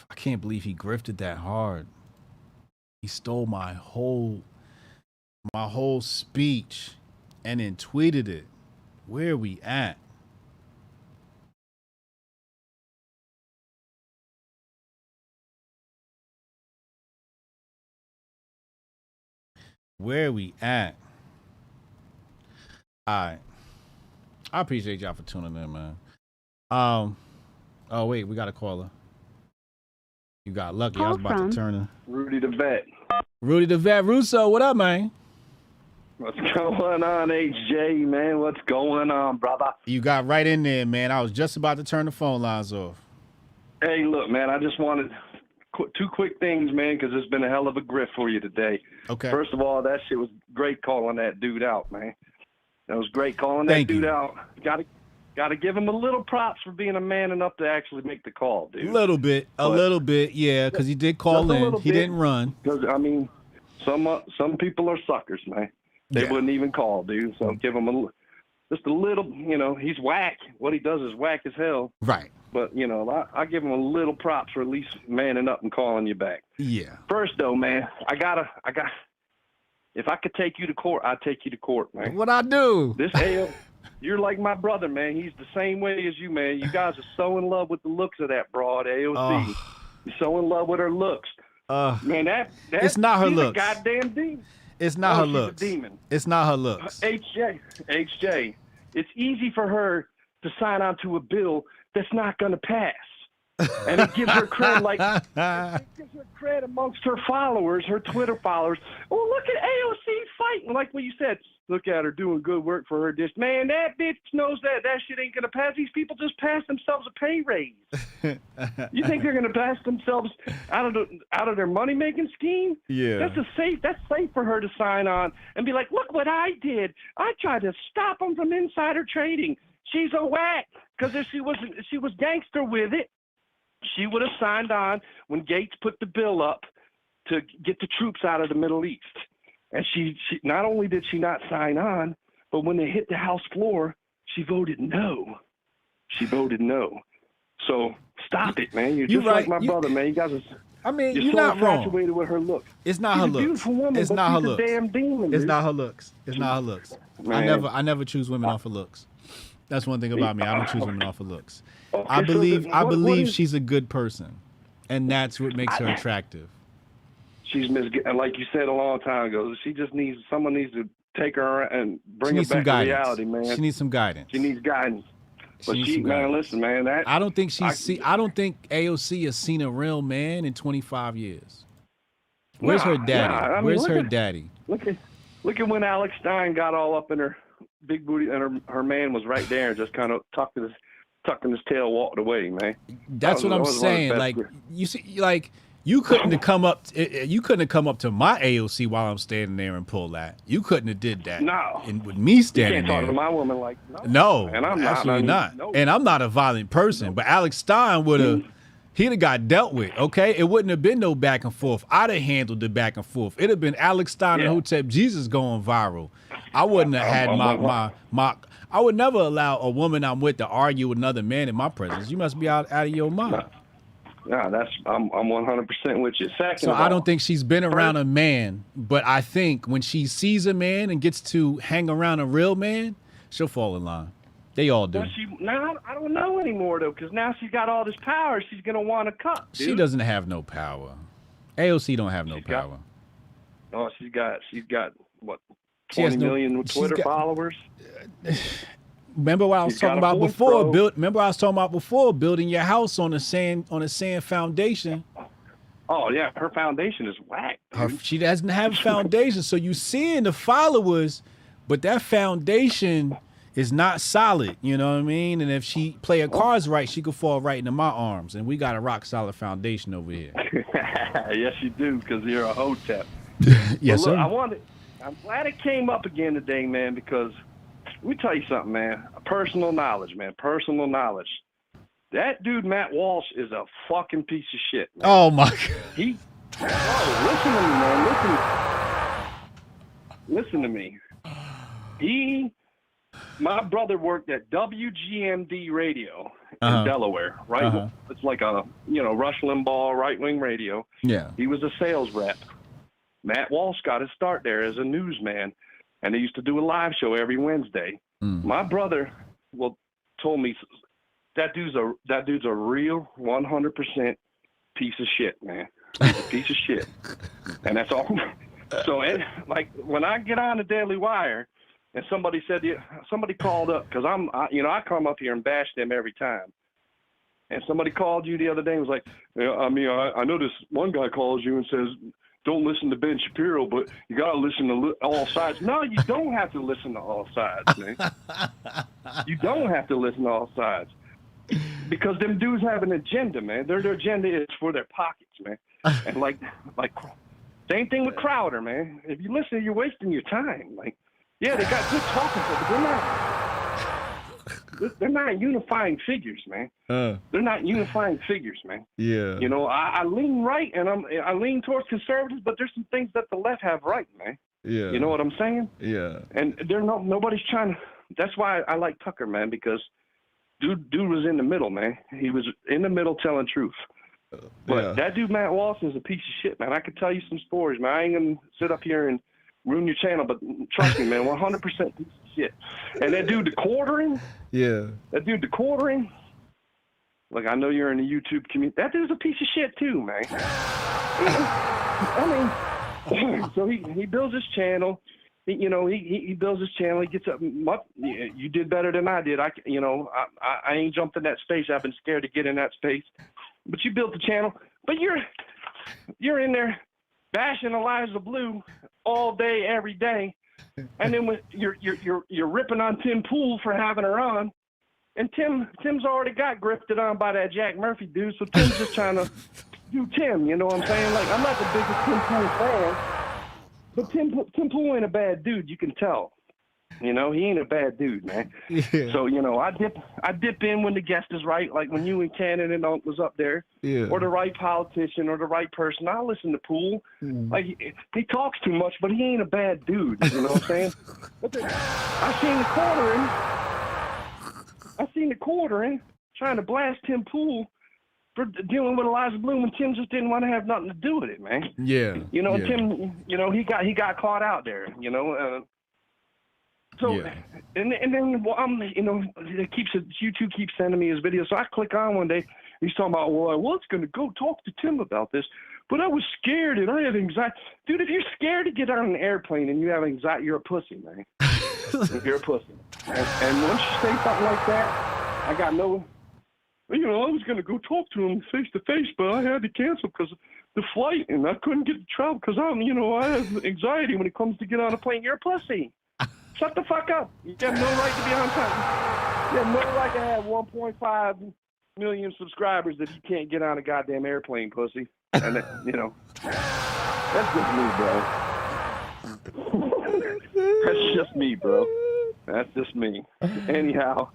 I can't believe he grifted that hard. He stole my whole speech and then tweeted it. Where are we at? Where are we at? All right. I appreciate y'all for tuning in, man. Oh wait, we got a caller. You got lucky. I was about to turn in. Rudy the Vet. Rudy the Vet. Russo, what up, man? What's going on, HJ, man? What's going on, brother? You got right in there, man. I was just about to turn the phone lines off. Hey, look, man, I just wanted two quick things, man, because it's been a hell of a grift for you today. Okay. First of all, that shit was great calling that dude out, man. That was great calling that dude out. Got to give him a little props for being a man enough to actually make the call, dude. A little bit, yeah, because he did call in. He didn't run. Because, I mean, some people are suckers, man. They wouldn't even call, dude. So give him just a little, he's whack. What he does is whack as hell. Right. But, I give him a little props for at least manning up and calling you back. Yeah. First, though, man, if I could take you to court, I'd take you to court, man. What I do? This hell, you're like my brother, man. He's the same way as you, man. You guys are so in love with the looks of that broad, AOC. You're so in love with her looks. Man, that it's not her she's looks. A goddamn demon. It's not her she's looks. A demon. It's not her looks. HJ, it's easy for her to sign on to a bill that's not going to pass. And it gives her credit, like, it gives her credit amongst her followers, her Twitter followers. Oh, look at AOC fighting. Like what you said, look at her doing good work for her district. Man, that bitch knows that shit ain't going to pass. These people just pass themselves a pay raise. You think they're going to pass themselves out of their money-making scheme? Yeah. That's safe for her to sign on and be like, look what I did. I tried to stop them from insider trading. She's a whack. Because if she was gangster with it, she would have signed on when Gaetz put the bill up to get the troops out of the Middle East. And she not only did she not sign on, but when they hit the House floor, she voted no. She voted no. So stop it, man. You're just like my brother, man. You guys are. You're so not wrong. infatuated with her looks. It's not She's her a looks. beautiful woman, It's but not her she's a looks. damn demon, It's dude. not her looks. It's not her looks. Man. I never choose women off of looks. That's one thing about me. I don't choose women off of looks. Okay, I believe what is- she's a good person, and that's what makes her attractive. She's like you said a long time ago. Someone needs to take her and bring her She needs some back to guidance. reality, man. She needs some guidance. She needs guidance. But needs some man, guidance. listen, man. I don't think I don't think AOC has seen a real man in 25 years. Where's her daddy? I mean, Where's look her at- daddy? Look at when Alex Stein got all up in her big booty, and her man was right there and just kind of tucking his tail, walked away, man. That's what I'm saying. Like you see, like you couldn't have come up. You couldn't have come up to my AOC while I'm standing there and pull that. You couldn't have did that. No. And with me You standing can't talk there. to my woman like No, and I'm absolutely not. No. And I'm not a violent person, but Alex Stein would have. He'd have got dealt with, okay? It wouldn't have been no back and forth. I'd have handled the back and forth. It'd have been Alex Stein and Hotep Jesus going viral. I wouldn't have had my I would never allow a woman I'm with to argue with another man in my presence. You must be out of your mind. No, I'm 100% with you. Second So of I all, don't think she's been around a man, but I think when she sees a man and gets to hang around a real man, she'll fall in line. They all do. Now I don't know anymore though, because now she's got all this power. She's gonna want to cut. Dude. She doesn't have no power. AOC don't have no power. She's got what? She has 20 million Twitter followers. Remember what I was talking about before? Remember I was talking about before? Building your house on a sand foundation. Oh yeah, her foundation is whack. She doesn't have a foundation, so you seeing the followers, but that foundation is not solid. You know what I mean? And if she play her cards right, she could fall right into my arms, and we got a rock solid foundation over here. Yes, you do, because you're a Hotep. Yes, look, sir. I'm glad it came up again today, man, because let me tell you something, man. Personal knowledge, man. Personal knowledge. That dude, Matt Walsh, is a fucking piece of shit, man. Oh, my God. Listen to me, man. My brother worked at WGMD Radio in Delaware, right? It's like a, Rush Limbaugh, right-wing radio. Yeah. He was a sales rep. Matt Walsh got his start there as a newsman, and they used to do a live show every Wednesday. My brother told me that dude's a real 100% piece of shit, man. He's a piece of shit, and that's all. So, like when I get on the Daily Wire, and somebody called up because I come up here and bash them every time. And somebody called you the other day and was like, I know this one guy calls you and says, don't listen to Ben Shapiro, but you got to listen to all sides. No, you don't have to listen to all sides, man. You don't have to listen to all sides. Because them dudes have an agenda, man. Their agenda is for their pockets, man. And like same thing with Crowder, man. If you listen, you're wasting your time. Like, yeah, they got good talking, but they're not unifying figures, man. They're not unifying figures, man. Yeah. I lean right, and I lean towards conservatives, but there's some things that the left have right, man. Yeah. You know what I'm saying? Yeah. And nobody's trying to. That's why I like Tucker, man, because dude was in the middle, man. He was in the middle telling truth. But that dude Matt Walsh is a piece of shit, man. I could tell you some stories, man. I ain't gonna sit up here and ruin your channel, but trust me, man, 100% piece of shit. And that dude, the quartering. Yeah. That dude, the quartering. Like, I know you're in the YouTube community. That dude's a piece of shit too, man. So he builds his channel. He builds his channel. He gets up. You did better than I did. I ain't jumped in that space. I've been scared to get in that space. but you built the channel. But you're in there bashing Eliza Blue all day, every day, and then you're ripping on Tim Pool for having her on, and Tim's already got grifted on by that Jack Murphy dude, so Tim's just trying to do Tim. You know what I'm saying? Like, I'm not the biggest Tim Pool fan, but Tim Pool ain't a bad dude. You can tell. You know, he ain't a bad dude, man. Yeah. So, you know, I dip in when the guest is right, like when you and Cannon and Unc was up there, Yeah. or the right politician or the right person. I listen to Pool. Like, he talks too much, but he ain't a bad dude. You know what I'm saying? I seen the quartering trying to blast Tim Pool for dealing with Eliza Bloom, and Tim just didn't want to have nothing to do with it, man. Yeah. You know, yeah. Tim, you know, he got caught out there, you know. So, Yeah. and then you know, YouTube keeps sending me his video. So I click on one day. He's talking about, well, I was going to go talk to Tim about this, but I was scared and I had anxiety. Dude, if you're scared to get on an airplane and you have anxiety, you're a pussy, man. You're a pussy. And once you say something like that, I got no. You know, I was going to go talk to him face to face, but I had to cancel because of the flight, and I couldn't get to travel because I have anxiety when it comes to get on a plane. You're a pussy. Shut the fuck up. You have no right to be on time. You have no right to have 1.5 million subscribers if you can't get on a goddamn airplane, pussy. And, you know, that's just me, bro. That's just me, bro. That's just me. Anyhow,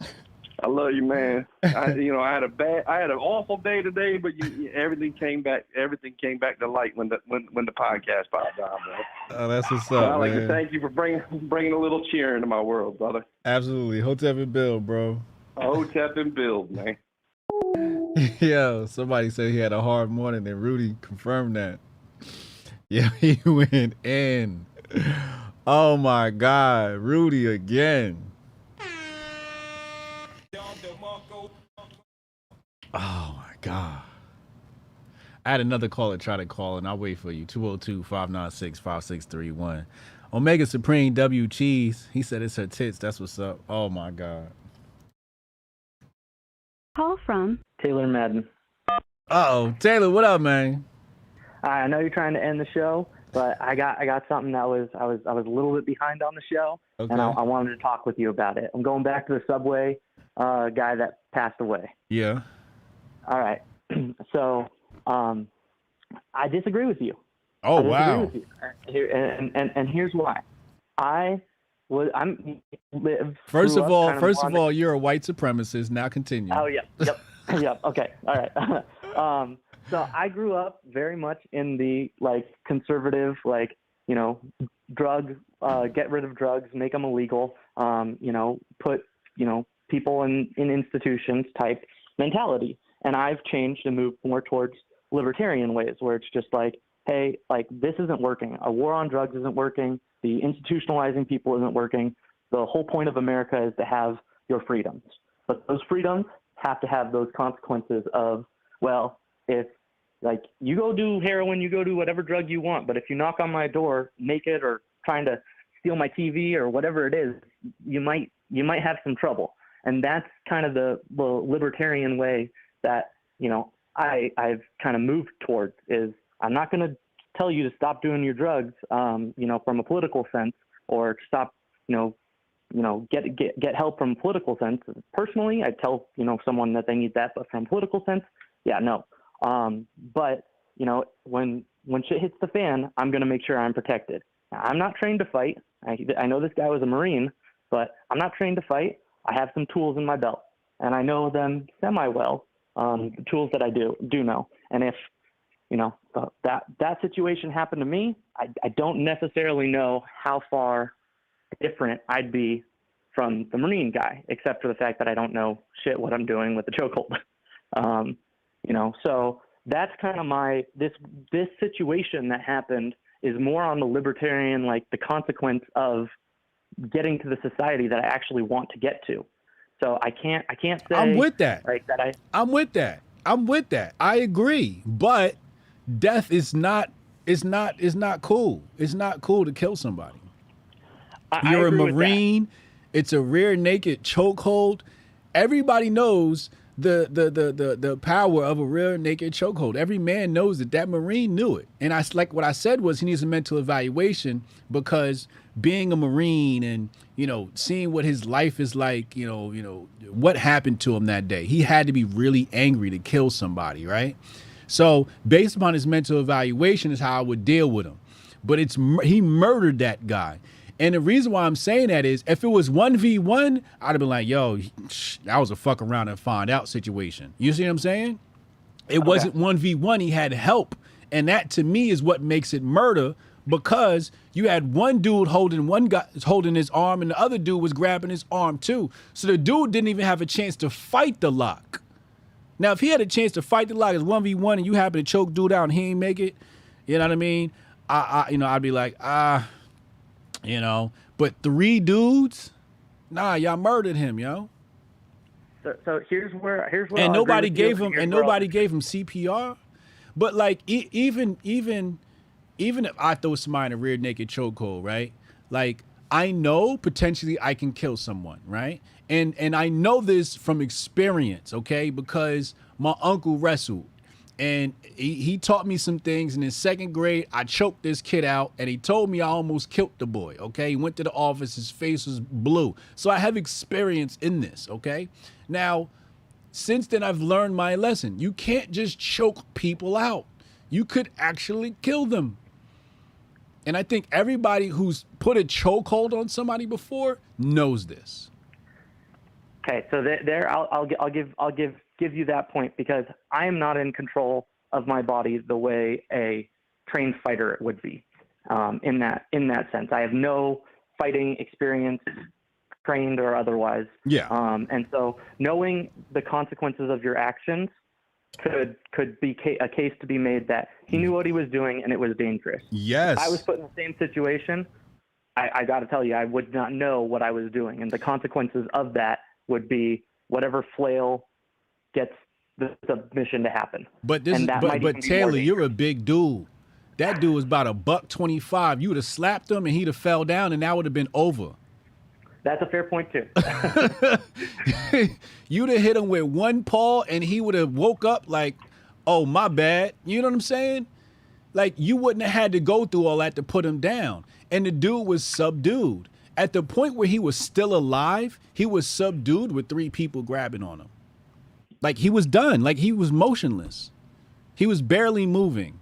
I love you, man. I had an awful day today, but everything came back to light when the podcast popped on, bro. Oh, that's what's So up, I'd like man. to thank you for bringing a little cheer into my world, brother. Absolutely. Hotep and Bill, bro. Hotep and Bill, man. Yo, somebody said he had a hard morning, and Rudy confirmed that. Yeah, he went in. Oh my God, Rudy again. Oh my God. I had another caller try to call, and I'll wait for you. 202-596-5631. Omega Supreme W Cheese. He said it's her tits. That's what's up. Oh my God. Call from Taylor Madden. Uh-oh. Taylor, what up, man? I know you're trying to end the show, but I got something that I was a little bit behind on the show, Okay. and I wanted to talk with you about it. I'm going back to the Subway guy that passed away. Yeah. All right. So I disagree with you. Oh, I disagree wow. with you. And here's why. First of all, you're a white supremacist. Now continue. Oh, yeah. Yep. Okay. All right. So I grew up very much in the conservative, drug, get rid of drugs, make them illegal, put, people in institutions type mentality. And I've changed and moved more towards libertarian ways where it's just hey, this isn't working. A war on drugs isn't working. The institutionalizing people isn't working. The whole point of America is to have your freedoms. But those freedoms have to have those consequences of, well, if you go do heroin, you go do whatever drug you want, but if you knock on my door naked or trying to steal my TV or whatever it is, you might have some trouble. And that's kind of the libertarian way that, I've kind of moved towards is I'm not going to tell you to stop doing your drugs, from a political sense, or stop, get help from a political sense. Personally, I tell, someone that they need that, but from a political sense, yeah, no. But, when shit hits the fan, I'm going to make sure I'm protected. Now, I'm not trained to fight. I know this guy was a Marine, but I'm not trained to fight. I have some tools in my belt, and I know them semi-well, the tools that I do know. And if, that situation happened to me, I don't necessarily know how far different I'd be from the Marine guy, except for the fact that I don't know shit what I'm doing with the chokehold. So that's kind of this situation that happened is more on the libertarian, the consequence of getting to the society that I actually want to get to. So I can't say I'm with that. I'm with that. I agree. But death is not cool. It's not cool to kill somebody. You're a Marine. It's a rear naked chokehold. Everybody knows the power of a rear naked chokehold. Every man knows that. That Marine knew it. And like what I said was he needs a mental evaluation, because being a Marine and, you know, seeing what his life is like, you know, what happened to him that day. He had to be really angry to kill somebody, right? So based upon his mental evaluation is how I would deal with him. But he murdered that guy. And the reason why I'm saying that is if it was 1v1, I'd have been like, yo, that was a fuck around and find out situation. You see what I'm saying? It wasn't 1v1. He had help. And that to me is what makes it murder, because you had one dude holding his arm and the other dude was grabbing his arm too. So the dude didn't even have a chance to fight the lock. Now, if he had a chance to fight the lock as 1v1 and you happen to choke dude out and he ain't make it, you know what I mean? I'd be like, you know, but 3 dudes, nah, y'all murdered him, yo. So here's where and nobody gave him CPR. But like even if I throw somebody in a rear naked chokehold, right? Like I know potentially I can kill someone, right? And I know this from experience, okay? Because my uncle wrestled. And he taught me some things. And in 2nd grade, I choked this kid out. And he told me I almost killed the boy, okay? He went to the office. His face was blue. So I have experience in this, okay? Now, since then, I've learned my lesson. You can't just choke people out. You could actually kill them. And I think everybody who's put a chokehold on somebody before knows this. Okay, so there, I'll give you that point, because I am not in control of my body the way a trained fighter would be. In that sense, I have no fighting experience, trained or otherwise. Yeah. And so knowing the consequences of your actions could be a case to be made that he knew what he was doing and it was dangerous. Yes. If I was put in the same situation, I got to tell you, I would not know what I was doing, and the consequences of that would be whatever flail gets the submission to happen. But Taylor, you're a big dude. That dude was about $125. You would have slapped him and he'd have fell down, and that would have been over. That's a fair point too. You'd have hit him with one paw and he would have woke up like, oh, my bad. You know what I'm saying? Like, you wouldn't have had to go through all that to put him down. And the dude was subdued. At the point where he was still alive, he was subdued with 3 people grabbing on him. Like, he was done. Like, he was motionless. He was barely moving.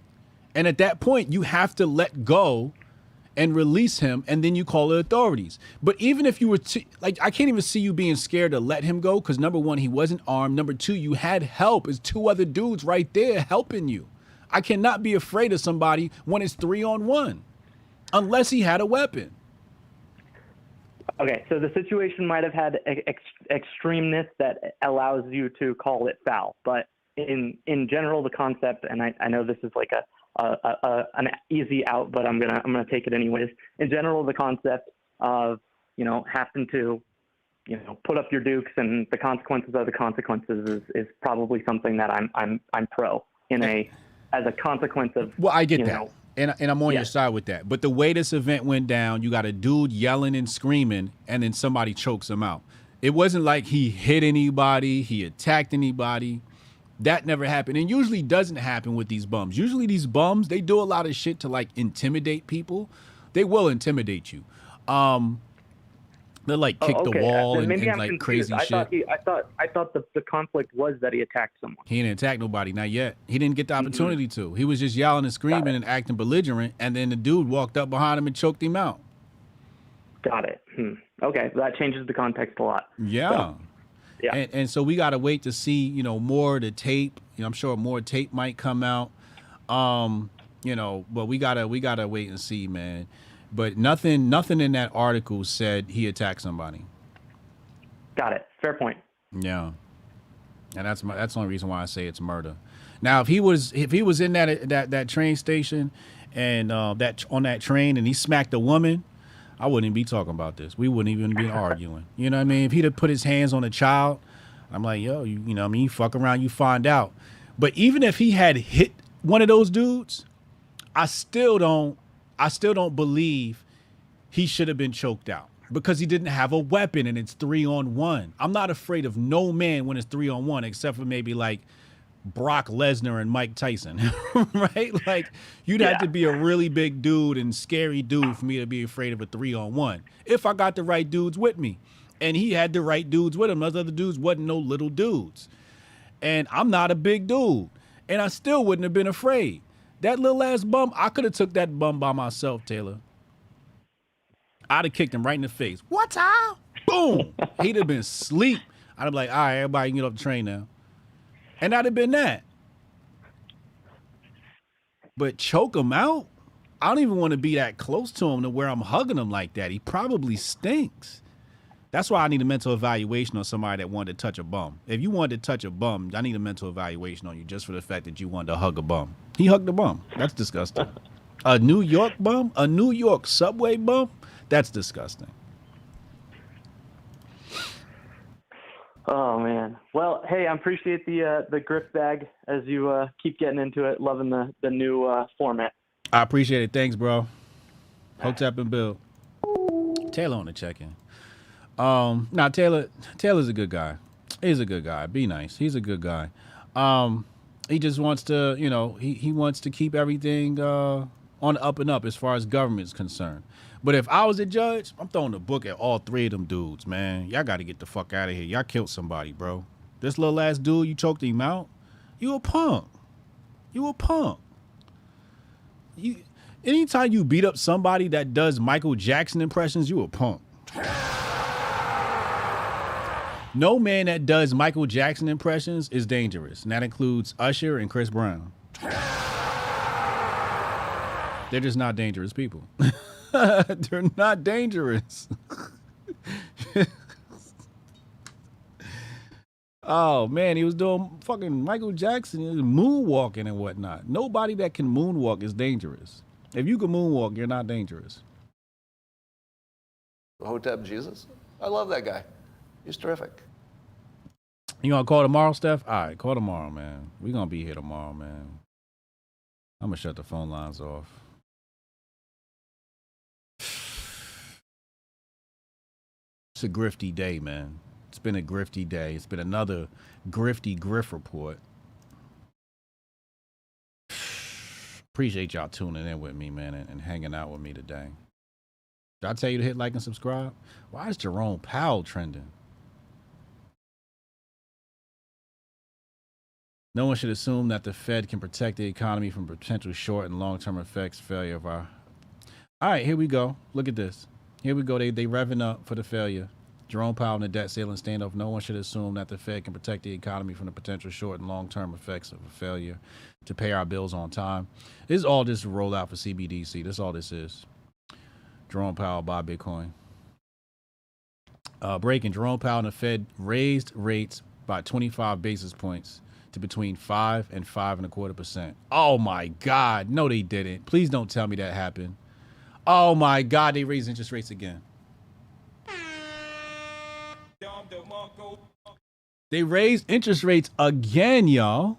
And at that point, you have to let go and release him, and then you call the authorities. But even if you were like, I can't even see you being scared to let him go, because number 1, he wasn't armed. Number 2, you had help. It's 2 other dudes right there helping you. I cannot be afraid of somebody when it's 3-on-1, unless he had a weapon. Okay, so the situation might have had extremeness that allows you to call it foul, but in general, the concept, and I know this is like an easy out, but I'm gonna take it anyways. In general, the concept of having to put up your dukes and the consequences are the consequences is probably something that I'm pro as a consequence of. Well, I get that. And I'm on your side with that. But the way this event went down, you got a dude yelling and screaming, and then somebody chokes him out. It wasn't like he hit anybody, he attacked anybody. That never happened. And usually doesn't happen with these bums. Usually these bums, they do a lot of shit to like intimidate people. They will intimidate you. They'll like kick the wall and like confused. Crazy shit. I thought the conflict was that he attacked someone. He didn't attack nobody, not yet. He didn't get the opportunity to. He was just yelling and screaming and acting belligerent, and then the dude walked up behind him and choked him out. Got it. Okay, that changes the context a lot. Yeah. So, yeah. And so we got to wait to see, more of the tape. I'm sure more tape might come out. But we gotta wait and see, man. But nothing in that article said he attacked somebody. Got it. Fair point. Yeah. And that's the only reason why I say it's murder. Now, if he was in that train station and that on that train and he smacked a woman, I wouldn't even be talking about this. We wouldn't even be arguing. You know what I mean? If he'd have put his hands on a child, I'm like, yo, you fuck around, you find out. But even if he had hit one of those dudes, I still don't believe he should have been choked out. because he didn't have a weapon and it's 3-on-1. I'm not afraid of no man when it's 3-on-1, except for maybe like Brock Lesnar and Mike Tyson, right? Like you'd have to be a really big dude and scary dude for me to be afraid of a 3-on-1. If I got the right dudes with me, and he had the right dudes with him, those other dudes wasn't no little dudes. And I'm not a big dude, and I still wouldn't have been afraid. That little ass bum, I could have took that bum by myself, Taylor. I'd have kicked him right in the face. What's up? Boom. He'd have been asleep. I'd have been like, all right, everybody can get off the train now. And that'd have been that. But choke him out? I don't even want to be that close to him to where I'm hugging him like that. He probably stinks. That's why I need a mental evaluation on somebody that wanted to touch a bum. If you wanted to touch a bum, I need a mental evaluation on you just for the fact that you wanted to hug a bum. He hugged a bum. That's disgusting. A New York bum? A New York subway bum? That's disgusting. Oh man. Well, hey, I appreciate the grift bag as you keep getting into it. Loving the new format. I appreciate it. Thanks, bro. Hotep and Bill. Taylor on the check-in. Now Taylor's a good guy. He's a good guy. Be nice. He's a good guy. He just wants to, you know, he wants to keep everything on the up and up as far as government is concerned. But if I was a judge, I'm throwing the book at all three of them dudes, man. Y'all got to get the fuck out of here. Y'all killed somebody, bro. This little ass dude, you choked him out. You a punk. You a punk. Anytime you beat up somebody that does Michael Jackson impressions, you a punk. No man that does Michael Jackson impressions is dangerous, and that includes Usher and Chris Brown. They're just not dangerous people. They're not dangerous. Oh, man, he was doing fucking Michael Jackson, he was moonwalking and whatnot. Nobody that can moonwalk is dangerous. If you can moonwalk, you're not dangerous. Hotep Jesus? I love that guy. He's terrific. You gonna call tomorrow, Steph? All right, call tomorrow, man. We gonna be here tomorrow, man. I'm gonna shut the phone lines off. It's a grifty day, man. It's been a grifty day. It's been another grifty Grift Report. Appreciate y'all tuning in with me, man, and hanging out with me today. Did I tell you to hit like and subscribe? Why is Jerome Powell trending? No one should assume that the Fed can protect the economy from potential short and long-term effects failure of our... All right, here we go. Look at this. Here we go. They revving up for the failure. Jerome Powell in the debt ceiling standoff. No one should assume that the Fed can protect the economy from the potential short and long-term effects of a failure to pay our bills on time. This is all just a rollout for CBDC. That's all this is. Jerome Powell buy Bitcoin. Breaking. Jerome Powell and the Fed raised rates by 25 basis points to between 5 and 5.25%. Oh my God. No, they didn't. Please don't tell me that happened. Oh my God. They raised interest rates again. They raised interest rates again, y'all.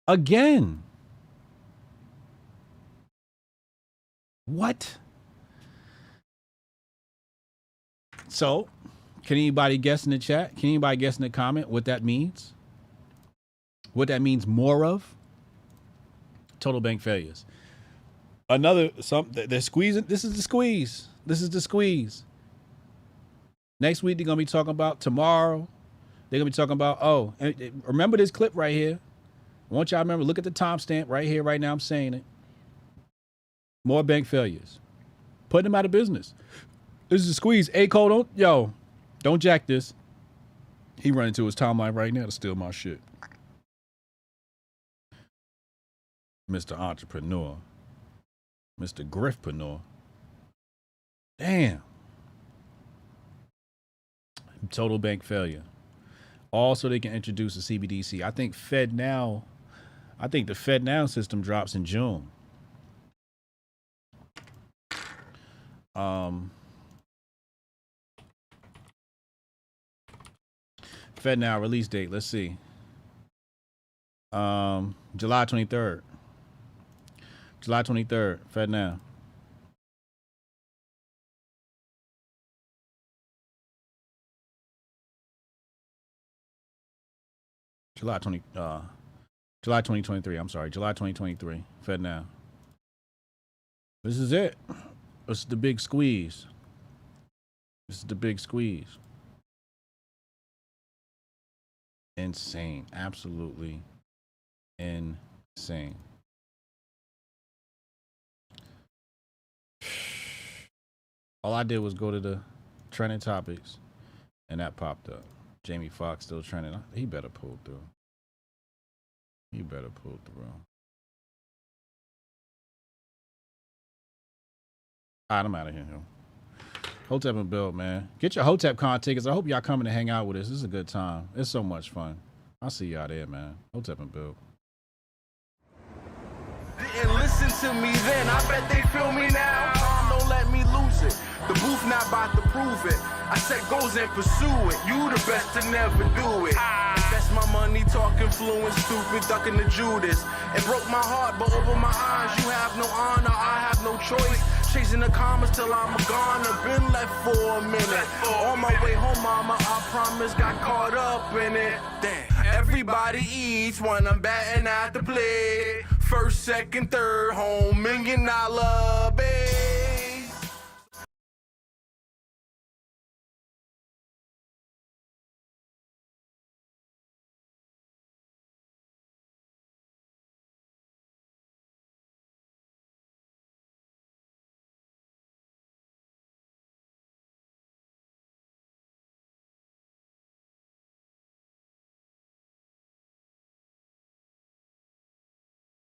Again. What? So, can anybody guess in the chat? Can anybody guess in the comment what that means? What that means more of? Total bank failures. They're squeezing. This is the squeeze. This is the squeeze. Next week, they're going to be talking about tomorrow. They're going to be talking about, and remember this clip right here. I want y'all to remember, look at the timestamp right here, right now. I'm saying it. More bank failures. Putting them out of business. This is a squeeze. A-Cole, don't jack this. He running to his timeline right now to steal my shit. Mr. Entrepreneur. Mr. Griftpreneur. Damn. Total bank failure. Also, they can introduce a CBDC. I think the Fed Now system drops in June. Fed Now release date. Let's see. July 23rd. July 23rd. Fed Now. July 2023. I'm sorry, July 2023. Fed now. This is it. This is the big squeeze. This is the big squeeze. Insane. Absolutely insane. All I did was go to the trending topics, and that popped up. Jamie Foxx still trending. He better pull through. He better pull through. All right, I'm out of here. Hotep and Bill, man. Get your Hotep Con tickets. I hope y'all coming to hang out with us. This is a good time. It's so much fun. I'll see y'all there, man. Hotep and Bill. Didn't listen to me then, I bet they feel me now. Tom, don't let me lose it. The booth not about to prove it. I set goals and pursue it. You the best to never do it. Invest my money, talking fluent, stupid, ducking the Judas. It broke my heart, but over my eyes, you have no honor, I have no choice. Chasing the commas till I'm gone. I've been left for a minute. On my way home, mama, I promise, got caught up in it. Damn. Everybody eats when I'm batting at the plate. First, second, third, home, $1 million